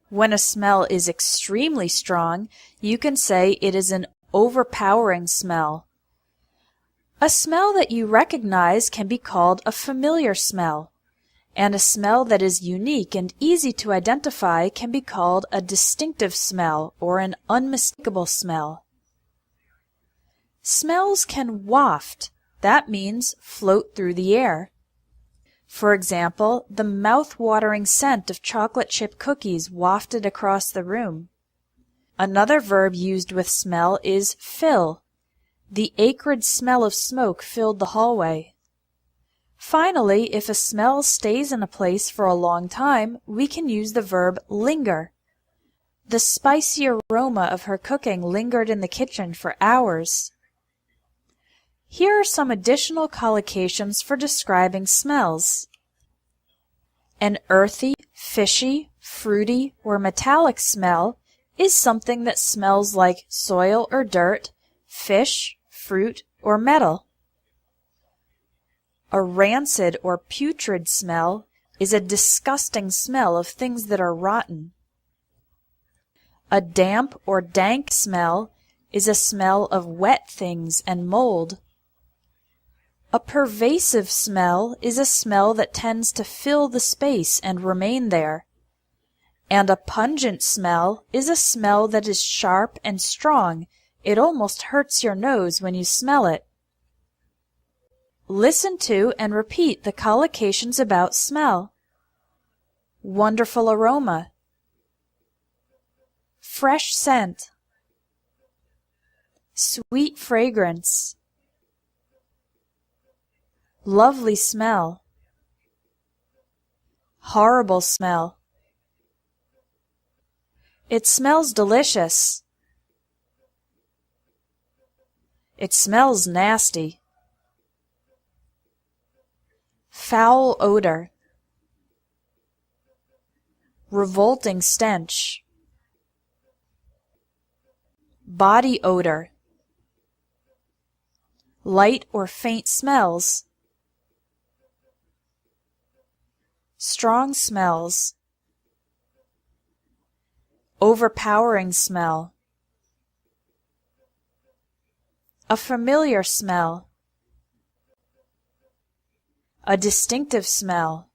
When a smell is extremely strong, you can say it is an overpowering smell. A smell that you recognize can be called a familiar smell, and a smell that is unique and easy to identify can be called a distinctive smell or an unmistakable smell. Smells can waft. That means float through the air. For example, the mouth-watering scent of chocolate chip cookies wafted across the room. Another verb used with smell is fill. The acrid smell of smoke filled the hallway. Finally, if a smell stays in a place for a long time, we can use the verb linger. The spicy aroma of her cooking lingered in the kitchen for hours. Here are some additional collocations for describing smells. An earthy, fishy, fruity, or metallic smell is something that smells like soil or dirt, fish, fruit, or metal. A rancid or putrid smell is a disgusting smell of things that are rotten. A damp or dank smell is a smell of wet things and mold. A pervasive smell is a smell that tends to fill the space and remain there. And a pungent smell is a smell that is sharp and strong. It almost hurts your nose when you smell it. Listen to and repeat the collocations about smell. Wonderful aroma. Fresh scent. Sweet fragrance. Lovely smell. Horrible smell. It smells delicious. It smells nasty. Foul odor. Revolting stench. Body odor. Light or faint smells. Strong smells. Overpowering smell. A familiar smell. A distinctive smell.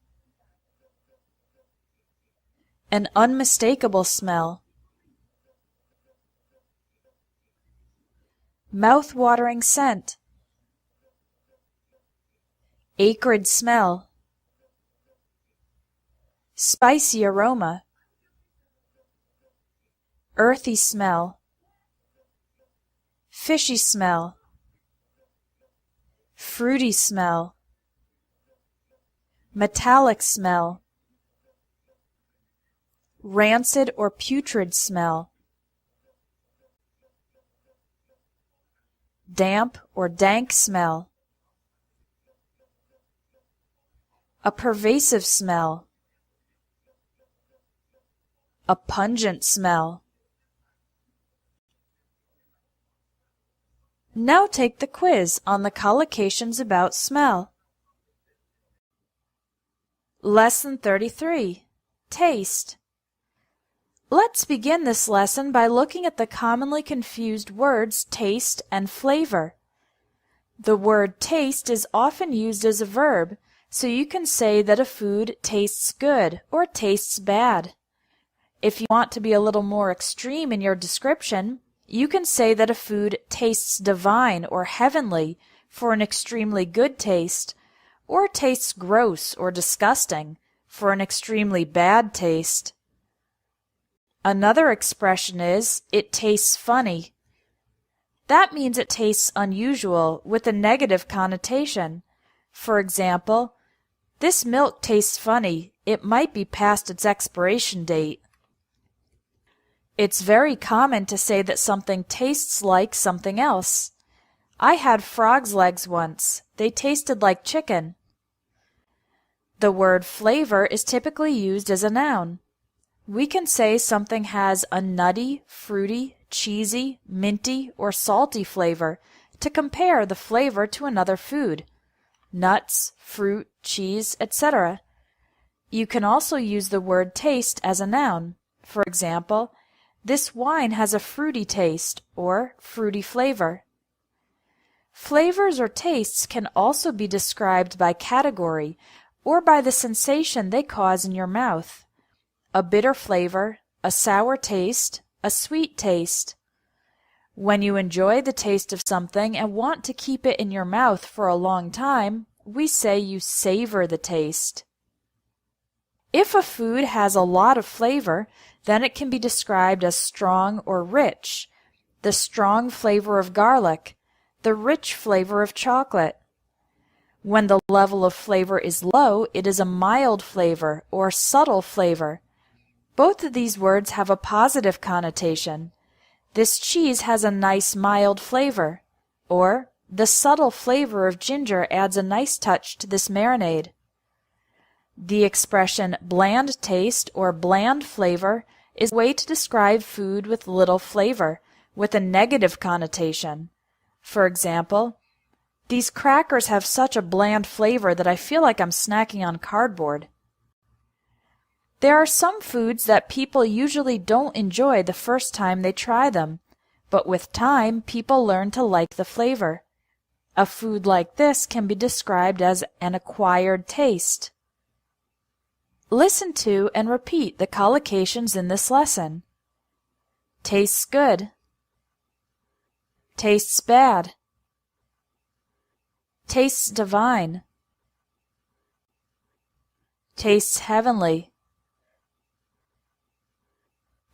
An unmistakable smell. mouth-watering scent, acrid smell, spicy aroma, earthy smell, fishy smell, fruity smell, metallic smell, rancid or putrid smell, damp or dank smell, a pervasive smell, a pungent smell. Now take the quiz on the collocations about smell. Lesson 33. Taste. Let's begin this lesson by looking at the commonly confused words taste and flavor. The word taste is often used as a verb, so you can say that a food tastes good or tastes bad. If you want to be a little more extreme in your description, you can say that a food tastes divine or heavenly for an extremely good taste, or tastes gross or disgusting for an extremely bad taste. Another expression is, it tastes funny. That means it tastes unusual with a negative connotation. For example, this milk tastes funny. It might be past its expiration date. It's very common to say that something tastes like something else. I had frog's legs once. They tasted like chicken. The word flavor is typically used as a noun. We can say something has a nutty, fruity, cheesy, minty, or salty flavor to compare the flavor to another food. Nuts, fruit, cheese, etc. You can also use the word taste as a noun. For example, this wine has a fruity taste or fruity flavor. Flavors or tastes can also be described by category or by the sensation they cause in your mouth. A bitter flavor, a sour taste, a sweet taste. When you enjoy the taste of something and want to keep it in your mouth for a long time, we say you savor the taste. If a food has a lot of flavor, then it can be described as strong or rich. The strong flavor of garlic, the rich flavor of chocolate. When the level of flavor is low, it is a mild flavor or subtle flavor. Both of these words have a positive connotation. This cheese has a nice mild flavor, or the subtle flavor of ginger adds a nice touch to this marinade. The expression bland taste or bland flavor is a way to describe food with little flavor, with a negative connotation. For example, these crackers have such a bland flavor that I feel like I'm snacking on cardboard. There are some foods that people usually don't enjoy the first time they try them, but with time people learn to like the flavor. A food like this can be described as an acquired taste. Listen to and repeat the collocations in this lesson. Tastes good. Tastes bad. Tastes divine. Tastes heavenly.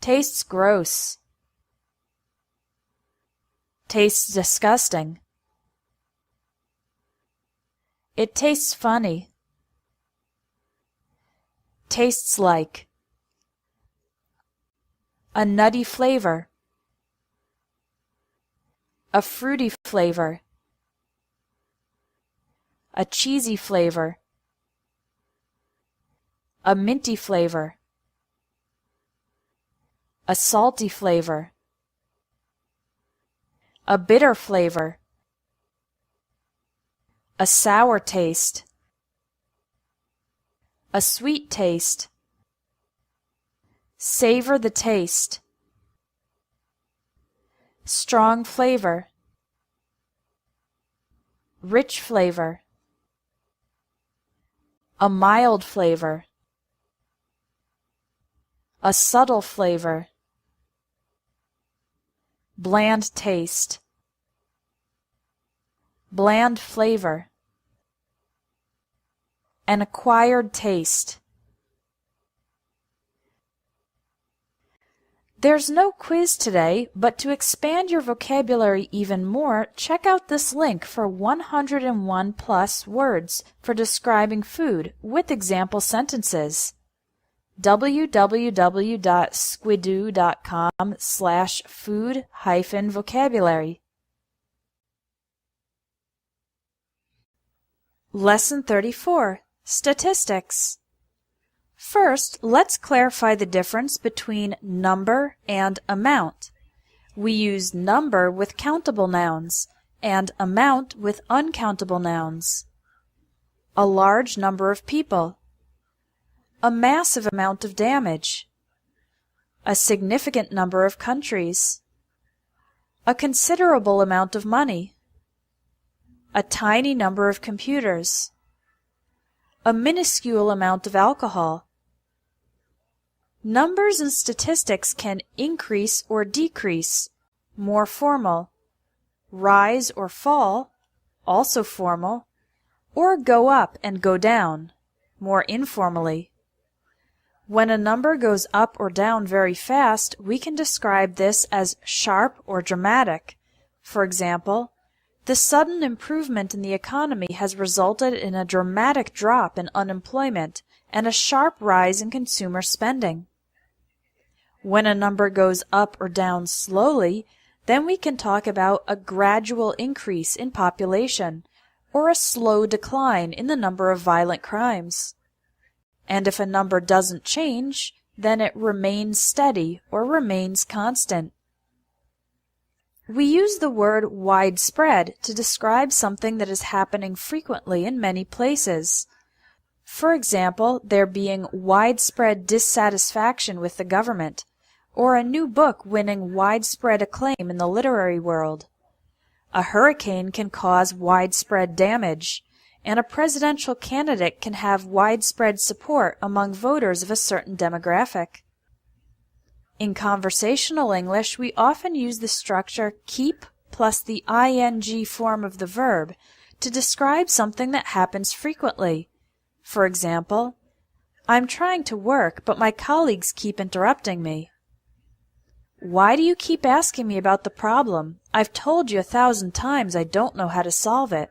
Tastes gross. Tastes disgusting. It tastes funny. Tastes like. A nutty flavor. A fruity flavor. A cheesy flavor. A minty flavor. A salty flavor. A bitter flavor. A sour taste. A sweet taste. Savor the taste. Strong flavor. Rich flavor. A mild flavor. A subtle flavor. Bland taste. bland flavor. An acquired taste. There's no quiz today, but to expand your vocabulary even more, check out this link for 101 plus words for describing food with example sentences. www.squidoo.com/food-vocabulary. Lesson 34. Statistics. First, let's clarify the difference between number and amount. We use number with countable nouns and amount with uncountable nouns. A large number of people. A massive amount of damage. A significant number of countries. A considerable amount of money. A tiny number of computers. A minuscule amount of alcohol. Numbers and statistics can increase or decrease, more formal, rise or fall, also formal, or go up and go down, more informally. When a number goes up or down very fast, we can describe this as sharp or dramatic. For example, the sudden improvement in the economy has resulted in a dramatic drop in unemployment and a sharp rise in consumer spending. When a number goes up or down slowly, then we can talk about a gradual increase in population or a slow decline in the number of violent crimes. And if a number doesn't change, then it remains steady or remains constant. We use the word widespread to describe something that is happening frequently in many places. For example, there being widespread dissatisfaction with the government, or a new book winning widespread acclaim in the literary world. A hurricane can cause widespread damage, and a presidential candidate can have widespread support among voters of a certain demographic. In conversational English, we often use the structure keep plus the ing form of the verb to describe something that happens frequently. For example, I'm trying to work, but my colleagues keep interrupting me. Why do you keep asking me about the problem? I've told you 1,000 times I don't know how to solve it.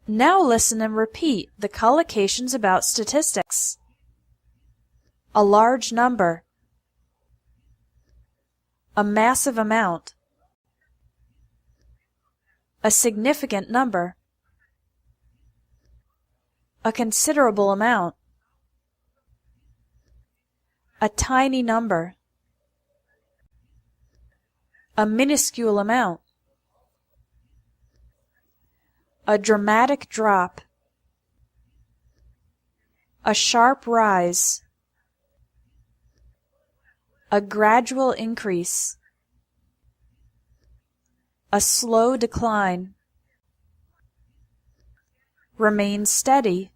Now listen and repeat the collocations about statistics. A large number. A massive amount. A significant number. A considerable amount. A tiny number. A minuscule amount. A dramatic drop. A sharp rise. A gradual increase. A slow decline. Remains steady.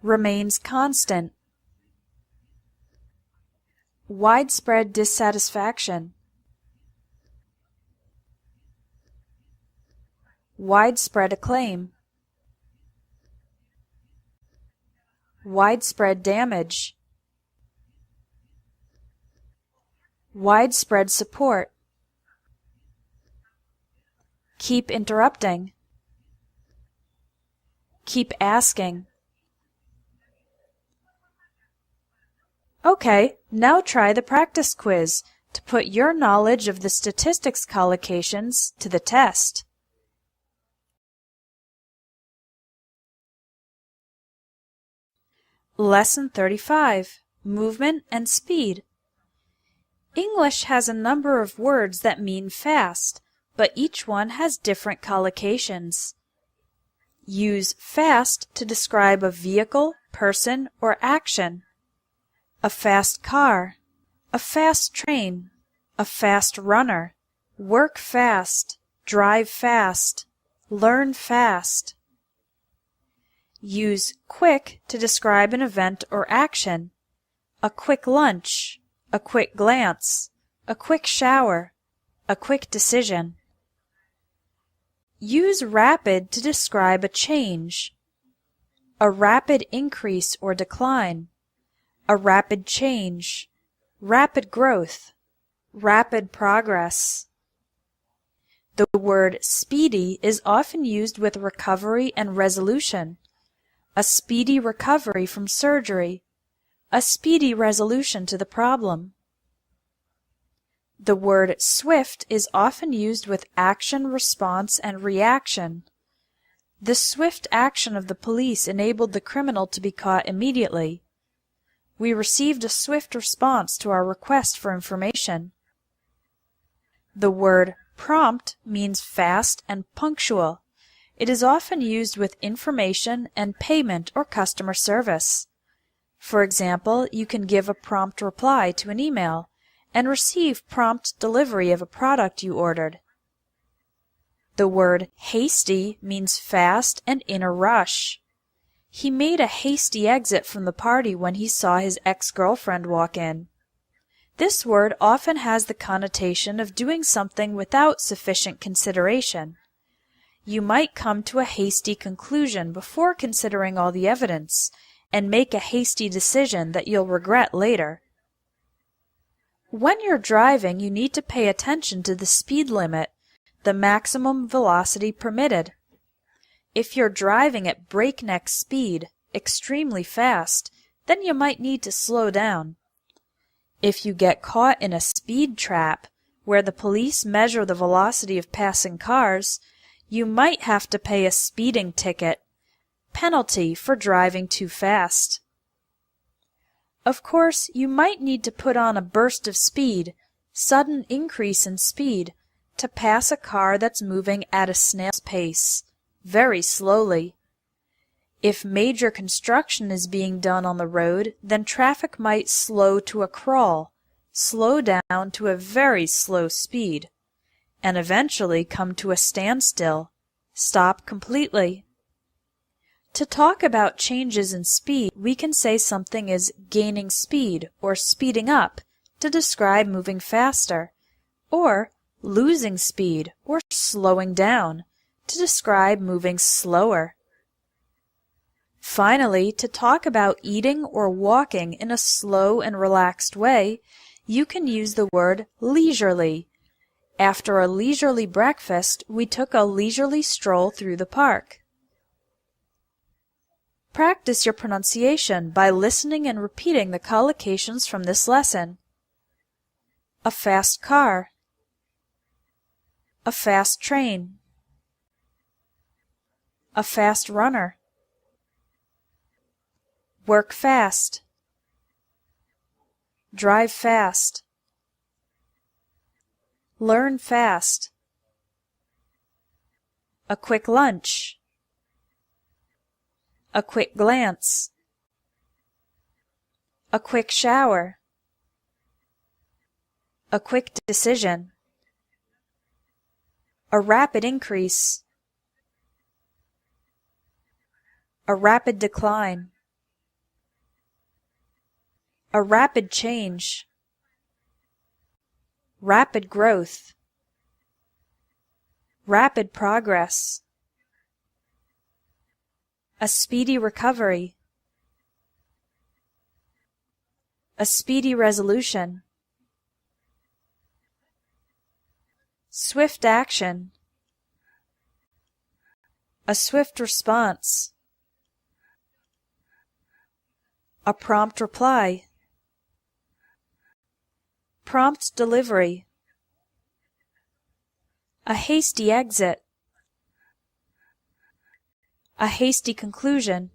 Remains constant. Widespread dissatisfaction. Widespread acclaim. Widespread damage. Widespread support. Keep interrupting. Keep asking. Okay, now try the practice quiz to put your knowledge of the statistics collocations to the test. Lesson 35. Movement and Speed. English has a number of words that mean fast, but each one has different collocations. Use fast to describe a vehicle, person, or action. A fast car, a fast train, a fast runner, work fast, drive fast, learn fast. Use quick to describe an event or action. A quick lunch, a quick glance, a quick shower, A quick decision. Use rapid to describe a change. A rapid increase or decline. A rapid change. Rapid growth. Rapid progress. The word speedy is often used with recovery and resolution. A speedy recovery from surgery. A speedy resolution to the problem. The word swift is often used with action, response, and reaction. The swift action of the police enabled the criminal to be caught immediately. We received a swift response to our request for information. The word prompt means fast and punctual. It is often used with information and payment or customer service. For example, you can give a prompt reply to an email and receive prompt delivery of a product you ordered. The word hasty means fast and in a rush. He made a hasty exit from the party when he saw his ex-girlfriend walk in. This word often has the connotation of doing something without sufficient consideration. You might come to a hasty conclusion before considering all the evidence and make a hasty decision that you'll regret later. When you're driving, you need to pay attention to the speed limit, the maximum velocity permitted. If you're driving at breakneck speed, extremely fast, then you might need to slow down. If you get caught in a speed trap, where the police measure the velocity of passing cars, you might have to pay a speeding ticket, penalty for driving too fast. Of course, you might need to put on a burst of speed, sudden increase in speed, to pass a car that's moving at a snail's pace, very slowly. If major construction is being done on the road, then traffic might slow to a crawl, slow down to a very slow speed, and eventually come to a standstill, stop completely. To talk about changes in speed, we can say something is gaining speed or speeding up to describe moving faster, or losing speed or slowing down to describe moving slower. Finally, to talk about eating or walking in a slow and relaxed way, you can use the word leisurely. After a leisurely breakfast, we took a leisurely stroll through the park. Practice your pronunciation by listening and repeating the collocations from this lesson. A fast car. A fast train. A fast runner. Work fast. Drive fast. Learn fast. A quick lunch. A quick glance. A quick shower. A quick decision. A rapid increase. A rapid decline. A rapid change. Rapid growth. Rapid progress. A speedy recovery. A speedy resolution. Swift action. A swift response. A prompt reply. Prompt delivery. A hasty exit. A hasty conclusion.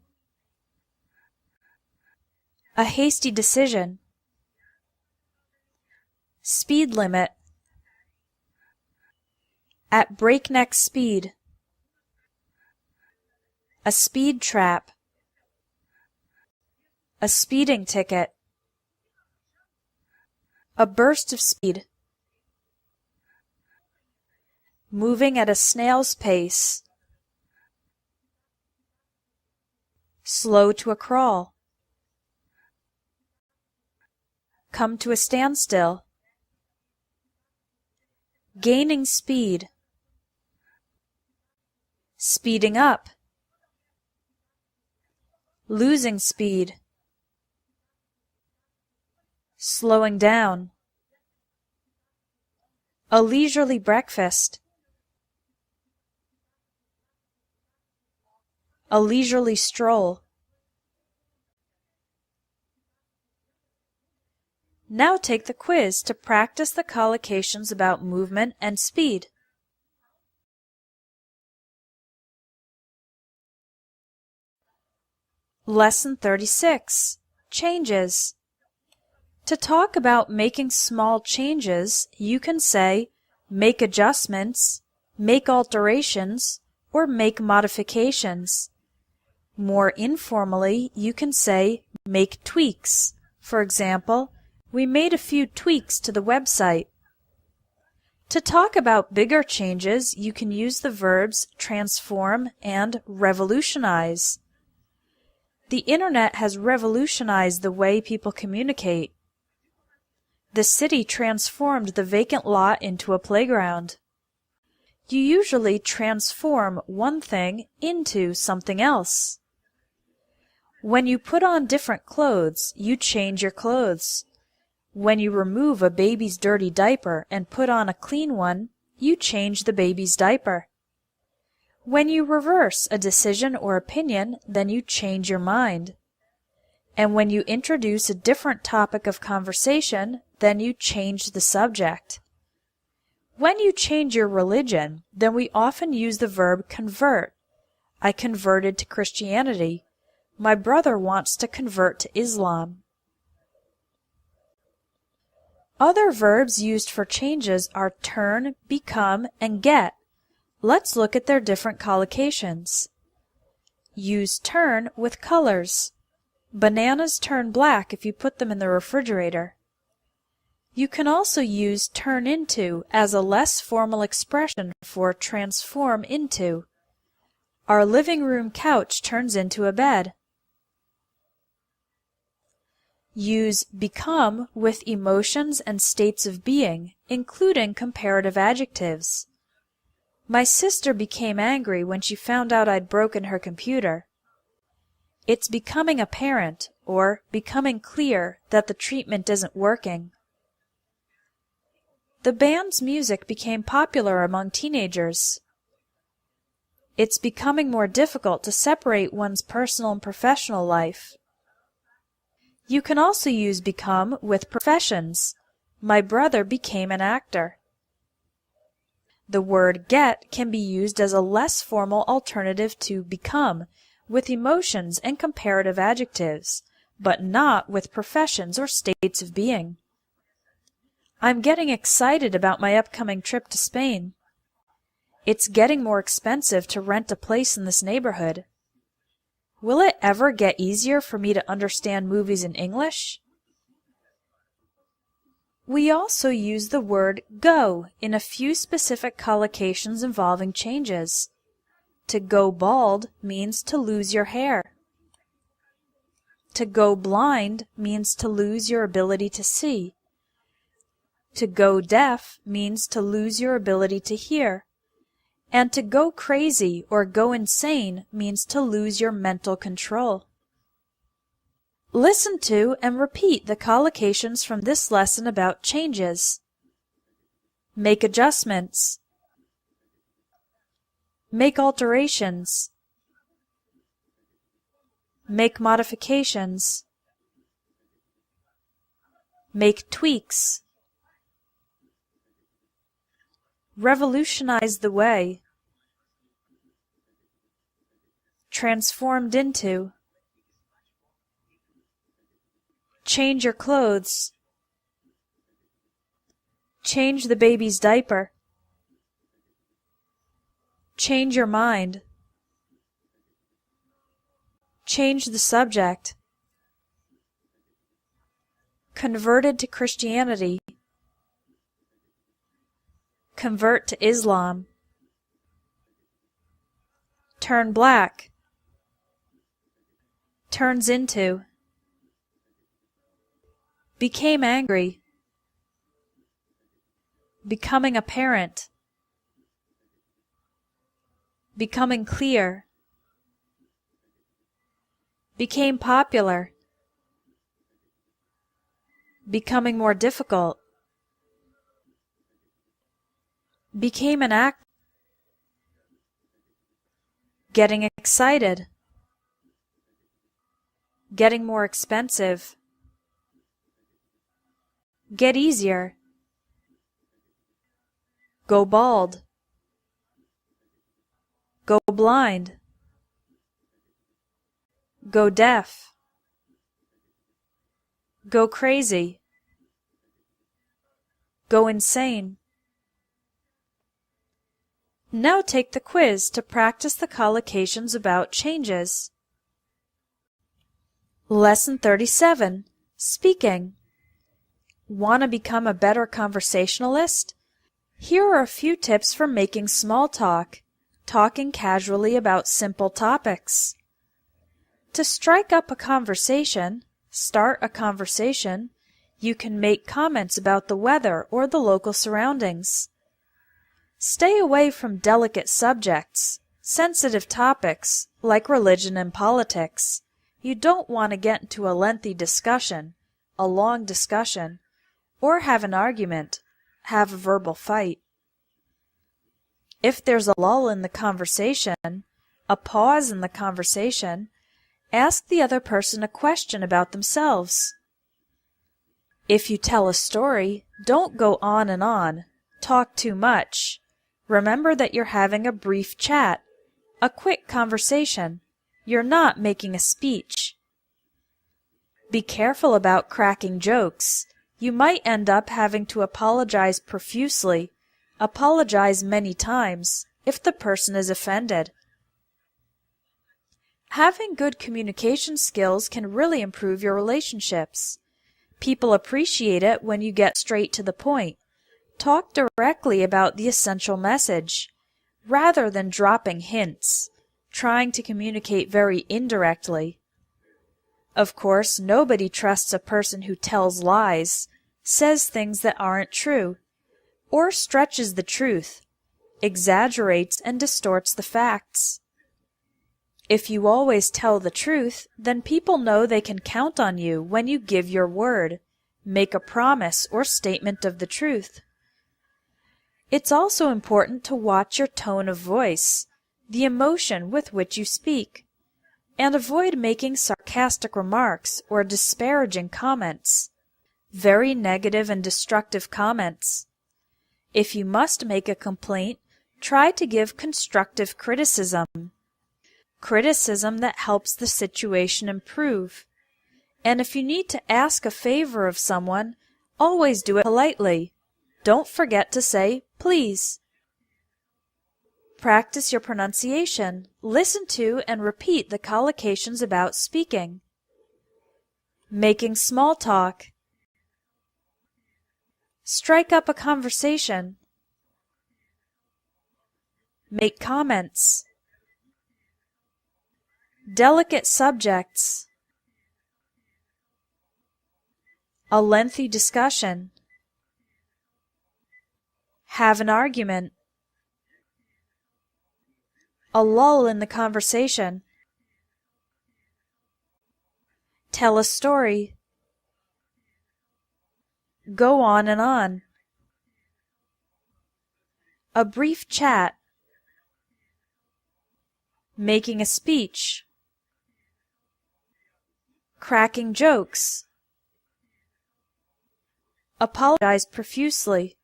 A hasty decision. Speed limit. At breakneck speed. A speed trap. A speeding ticket. A burst of speed. Moving at a snail's pace. Slow to a crawl. Come to a standstill. gaining speed, speeding up, losing speed, slowing down, a leisurely breakfast, a leisurely stroll. Now take the quiz to practice the collocations about movement and speed. Lesson 36. Changes. To talk about making small changes, you can say make adjustments, make alterations, or make modifications. More informally, you can say make tweaks. For example, we made a few tweaks to the website. To talk about bigger changes, you can use the verbs transform and revolutionize. The Internet has revolutionized the way people communicate. The city transformed the vacant lot into a playground. You usually transform one thing into something else. When you put on different clothes, you change your clothes. When you remove a baby's dirty diaper and put on a clean one, you change the baby's diaper. When you reverse a decision or opinion, then you change your mind. And when you introduce a different topic of conversation, then you change the subject. When you change your religion, then we often use the verb convert. I converted to Christianity. My brother wants to convert to Islam. Other verbs used for changes are turn, become, and get. Let's look at their different collocations. Use turn with colors. Bananas turn black if you put them in the refrigerator. You can also use turn into as a less formal expression for transform into. Our living room couch turns into a bed. Use become with emotions and states of being, including comparative adjectives. My sister became angry when she found out I'd broken her computer. It's becoming apparent, or becoming clear, that the treatment isn't working. The band's music became popular among teenagers. It's becoming more difficult to separate one's personal and professional life. You can also use become with professions. My brother became an actor. The word get can be used as a less formal alternative to become, with emotions and comparative adjectives, but not with professions or states of being. I'm getting excited about my upcoming trip to Spain. It's getting more expensive to rent a place in this neighborhood. Will it ever get easier for me to understand movies in English? We also use the word go in a few specific collocations involving changes. To go bald means to lose your hair. To go blind means to lose your ability to see. To go deaf means to lose your ability to hear. And to go crazy or go insane means to lose your mental control. Listen to and repeat the collocations from this lesson about changes. Make adjustments. Make alterations. Make modifications. Make tweaks. Revolutionize the way. Transformed into. Change your clothes. Change the baby's diaper. Change your mind. Change the subject. Converted to Christianity. Convert to Islam. Turn black. Turns into. Became angry. becoming apparent, becoming clear, became popular, becoming more difficult, became an act, getting excited, getting more expensive, get easier, go bald, go blind, go deaf, go crazy, go insane. Now take the quiz to practice the collocations about changes. Lesson 37. Speaking. Want to become a better conversationalist? Here are a few tips for making small talk, talking casually about simple topics. To strike up a conversation, start a conversation, you can make comments about the weather or the local surroundings. Stay away from delicate subjects, sensitive topics like religion and politics. You don't want to get into a lengthy discussion, a long discussion, or have an argument, have a verbal fight. If there's a lull in the conversation, a pause in the conversation, ask the other person a question about themselves. If you tell a story, don't go on and on, talk too much. Remember that you're having a brief chat, a quick conversation. You're not making a speech. Be careful about cracking jokes. You might end up having to apologize profusely, apologize many times, if the person is offended. Having good communication skills can really improve your relationships. People appreciate it when you get straight to the point. Talk directly about the essential message, rather than dropping hints, trying to communicate very indirectly. Of course, nobody trusts a person who tells lies, says things that aren't true, or stretches the truth, exaggerates and distorts the facts. If you always tell the truth, then people know they can count on you when you give your word, make a promise or statement of the truth. It's also important to watch your tone of voice, the emotion with which you speak, and avoid making sarcastic remarks or disparaging comments, very negative and destructive comments. If you must make a complaint, try to give constructive criticism, criticism that helps the situation improve. And if you need to ask a favor of someone, always do it politely. Don't forget to say, please. Practice your pronunciation. Listen to and repeat the collocations about speaking. Making small talk. Strike up a conversation. Make comments. Delicate subjects. A lengthy discussion. Have an argument. A lull in the conversation. Tell a story. Go on and on. A brief chat. Making a speech. Cracking jokes. Apologize profusely.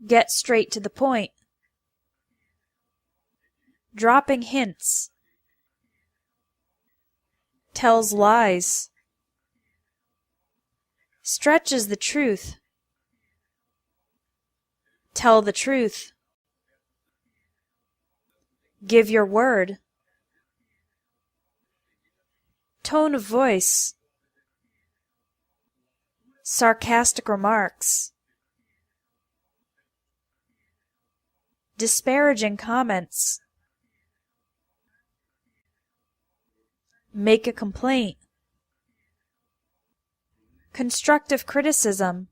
Get straight to the point. Dropping hints. Tells lies. Stretches the truth. Tell the truth. Give your word. Tone of voice. Sarcastic remarks. Disparaging comments. Make a complaint. Constructive criticism.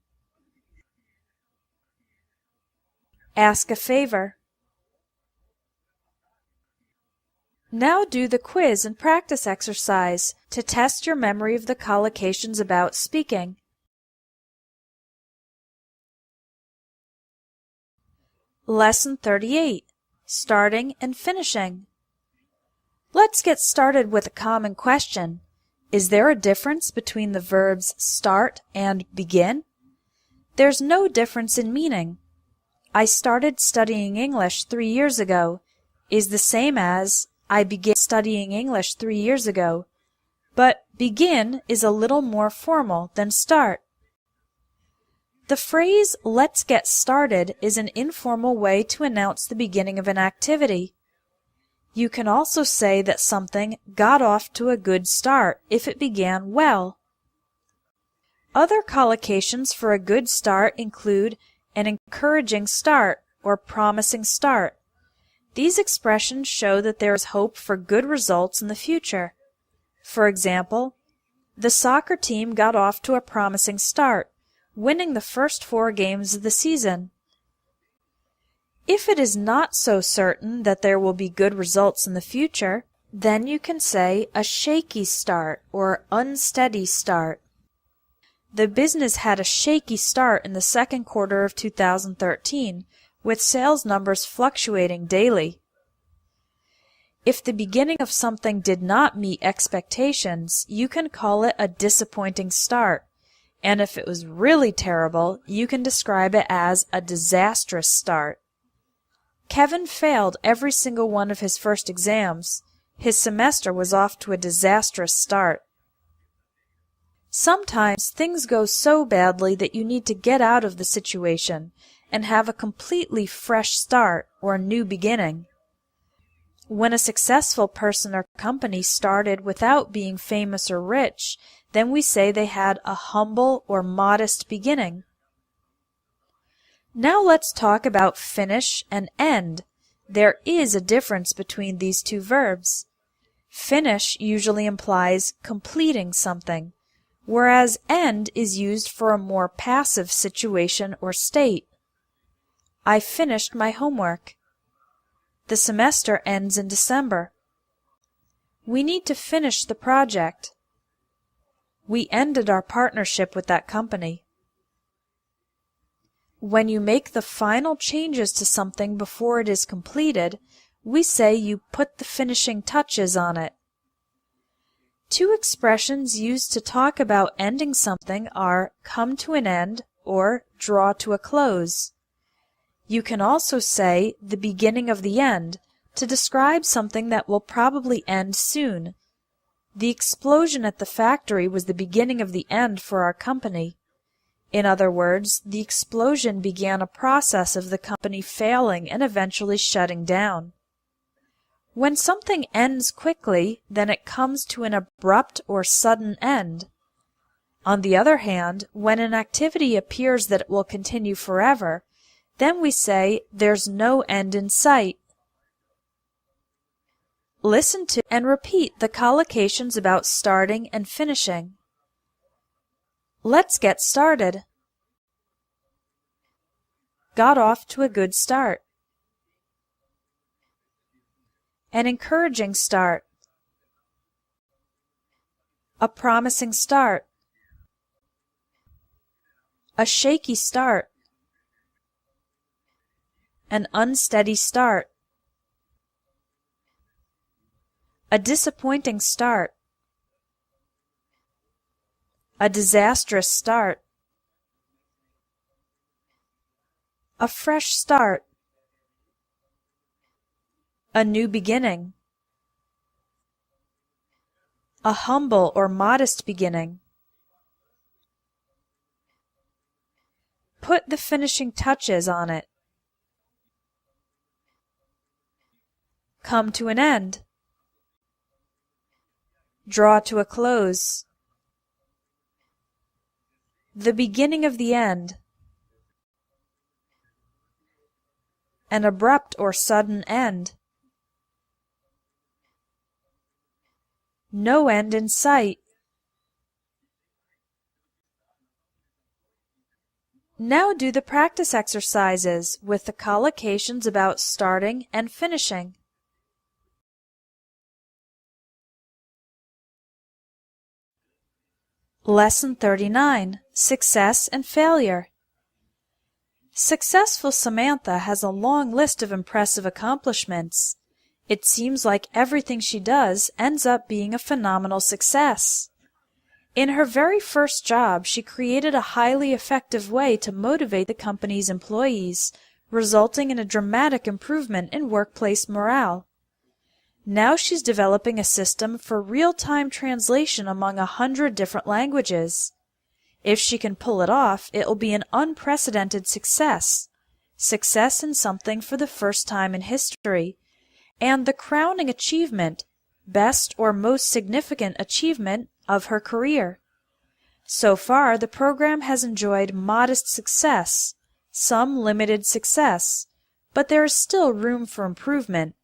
Ask a favor. Now do the quiz and practice exercise to test your memory of the collocations about speaking. Lesson 38. Starting and finishing. Let's get started with a common question. Is there a difference between the verbs start and begin? There's no difference in meaning. I started studying English 3 years ago is the same as I began studying English 3 years ago, but begin is a little more formal than start. The phrase "let's get started" is an informal way to announce the beginning of an activity. You can also say that something got off to a good start if it began well. Other collocations for a good start include an encouraging start or promising start. These expressions show that there is hope for good results in the future. For example, the soccer team got off to a promising start, winning the first 4 games of the season. If it is not so certain that there will be good results in the future, then you can say a shaky start or unsteady start. The business had a shaky start in the second quarter of 2013, with sales numbers fluctuating daily. If the beginning of something did not meet expectations, you can call it a disappointing start, and if it was really terrible, you can describe it as a disastrous start. Kevin failed every single one of his first exams. His semester was off to a disastrous start. Sometimes things go so badly that you need to get out of the situation and have a completely fresh start or a new beginning. When a successful person or company started without being famous or rich, then we say they had a humble or modest beginning. Now let's talk about finish and end. There is a difference between these two verbs. Finish usually implies completing something, whereas end is used for a more passive situation or state. I finished my homework. The semester ends in December. We need to finish the project. We ended our partnership with that company. When you make the final changes to something before it is completed, we say you put the finishing touches on it. Two expressions used to talk about ending something are come to an end or draw to a close. You can also say the beginning of the end to describe something that will probably end soon. The explosion at the factory was the beginning of the end for our company. In other words, the explosion began a process of the company failing and eventually shutting down. When something ends quickly, then it comes to an abrupt or sudden end. On the other hand, when an activity appears that it will continue forever, then we say there's no end in sight. Listen to and repeat the collocations about starting and finishing. Let's get started. Got off to a good start. An encouraging start. A promising start. A shaky start. An unsteady start. A disappointing start. A disastrous start. A fresh start. A new beginning. A humble or modest beginning. Put the finishing touches on it. Come to an end. Draw to a close. The beginning of the end. An abrupt or sudden end. No end in sight. Now do the practice exercises with the collocations about starting and finishing. Lesson 39, Success and Failure. Successful Samantha has a long list of impressive accomplishments. It seems like everything she does ends up being a phenomenal success. In her very first job, she created a highly effective way to motivate the company's employees, resulting in a dramatic improvement in workplace morale. Now she's developing a system for real-time translation among 100 different languages. If she can pull it off, it will be an unprecedented success. Success in something for the first time in history. And the crowning achievement, best or most significant achievement of her career. So far, the program has enjoyed modest success, some limited success, but there is still room for improvement,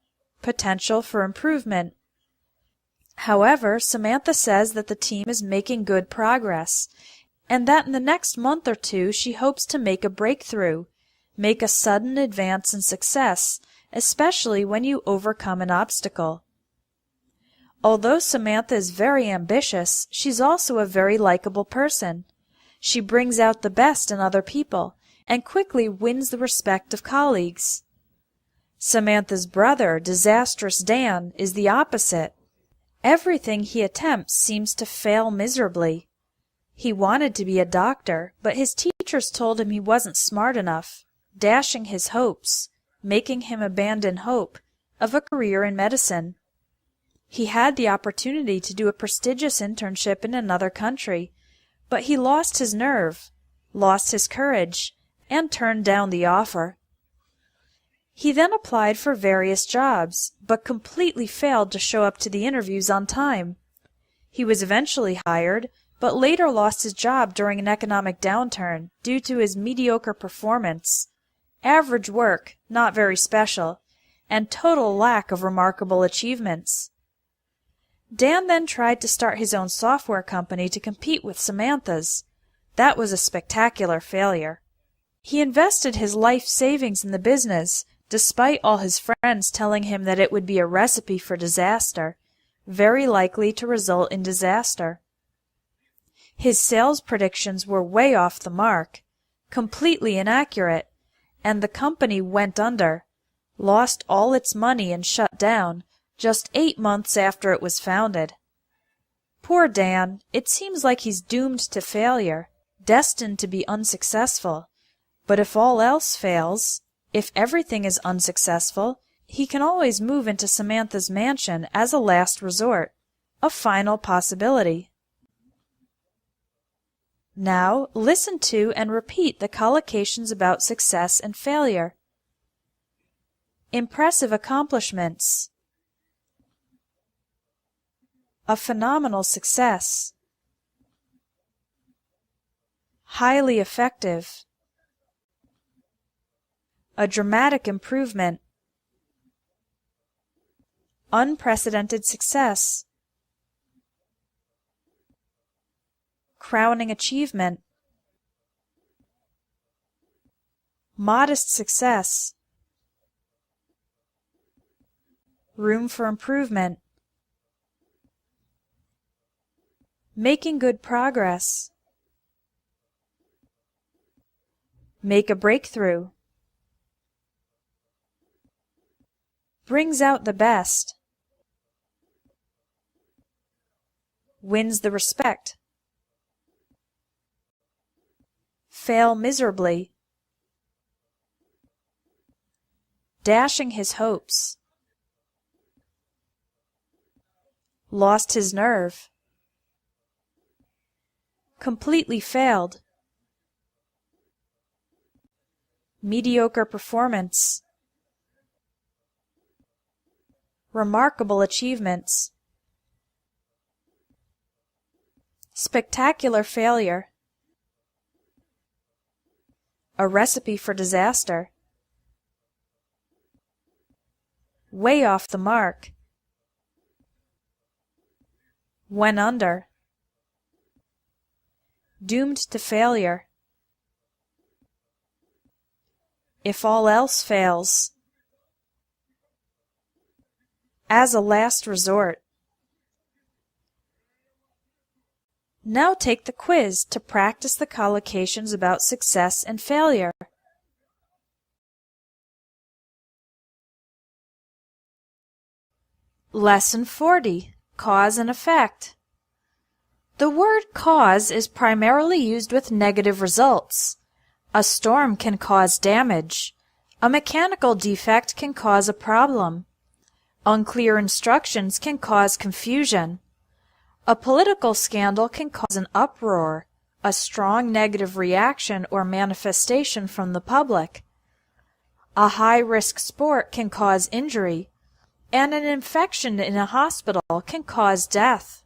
potential for improvement. However, Samantha says that the team is making good progress, and that in the next month or two she hopes to make a breakthrough, make a sudden advance in success, especially when you overcome an obstacle. Although Samantha is very ambitious, she's also a very likable person. She brings out the best in other people and quickly wins the respect of colleagues. Samantha's brother, disastrous Dan, is the opposite. Everything he attempts seems to fail miserably. He wanted to be a doctor, but his teachers told him he wasn't smart enough, dashing his hopes, making him abandon hope of a career in medicine. He had the opportunity to do a prestigious internship in another country, but he lost his nerve, lost his courage, and turned down the offer. He then applied for various jobs, but completely failed to show up to the interviews on time. He was eventually hired, but later lost his job during an economic downturn due to his mediocre performance, average work, not very special, and total lack of remarkable achievements. Dan then tried to start his own software company to compete with Samantha's. That was a spectacular failure. He invested his life savings in the business, despite all his friends telling him that it would be a recipe for disaster, very likely to result in disaster. His sales predictions were way off the mark, completely inaccurate, and the company went under, lost all its money and shut down, just 8 months after it was founded. Poor Dan, it seems like he's doomed to failure, destined to be unsuccessful. But if all else fails, if everything is unsuccessful, he can always move into Samantha's mansion as a last resort, a final possibility. Now, listen to and repeat the collocations about success and failure. Impressive accomplishments. A phenomenal success. Highly effective. A dramatic improvement. Unprecedented success. Crowning achievement. Modest success. Room for improvement. Making good progress. Make a breakthrough. Brings out the best. Wins the respect. Fail miserably. Dashing his hopes. Lost his nerve. Completely failed. Mediocre performance. Remarkable achievements. Spectacular failure. A recipe for disaster. Way off the mark. Went under. Doomed to failure. if all else fails. As a last resort. Now take the quiz to practice the collocations about success and failure. Lesson 40. Cause and effect. The word cause is primarily used with negative results. A storm can cause damage. A mechanical defect can cause a problem. Unclear instructions can cause confusion. A political scandal can cause an uproar, a strong negative reaction or manifestation from the public. A high-risk sport can cause injury, and an infection in a hospital can cause death.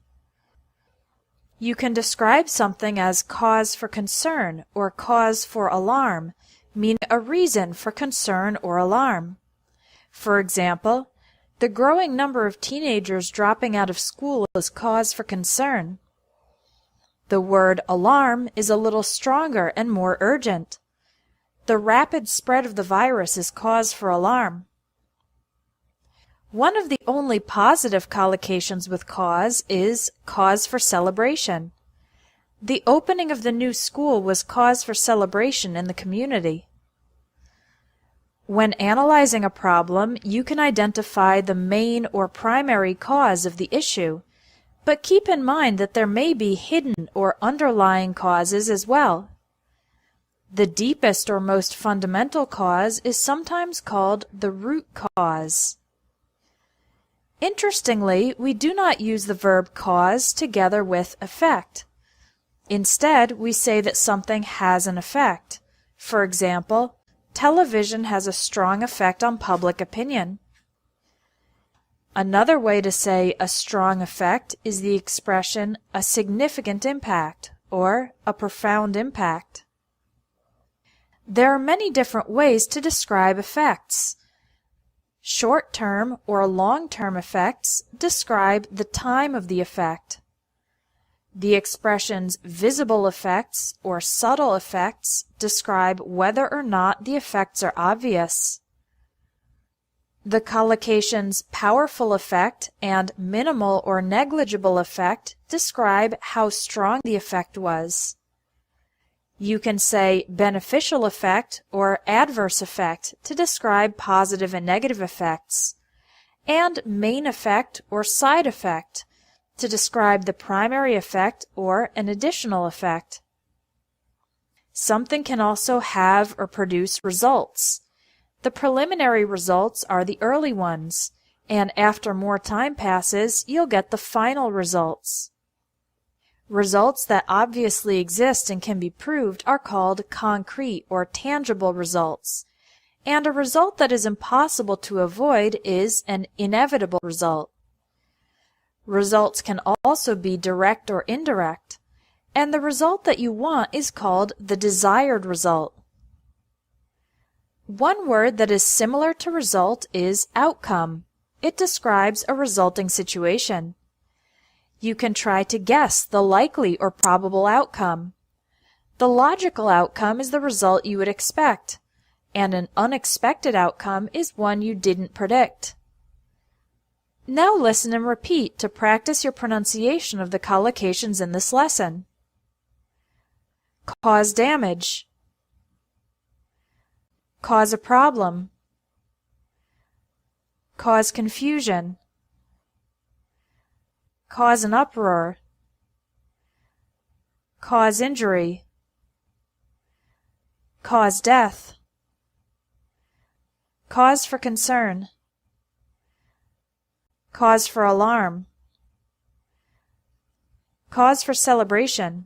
You can describe something as cause for concern or cause for alarm, meaning a reason for concern or alarm. For example, the growing number of teenagers dropping out of school is cause for concern. The word alarm is a little stronger and more urgent. The rapid spread of the virus is cause for alarm. One of the only positive collocations with cause is cause for celebration. The opening of the new school was cause for celebration in the community. When analyzing a problem, you can identify the main or primary cause of the issue, but keep in mind that there may be hidden or underlying causes as well. The deepest or most fundamental cause is sometimes called the root cause. Interestingly, we do not use the verb cause together with effect. Instead, we say that something has an effect. For example, television has a strong effect on public opinion. Another way to say a strong effect is the expression a significant impact or a profound impact. There are many different ways to describe effects. Short-term or long-term effects describe the time of the effect. The expressions visible effects or subtle effects describe whether or not the effects are obvious. The collocations powerful effect and minimal or negligible effect describe how strong the effect was. You can say beneficial effect or adverse effect to describe positive and negative effects, and main effect or side effect to describe the primary effect or an additional effect. Something can also have or produce results. The preliminary results are the early ones, and after more time passes, you'll get the final results. Results that obviously exist and can be proved are called concrete or tangible results, and a result that is impossible to avoid is an inevitable result. Results can also be direct or indirect, and the result that you want is called the desired result. One word that is similar to result is outcome. It describes a resulting situation. You can try to guess the likely or probable outcome. The logical outcome is the result you would expect, and an unexpected outcome is one you didn't predict. Now listen and repeat to practice your pronunciation of the collocations in this lesson. Cause damage. Cause a problem. Cause confusion. Cause an uproar. Cause injury. Cause death. Cause for concern. Cause for alarm. Cause for celebration.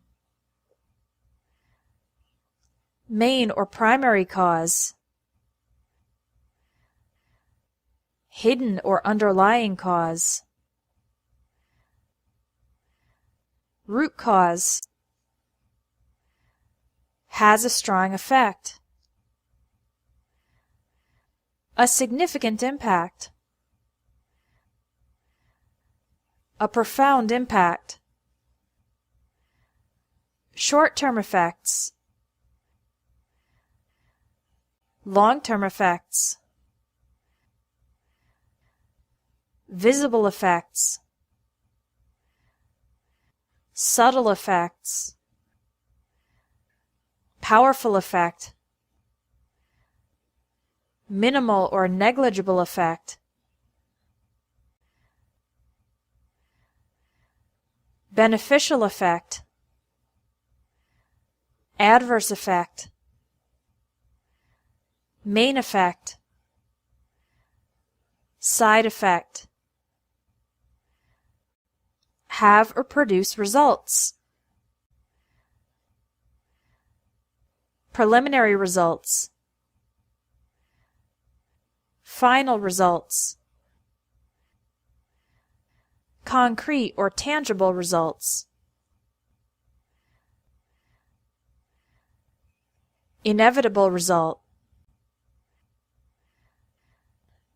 Main or primary cause. Hidden or underlying cause. Root cause. Has a strong effect. A significant impact. A profound impact. Short-term effects. long-term effects, visible effects, subtle effects, powerful effect, minimal or negligible effect, beneficial effect, adverse effect, main effect, side effect, have or produce results, preliminary results, final results, concrete or tangible results, inevitable result,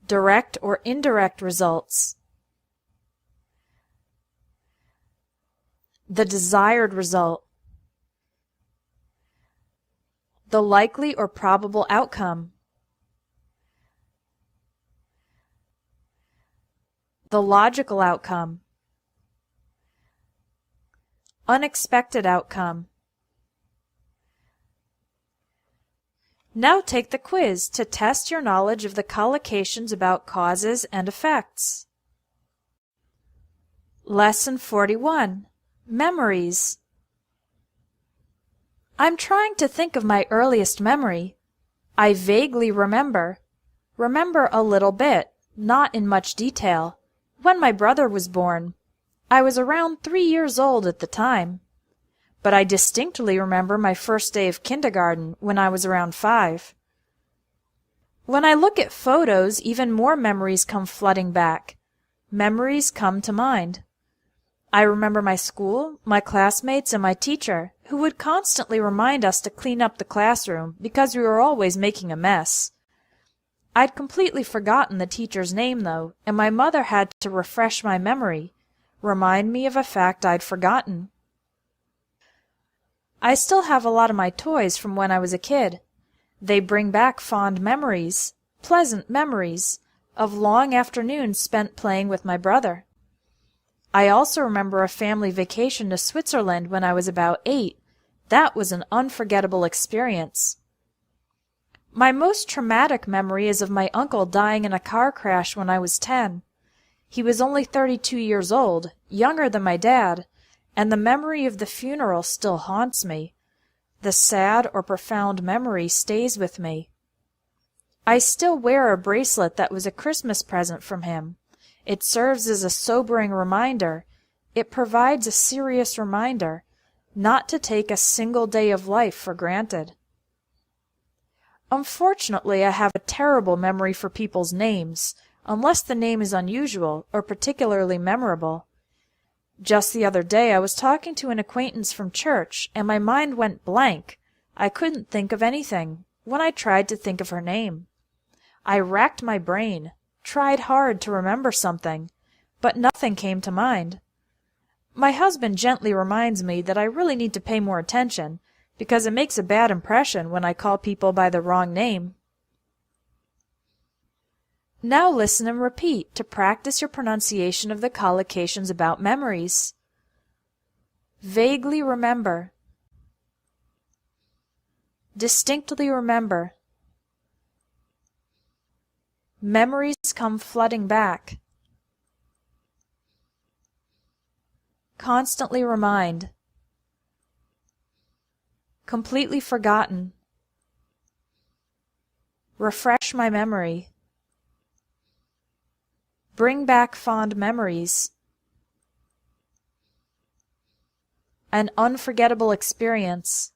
direct or indirect results, the desired result, the likely or probable outcome, the logical outcome, unexpected outcome. Now take the quiz to test your knowledge of the collocations about causes and effects. Lesson 41. Memories. I'm trying to think of my earliest memory. I vaguely remember a little bit, not in much detail, when my brother was born. I was around 3 years old at the time. But I distinctly remember my first day of kindergarten when I was around 5. When I look at photos, even more memories come flooding back. Memories come to mind. I remember my school, my classmates, and my teacher, who would constantly remind us to clean up the classroom because we were always making a mess. I'd completely forgotten the teacher's name, though, and my mother had to refresh my memory, remind me of a fact I'd forgotten. I still have a lot of my toys from when I was a kid. They bring back fond memories, pleasant memories, of long afternoons spent playing with my brother. I also remember a family vacation to Switzerland when I was about 8. That was an unforgettable experience. My most traumatic memory is of my uncle dying in a car crash when I was 10. He was only 32 years old, younger than my dad, and the memory of the funeral still haunts me. The sad or profound memory stays with me. I still wear a bracelet that was a Christmas present from him. It serves as a sobering reminder. It provides a serious reminder not to take a single day of life for granted. Unfortunately, I have a terrible memory for people's names, unless the name is unusual or particularly memorable. Just the other day I was talking to an acquaintance from church, and my mind went blank. I couldn't think of anything when I tried to think of her name. I racked my brain, tried hard to remember something, but nothing came to mind. My husband gently reminds me that I really need to pay more attention, because it makes a bad impression when I call people by the wrong name. Now listen and repeat to practice your pronunciation of the collocations about memories. Vaguely remember. Distinctly remember. Memories come flooding back. Constantly remind. Completely forgotten. Refresh my memory. Bring back fond memories. An unforgettable experience.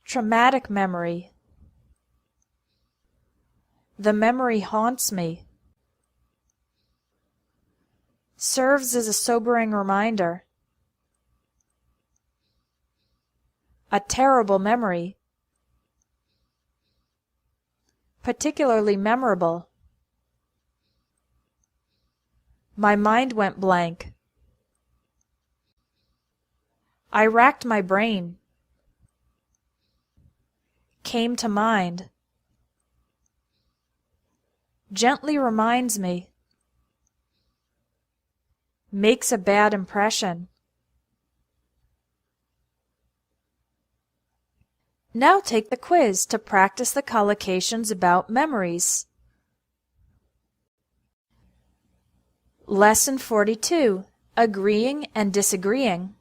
Traumatic memory. The memory haunts me. Serves as a sobering reminder. A terrible memory. Particularly memorable. My mind went blank. I racked my brain. came to mind. Gently reminds me. Makes a bad impression. Now take the quiz to practice the collocations about memories. Lesson 42. Agreeing and disagreeing.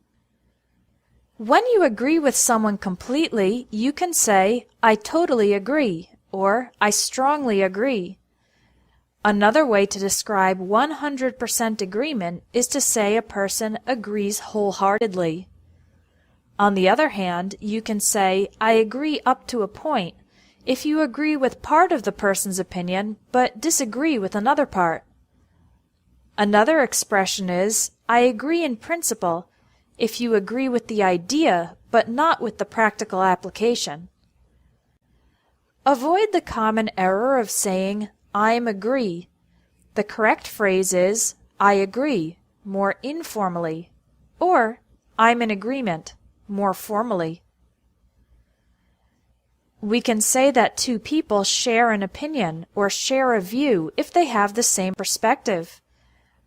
When you agree with someone completely, you can say, I totally agree, or I strongly agree. Another way to describe 100% agreement is to say a person agrees wholeheartedly. On the other hand, you can say, I agree up to a point, if you agree with part of the person's opinion but disagree with another part. Another expression is, I agree in principle, if you agree with the idea but not with the practical application. Avoid the common error of saying, I'm agree. The correct phrase is, I agree, more informally, or I'm in agreement, more formally. We can say that two people share an opinion or share a view if they have the same perspective.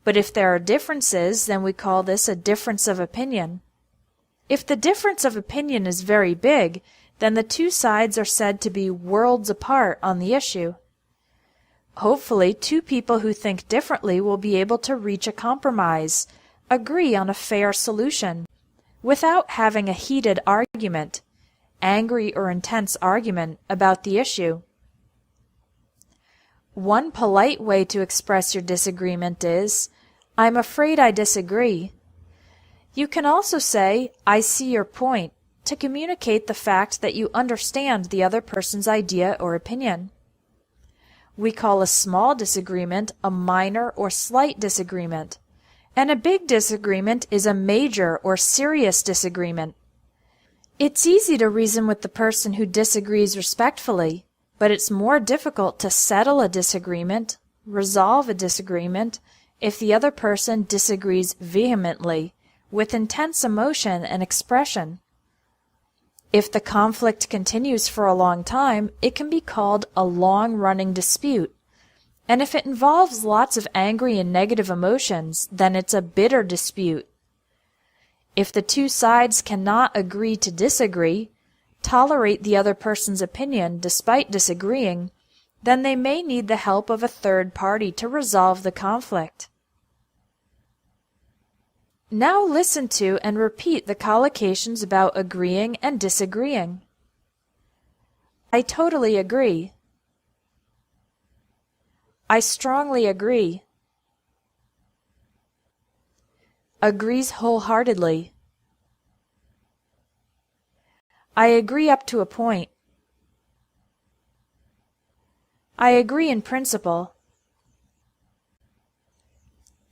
But if there are differences, then we call this a difference of opinion. If the difference of opinion is very big, then the two sides are said to be worlds apart on the issue. Hopefully, two people who think differently will be able to reach a compromise, agree on a fair solution, without having a heated argument, angry or intense argument about the issue. One polite way to express your disagreement is, I'm afraid I disagree. You can also say, I see your point, to communicate the fact that you understand the other person's idea or opinion. We call a small disagreement a minor or slight disagreement, and a big disagreement is a major or serious disagreement. It's easy to reason with the person who disagrees respectfully, but it's more difficult to settle a disagreement, resolve a disagreement, if the other person disagrees vehemently, with intense emotion and expression. If the conflict continues for a long time, it can be called a long-running dispute, and if it involves lots of angry and negative emotions, then it's a bitter dispute. If the two sides cannot agree to disagree, tolerate the other person's opinion despite disagreeing, then they may need the help of a third party to resolve the conflict. Now listen to and repeat the collocations about agreeing and disagreeing. I totally agree. I strongly agree. Agrees wholeheartedly. I agree up to a point. I agree in principle.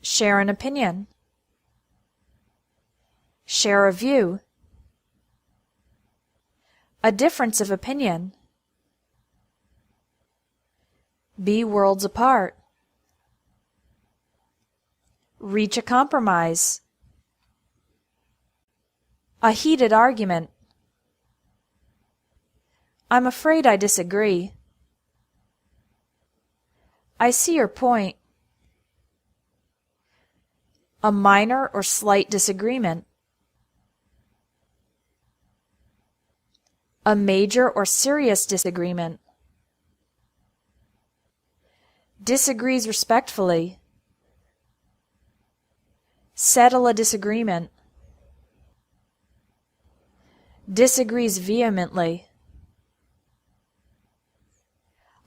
Share an opinion. Share a view. A difference of opinion. Be worlds apart. Reach a compromise. A heated argument. I'm afraid I disagree. I see your point. A minor or slight disagreement. A major or serious disagreement. Disagrees respectfully. Settle a disagreement. Disagrees vehemently.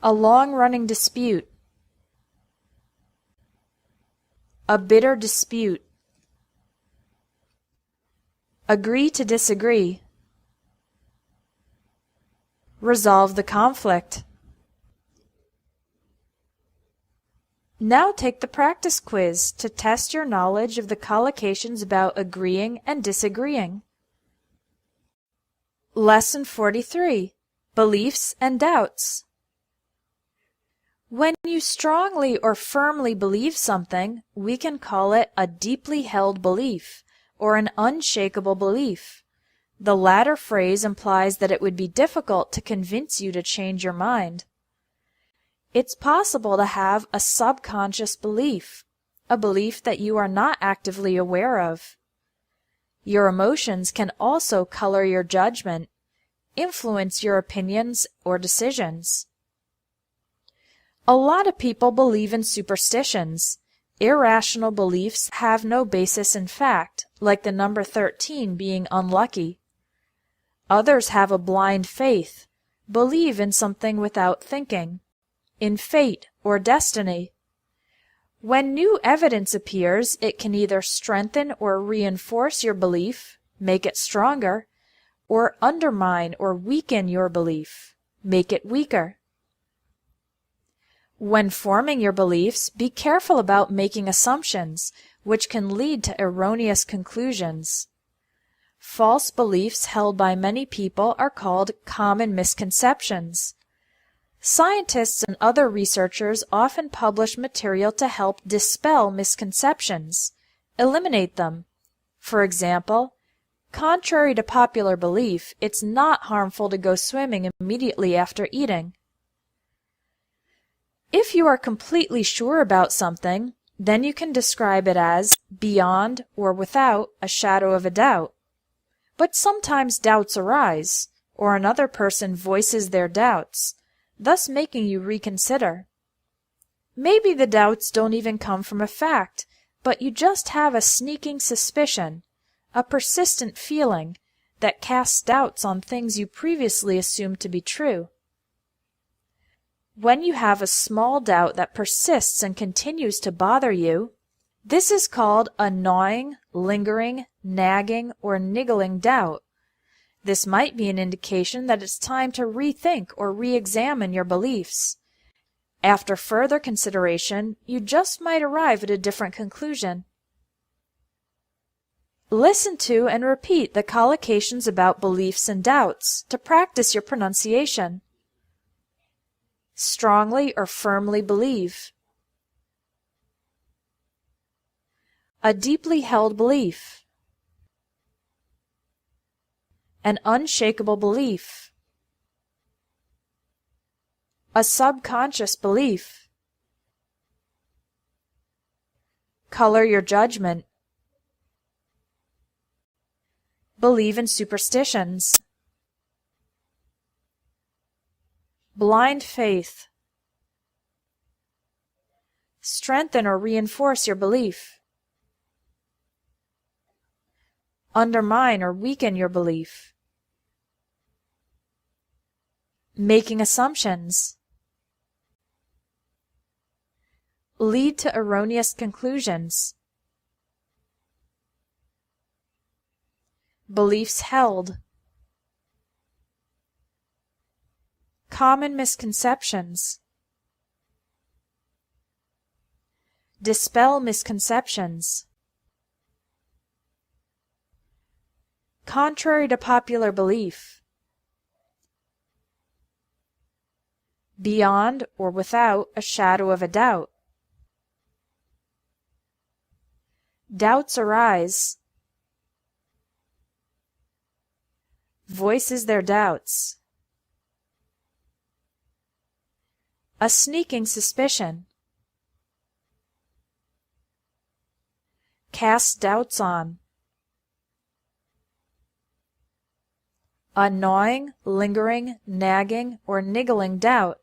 A long-running dispute. A bitter dispute. Agree to disagree. Resolve the conflict. Now take the practice quiz to test your knowledge of the collocations about agreeing and disagreeing. Lesson 43. Beliefs and doubts. When you strongly or firmly believe something, we can call it a deeply held belief or an unshakable belief. The latter phrase implies that it would be difficult to convince you to change your mind. It's possible to have a subconscious belief, a belief that you are not actively aware of. Your emotions can also color your judgment, influence your opinions or decisions. A lot of people believe in superstitions. Irrational beliefs have no basis in fact, like the number 13 being unlucky. Others have a blind faith, believe in something without thinking, in fate or destiny. When new evidence appears, it can either strengthen or reinforce your belief, make it stronger, or undermine or weaken your belief, make it weaker. When forming your beliefs, be careful about making assumptions, which can lead to erroneous conclusions. False beliefs held by many people are called common misconceptions. Scientists and other researchers often publish material to help dispel misconceptions, eliminate them. For example, contrary to popular belief, it's not harmful to go swimming immediately after eating. If you are completely sure about something, then you can describe it as beyond or without a shadow of a doubt. But sometimes doubts arise, or another person voices their doubts, thus making you reconsider. Maybe the doubts don't even come from a fact, but you just have a sneaking suspicion, a persistent feeling, that casts doubts on things you previously assumed to be true. When you have a small doubt that persists and continues to bother you, this is called a gnawing, lingering, nagging, or niggling doubt. This might be an indication that it's time to rethink or re-examine your beliefs. After further consideration, you just might arrive at a different conclusion. Listen to and repeat the collocations about beliefs and doubts to practice your pronunciation. Strongly or firmly believe. A deeply held belief. An unshakable belief. A subconscious belief. Color your judgment. Believe in superstitions. Blind faith. Strengthen or reinforce your belief. Undermine or weaken your belief. Making assumptions. Lead to erroneous conclusions. Beliefs held. Common misconceptions. Dispel misconceptions. Contrary to popular belief. Beyond or without a shadow of a doubt. Doubts arise. Voices their doubts. A sneaking suspicion. Cast doubts on. A gnawing, lingering, nagging, or niggling doubt.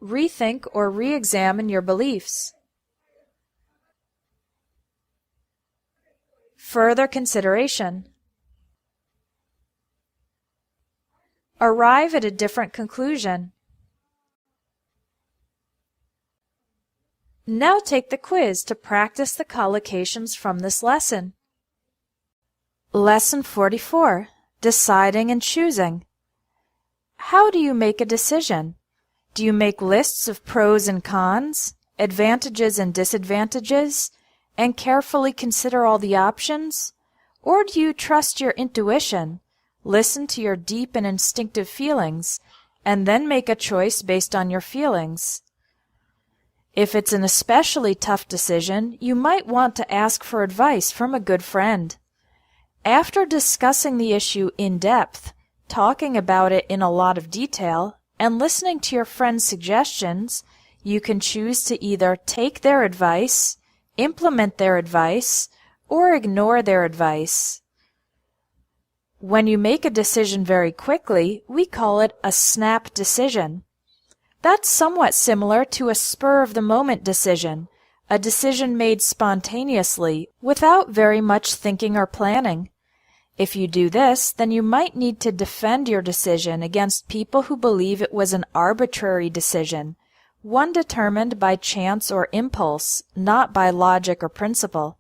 Rethink or re-examine your beliefs. Further consideration. Arrive at a different conclusion. Now take the quiz to practice the collocations from this lesson. Lesson 44. Deciding and choosing. How do you make a decision? Do you make lists of pros and cons, advantages and disadvantages, and carefully consider all the options? Or do you trust your intuition, listen to your deep and instinctive feelings, and then make a choice based on your feelings? If it's an especially tough decision, you might want to ask for advice from a good friend. After discussing the issue in depth, talking about it in a lot of detail, and listening to your friend's suggestions, you can choose to either take their advice, implement their advice, or ignore their advice. When you make a decision very quickly, we call it a snap decision. That's somewhat similar to a spur-of-the-moment decision, a decision made spontaneously without very much thinking or planning. If you do this, then you might need to defend your decision against people who believe it was an arbitrary decision, one determined by chance or impulse, not by logic or principle.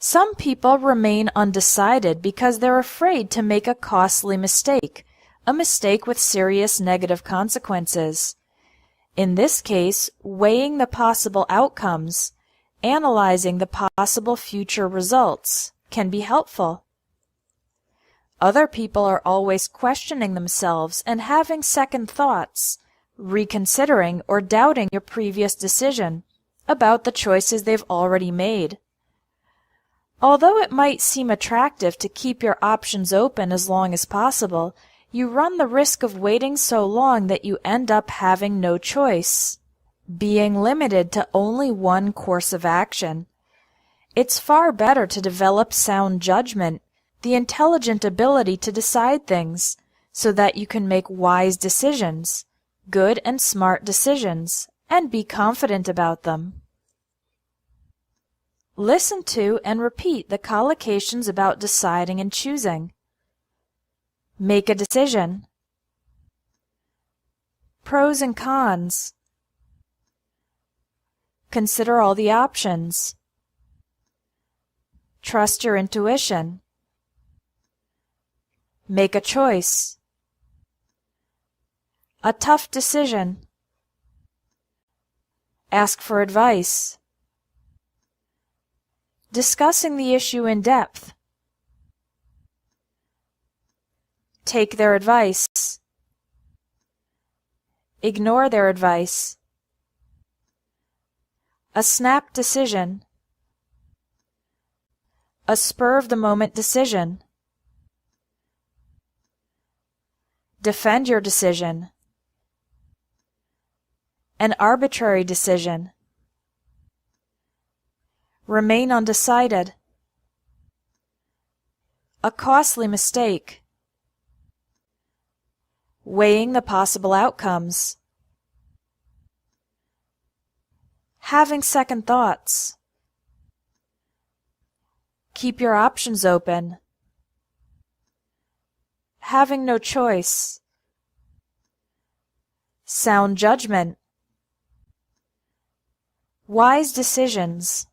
Some people remain undecided because they're afraid to make a costly mistake, a mistake with serious negative consequences. In this case, weighing the possible outcomes, analyzing the possible future results, can be helpful. Other people are always questioning themselves and having second thoughts, reconsidering or doubting your previous decision about the choices they've already made. Although it might seem attractive to keep your options open as long as possible, you run the risk of waiting so long that you end up having no choice, being limited to only one course of action. It's far better to develop sound judgment, the intelligent ability to decide things, so that you can make wise decisions, good and smart decisions, and be confident about them. Listen to and repeat the collocations about deciding and choosing. Make a decision. Pros and cons. Consider all the options. Trust your intuition. Make a choice. A tough decision. Ask for advice. Discussing the issue in depth. Take their advice. Ignore their advice. A snap decision. A spur-of-the-moment decision. Defend your decision. An arbitrary decision. Remain undecided. A costly mistake. Weighing the possible outcomes. Having second thoughts. Keep your options open. Having no choice. Sound judgment. Wise decisions.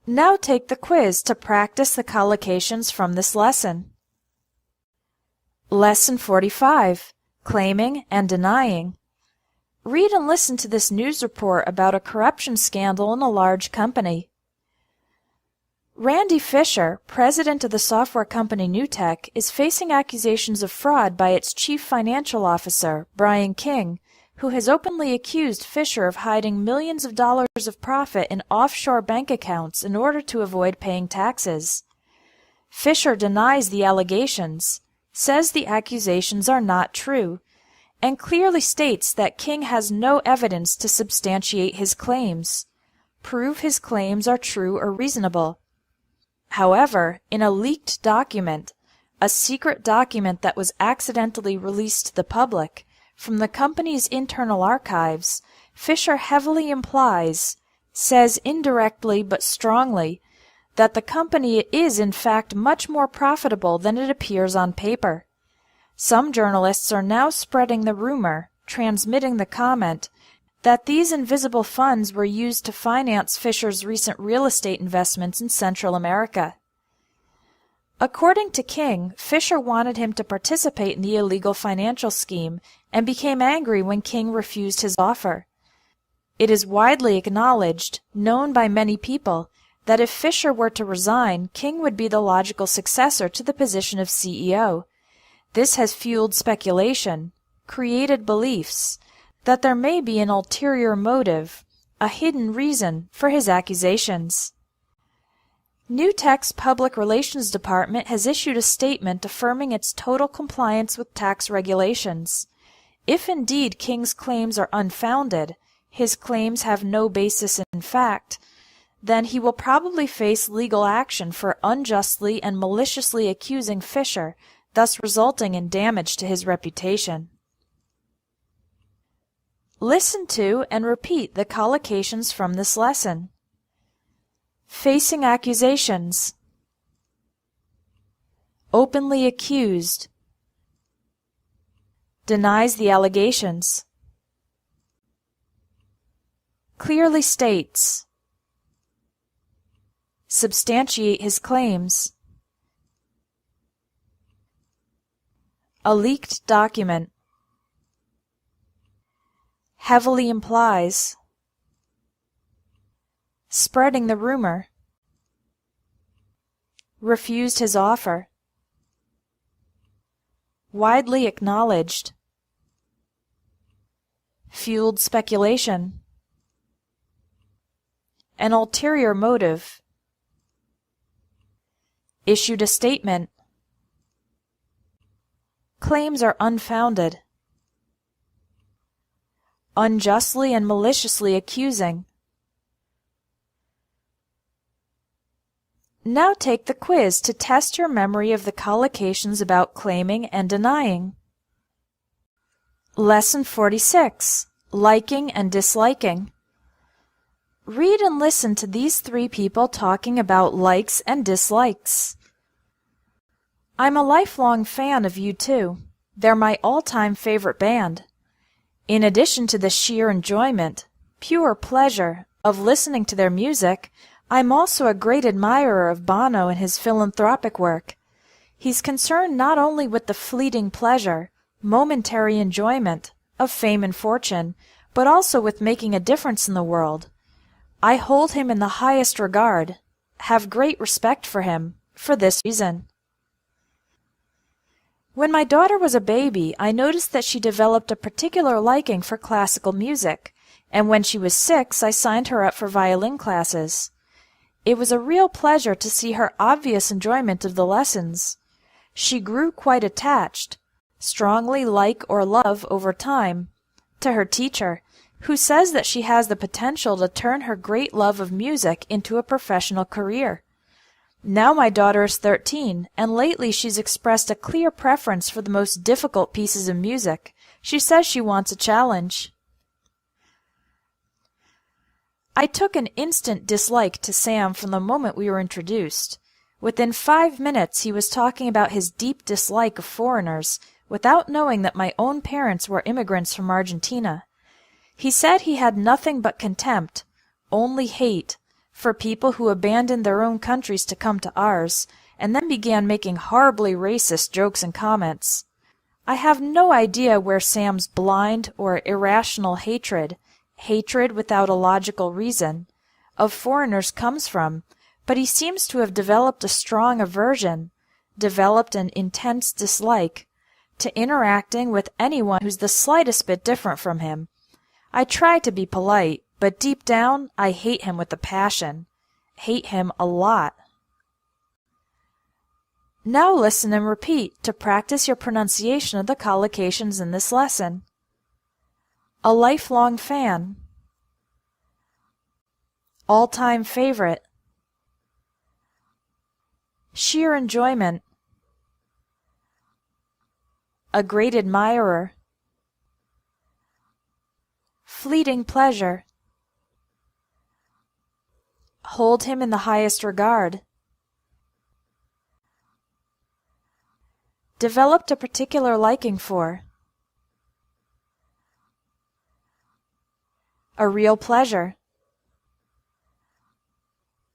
Now take the quiz to practice the collocations from this lesson. Lesson 45, Claiming and Denying. Read and listen to this news report about a corruption scandal in a large company. Randy Fisher, president of the software company Newtek, is facing accusations of fraud by its chief financial officer, Brian King, who has openly accused Fisher of hiding millions of dollars of profit in offshore bank accounts in order to avoid paying taxes. Fisher denies the allegations, says the accusations are not true, and clearly states that King has no evidence to substantiate his claims, prove his claims are true or reasonable. However, in a leaked document, a secret document that was accidentally released to the public, from the company's internal archives, Fisher heavily implies, says indirectly but strongly, that the company is in fact much more profitable than it appears on paper. Some journalists are now spreading the rumor, transmitting the comment, that these invisible funds were used to finance Fisher's recent real estate investments in Central America. According to King, Fisher wanted him to participate in the illegal financial scheme and became angry when King refused his offer. It is widely acknowledged, known by many people, that if Fisher were to resign, King would be the logical successor to the position of CEO. This has fueled speculation, created beliefs, that there may be an ulterior motive, a hidden reason for his accusations. Newtek's Public Relations Department has issued a statement affirming its total compliance with tax regulations. If indeed King's claims are unfounded, his claims have no basis in fact, then he will probably face legal action for unjustly and maliciously accusing Fisher, thus resulting in damage to his reputation. Listen to and repeat the collocations from this lesson. Facing accusations. Openly accused. Denies the allegations. Clearly states. Substantiate his claims. A leaked document. Heavily implies. Spreading the rumor. Refused his offer. Widely acknowledged. Fueled speculation. An ulterior motive. Issued a statement. Claims are unfounded. Unjustly and maliciously accusing. Now take the quiz to test your memory of the collocations about claiming and denying. Lesson 46. Liking and disliking. Read and listen to these three people talking about likes and dislikes. I'm a lifelong fan of U2. They're my all-time favorite band. In addition to the sheer enjoyment, pure pleasure, of listening to their music, I'm also a great admirer of Bono and his philanthropic work. He's concerned not only with the fleeting pleasure, momentary enjoyment, of fame and fortune, but also with making a difference in the world. I hold him in the highest regard, have great respect for him, for this reason. When my daughter was a baby, I noticed that she developed a particular liking for classical music, and when she was 6, I signed her up for violin classes. It was a real pleasure to see her obvious enjoyment of the lessons. She grew quite attached, strongly like or love over time, to her teacher, who says that she has the potential to turn her great love of music into a professional career. Now my daughter is 13, and lately she's expressed a clear preference for the most difficult pieces of music. She says she wants a challenge. I took an instant dislike to Sam from the moment we were introduced. Within 5 minutes he was talking about his deep dislike of foreigners, without knowing that my own parents were immigrants from Argentina. He said he had nothing but contempt, only hate, for people who abandoned their own countries to come to ours, and then began making horribly racist jokes and comments. I have no idea where Sam's blind or irrational hatred without a logical reason, of foreigners comes from, but he seems to have developed a strong aversion, developed an intense dislike, to interacting with anyone who's the slightest bit different from him. I try to be polite, but deep down I hate him with a passion. Hate him a lot. Now listen and repeat to practice your pronunciation of the collocations in this lesson. A lifelong fan. All-time favorite. Sheer enjoyment. A great admirer. Fleeting pleasure. Hold him in the highest regard. Developed a particular liking for. A real pleasure.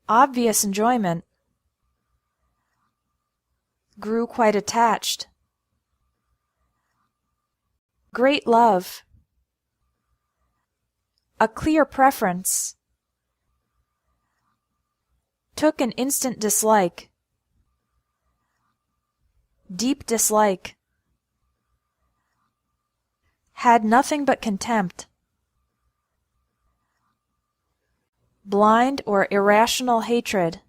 Obvious enjoyment. Grew quite attached. Great love. A clear preference. Took an instant dislike. Deep dislike. had nothing but contempt. Blind or irrational hatred.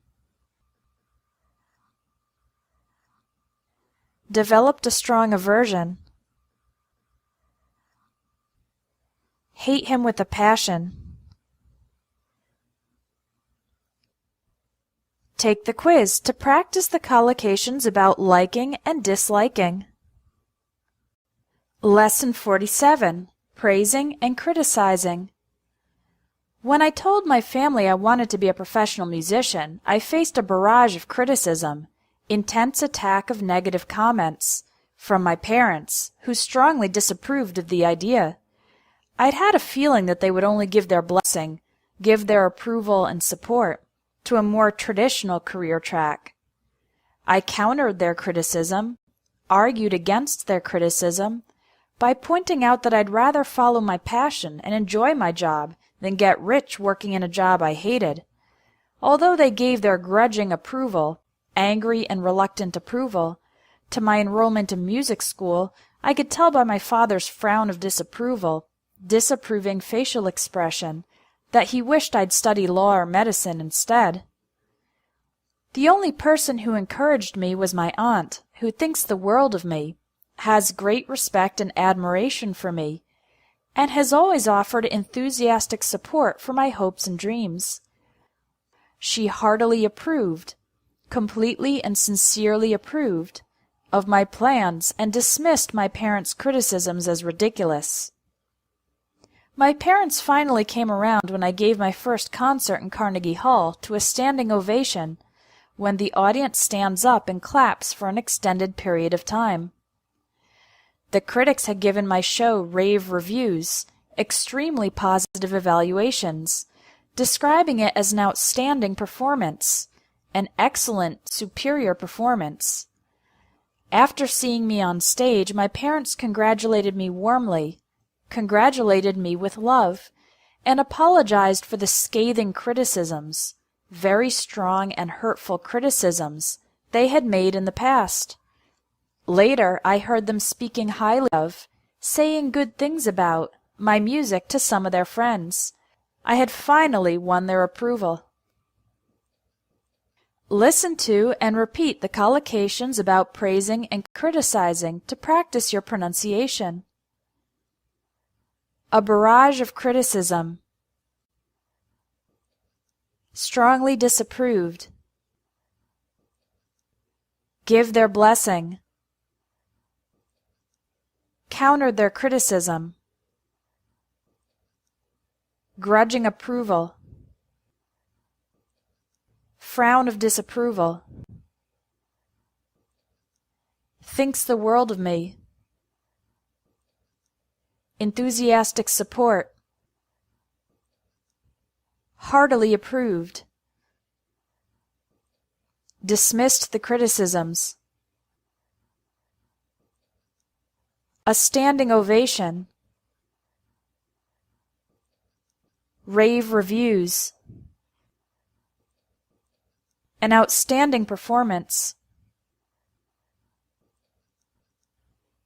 Developed a strong aversion. Hate him with a passion. Take the quiz to practice the collocations about liking and disliking. Lesson 47. Praising and criticizing. When I told my family I wanted to be a professional musician, I faced a barrage of criticism, intense attack of negative comments, from my parents, who strongly disapproved of the idea. I'd had a feeling that they would only give their blessing, give their approval and support, to a more traditional career track. I countered their criticism, argued against their criticism, by pointing out that I'd rather follow my passion and enjoy my job than get rich working in a job I hated. Although they gave their grudging approval, angry and reluctant approval, to my enrollment in music school, I could tell by my father's frown of disapproval, disapproving facial expression, that he wished I'd study law or medicine instead. The only person who encouraged me was my aunt, who thinks the world of me, has great respect and admiration for me, and has always offered enthusiastic support for my hopes and dreams. She heartily approved, completely and sincerely approved, of my plans and dismissed my parents' criticisms as ridiculous. My parents finally came around when I gave my first concert in Carnegie Hall to a standing ovation, when the audience stands up and claps for an extended period of time. The critics had given my show rave reviews, extremely positive evaluations, describing it as an outstanding performance, an excellent, superior performance. After seeing me on stage, my parents congratulated me warmly, congratulated me with love, and apologized for the scathing criticisms, very strong and hurtful criticisms, they had made in the past. Later, I heard them speaking highly of, saying good things about, my music to some of their friends. I had finally won their approval. Listen to and repeat the collocations about praising and criticizing to practice your pronunciation. A barrage of criticism. Strongly disapproved. Give their blessing. Countered their criticism. Grudging approval. Frown of disapproval. Thinks the world of me. Enthusiastic support. Heartily approved. Dismissed the criticisms. A standing ovation. Rave reviews. An outstanding performance.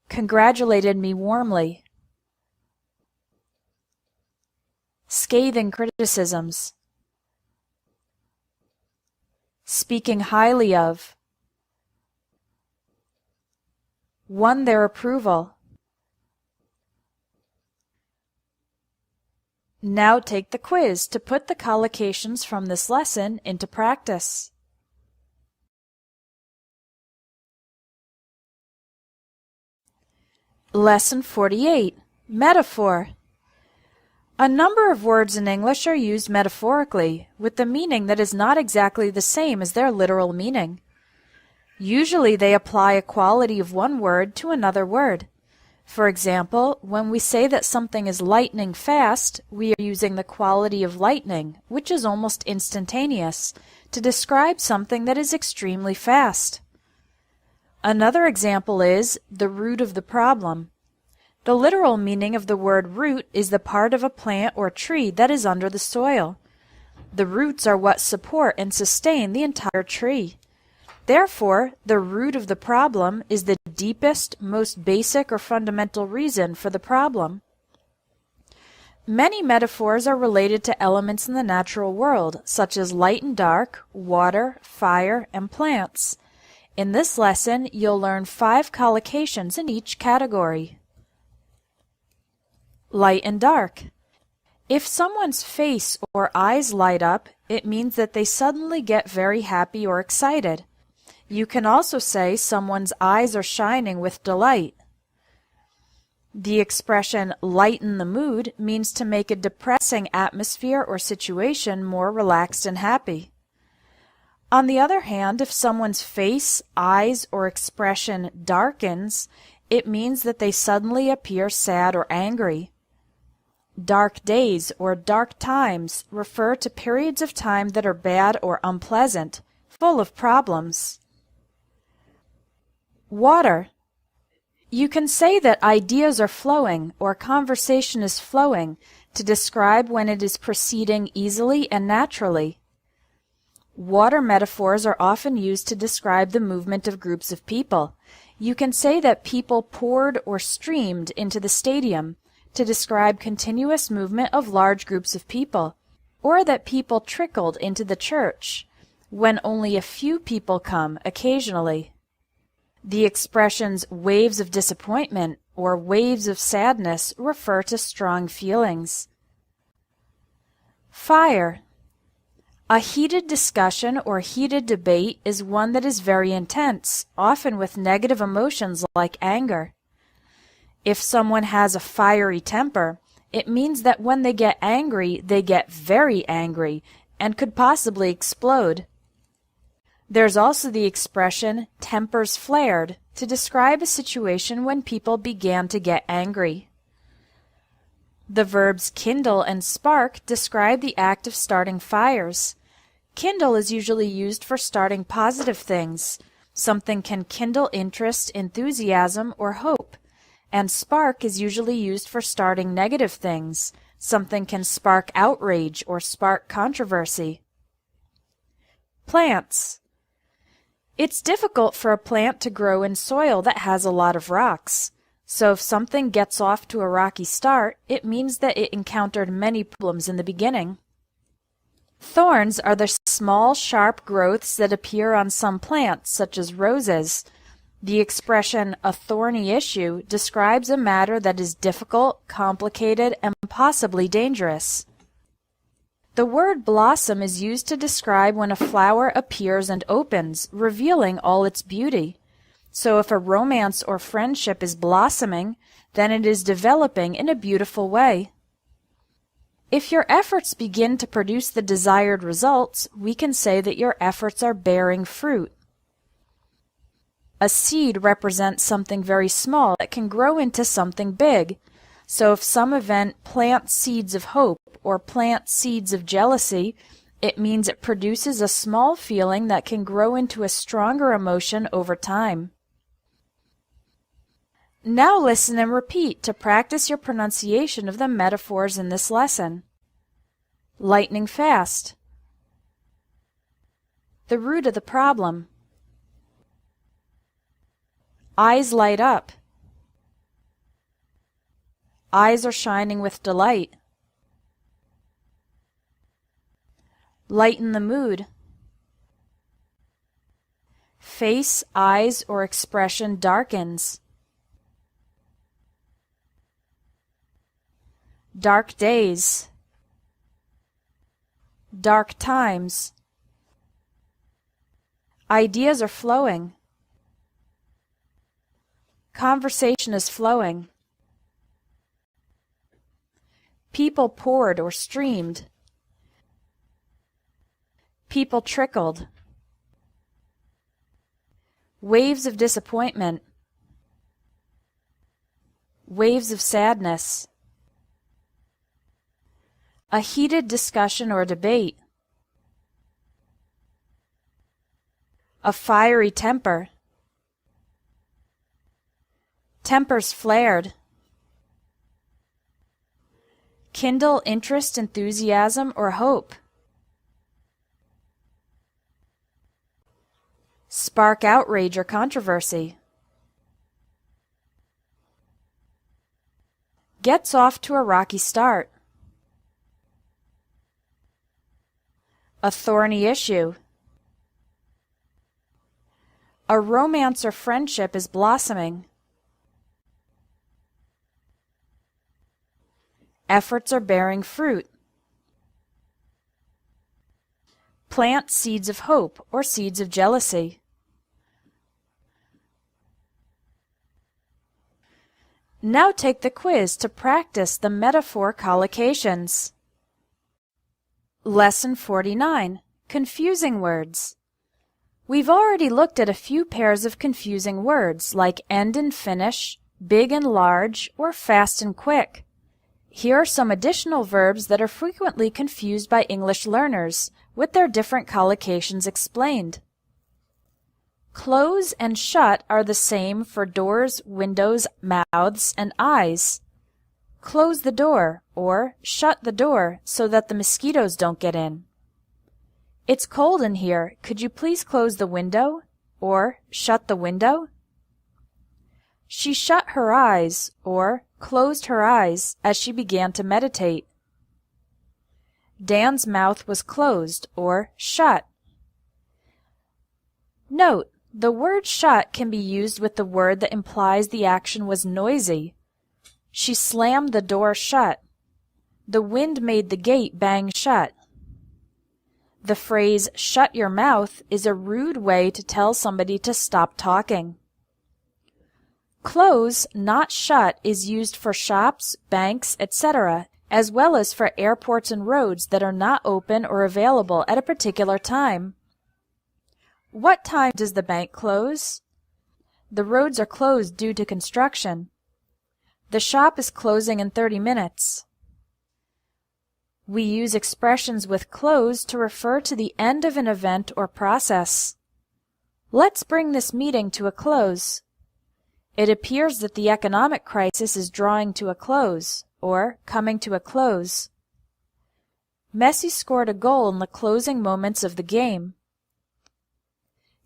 Congratulated me warmly. Scathing criticisms. Speaking highly of. Won their approval. Now take the quiz to put the collocations from this lesson into practice. Lesson 48. Metaphor. A number of words in English are used metaphorically, with the meaning that is not exactly the same as their literal meaning. Usually they apply a quality of one word to another word. For example, when we say that something is lightning fast, we are using the quality of lightning, which is almost instantaneous, to describe something that is extremely fast. Another example is the root of the problem. The literal meaning of the word root is the part of a plant or tree that is under the soil. The roots are what support and sustain the entire tree. Therefore, the root of the problem is the deepest, most basic or fundamental reason for the problem. Many metaphors are related to elements in the natural world, such as light and dark, water, fire, and plants. In this lesson, you'll learn 5 collocations in each category. Light and dark. If someone's face or eyes light up, it means that they suddenly get very happy or excited. You can also say someone's eyes are shining with delight. The expression lighten the mood means to make a depressing atmosphere or situation more relaxed and happy. On the other hand, if someone's face, eyes, or expression darkens, it means that they suddenly appear sad or angry. Dark days or dark times refer to periods of time that are bad or unpleasant, full of problems. Water. You can say that ideas are flowing or conversation is flowing to describe when it is proceeding easily and naturally. Water metaphors are often used to describe the movement of groups of people. You can say that people poured or streamed into the stadium to describe continuous movement of large groups of people, or that people trickled into the church when only a few people come occasionally. The expressions waves of disappointment or waves of sadness refer to strong feelings. Fire. A heated discussion or heated debate is one that is very intense, often with negative emotions like anger. If someone has a fiery temper, it means that when they get angry, they get very angry and could possibly explode. There's also the expression tempers flared to describe a situation when people began to get angry. The verbs kindle and spark describe the act of starting fires. Kindle is usually used for starting positive things. Something can kindle interest, enthusiasm, or hope. And spark is usually used for starting negative things. Something can spark outrage or spark controversy. Plants. It's difficult for a plant to grow in soil that has a lot of rocks. So if something gets off to a rocky start, it means that it encountered many problems in the beginning. Thorns are the small, sharp growths that appear on some plants, such as roses. The expression a thorny issue describes a matter that is difficult, complicated, and possibly dangerous. The word blossom is used to describe when a flower appears and opens, revealing all its beauty. So if a romance or friendship is blossoming, then it is developing in a beautiful way. If your efforts begin to produce the desired results, we can say that your efforts are bearing fruit. A seed represents something very small that can grow into something big. So if some event plants seeds of hope or plants seeds of jealousy, it means it produces a small feeling that can grow into a stronger emotion over time. Now listen and repeat to practice your pronunciation of the metaphors in this lesson. Lightning fast. The root of the problem. Eyes light up. Eyes are shining with delight. Lighten the mood. Face, eyes, or expression darkens. Dark days. Dark times. Ideas are flowing. Conversation is flowing. People poured or streamed. People trickled. Waves of disappointment. Waves of sadness. A heated discussion or debate. A fiery temper. Tempers flared. Kindle interest, enthusiasm, or hope. Spark Spark outrage or controversy. Gets off to a rocky start. A thorny issue. A romance or friendship is blossoming. Efforts are bearing fruit. Plant seeds of hope or seeds of jealousy. Now take the quiz to practice the metaphor collocations. Lesson 49. Confusing words. We've already looked at a few pairs of confusing words like end and finish, big and large, or fast and quick. Here are some additional verbs that are frequently confused by English learners, with their different collocations explained. Close and shut are the same for doors, windows, mouths, and eyes. Close the door or shut the door so that the mosquitoes don't get in. It's cold in here. Could you please close the window? Or shut the window? She shut her eyes or closed her eyes as she began to meditate. Dan's mouth was closed or shut. Note, the word shut can be used with the word that implies the action was noisy. She slammed the door shut. The wind made the gate bang shut. The phrase shut your mouth is a rude way to tell somebody to stop talking. Close, not shut, is used for shops, banks, etc., as well as for airports and roads that are not open or available at a particular time. What time does the bank close? The roads are closed due to construction. The shop is closing in 30 minutes. We use expressions with close to refer to the end of an event or process. Let's bring this meeting to a close. It appears that the economic crisis is drawing to a close, or coming to a close. Messi scored a goal in the closing moments of the game.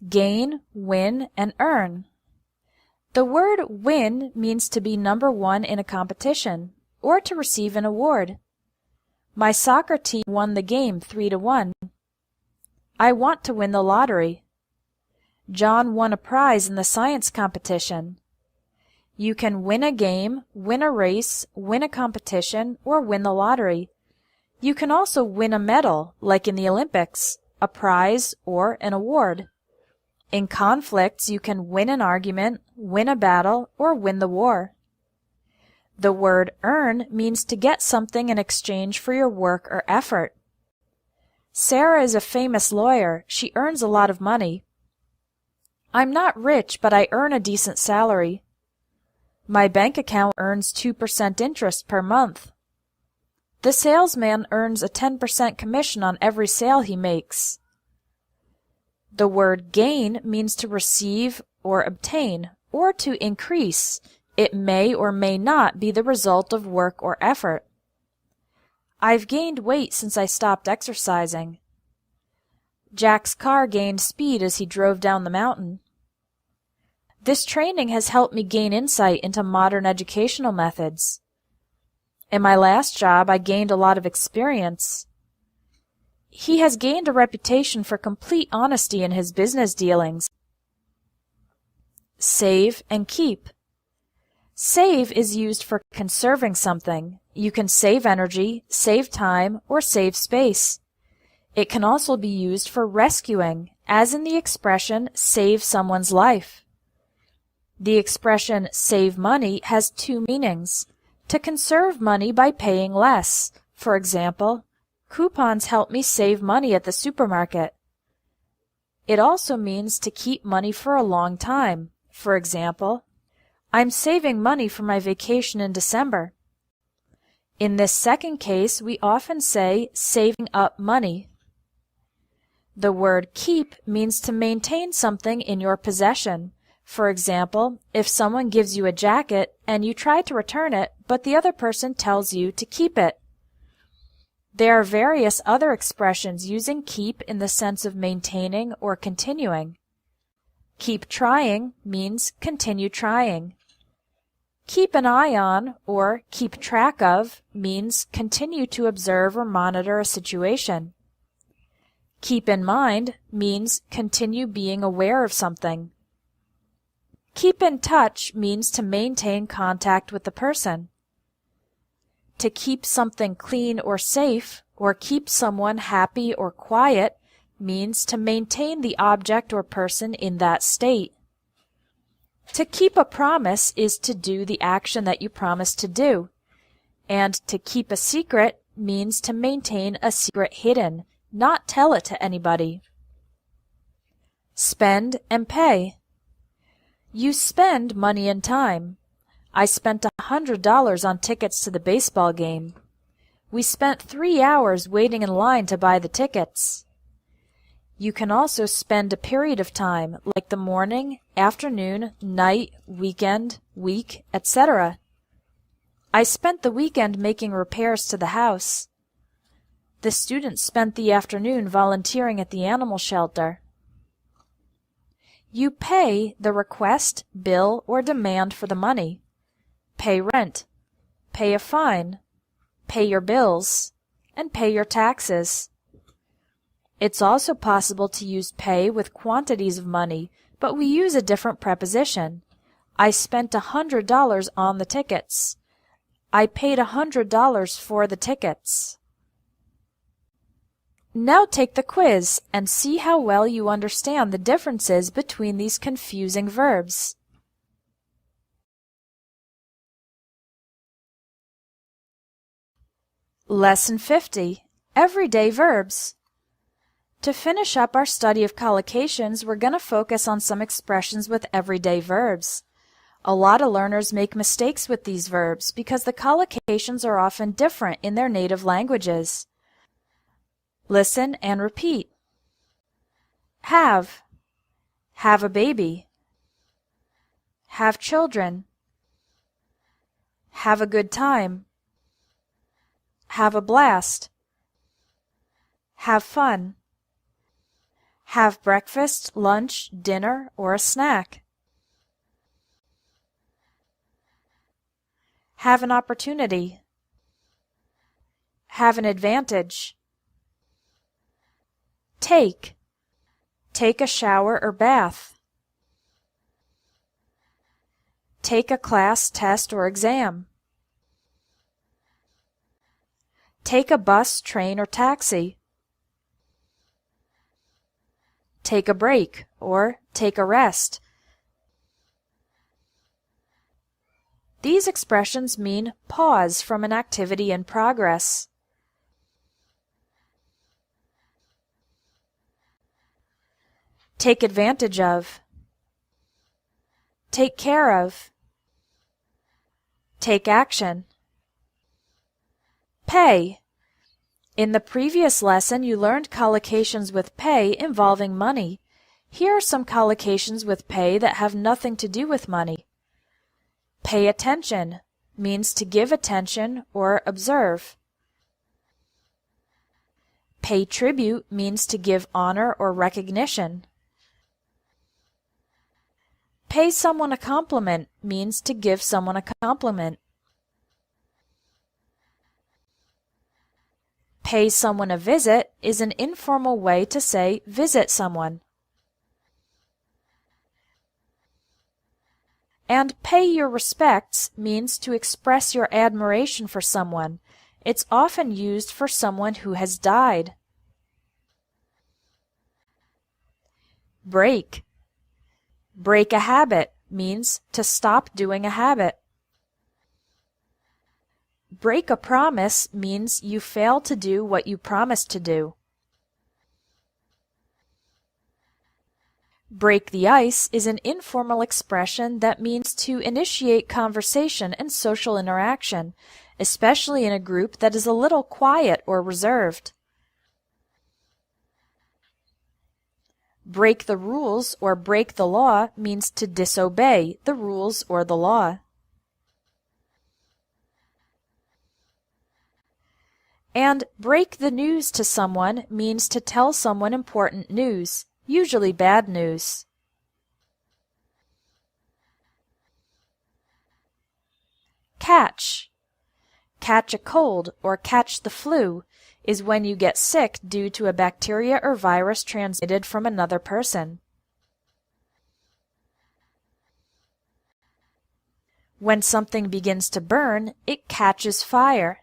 Gain, win, and earn. The word win means to be number one in a competition, or to receive an award. My soccer team won the game 3-1. I want to win the lottery. John won a prize in the science competition. You can win a game, win a race, win a competition, or win the lottery. You can also win a medal, like in the Olympics, a prize, or an award. In conflicts, you can win an argument, win a battle, or win the war. The word earn means to get something in exchange for your work or effort. Sarah is a famous lawyer. She earns a lot of money. I'm not rich, but I earn a decent salary. My bank account earns 2% interest per month. The salesman earns a 10% commission on every sale he makes. The word gain means to receive or obtain, or to increase. It may or may not be the result of work or effort. I've gained weight since I stopped exercising. Jack's car gained speed as he drove down the mountain. This training has helped me gain insight into modern educational methods. In my last job, I gained a lot of experience. He has gained a reputation for complete honesty in his business dealings. Save and keep. Save is used for conserving something. You can save energy, save time, or save space. It can also be used for rescuing, as in the expression save someone's life. The expression save money has two meanings. To conserve money by paying less. For example, coupons help me save money at the supermarket. It also means to keep money for a long time. For example, I'm saving money for my vacation in December. In this second case, we often say saving up money. The word keep means to maintain something in your possession. For example, if someone gives you a jacket and you try to return it, but the other person tells you to keep it. There are various other expressions using keep in the sense of maintaining or continuing. Keep trying means continue trying. Keep an eye on or keep track of means continue to observe or monitor a situation. Keep in mind means continue being aware of something. Keep in touch means to maintain contact with the person. To keep something clean or safe, or keep someone happy or quiet, means to maintain the object or person in that state. To keep a promise is to do the action that you promised to do. And to keep a secret means to maintain a secret hidden, not tell it to anybody. Spend and pay. You spend money and time. I spent $100 on tickets to the baseball game. We spent 3 hours waiting in line to buy the tickets. You can also spend a period of time, like the morning, afternoon, night, weekend, week, etc. I spent the weekend making repairs to the house. The students spent the afternoon volunteering at the animal shelter. You pay the request, bill, or demand for the money. Pay rent, pay a fine, pay your bills, and pay your taxes. It's also possible to use pay with quantities of money, but we use a different preposition. I spent $100 on the tickets. I paid $100 for the tickets. Now take the quiz and see how well you understand the differences between these confusing verbs. Lesson 50. Everyday verbs. To finish up our study of collocations, we're going to focus on some expressions with everyday verbs. A lot of learners make mistakes with these verbs because the collocations are often different in their native languages. Listen and repeat. Have a baby. Have children. Have a good time. Have a blast. Have fun. Have breakfast, lunch, dinner, or a snack. Have an opportunity. Have an advantage. Take a shower or bath. Take a class, test, or exam. Take a bus, train, or taxi. Take a break or take a rest. These expressions mean pause from an activity in progress. Take advantage of. Take care of. Take action. Pay. In the previous lesson, you learned collocations with pay involving money. Here are some collocations with pay that have nothing to do with money. Pay attention means to give attention or observe. Pay tribute means to give honor or recognition. Pay someone a compliment means to give someone a compliment. Pay someone a visit is an informal way to say visit someone. And pay your respects means to express your admiration for someone. It's often used for someone who has died. Break. Break a habit means to stop doing a habit. Break a promise means you fail to do what you promised to do. Break the ice is an informal expression that means to initiate conversation and social interaction, especially in a group that is a little quiet or reserved. Break the rules or break the law means to disobey the rules or the law. And break the news to someone means to tell someone important news, usually bad news. Catch. Catch a cold or catch the flu is when you get sick due to a bacteria or virus transmitted from another person. When something begins to burn, it catches fire.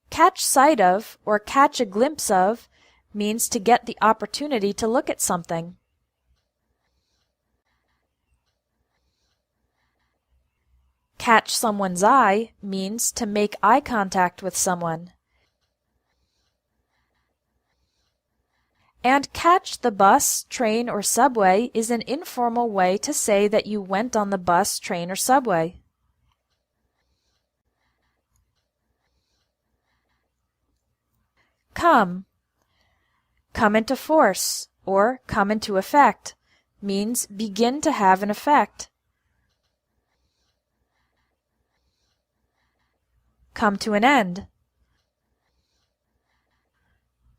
Catch sight of or catch a glimpse of means to get the opportunity to look at something. Catch someone's eye means to make eye contact with someone. And catch the bus, train, or subway is an informal way to say that you went on the bus, train, or subway. Come. Come into force or come into effect means begin to have an effect. Come to an end.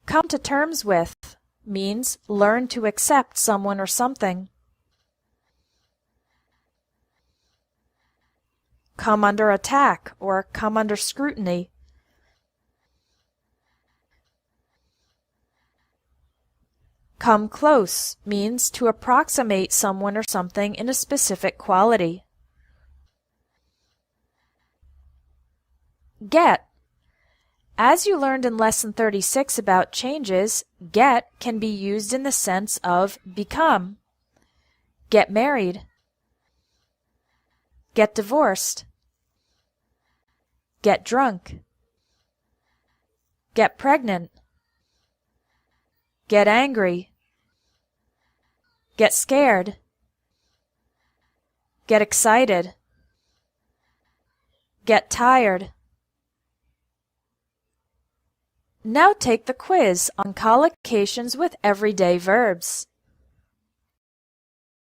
Come to terms with means learn to accept someone or something. Come under attack or come under scrutiny. Come close means to approximate someone or something in a specific quality. Get. As you learned in Lesson 36 about changes, get can be used in the sense of become. Get married. Get divorced. Get drunk. Get pregnant. Get angry. Get scared. Get excited. Get tired. Now take the quiz on collocations with everyday verbs.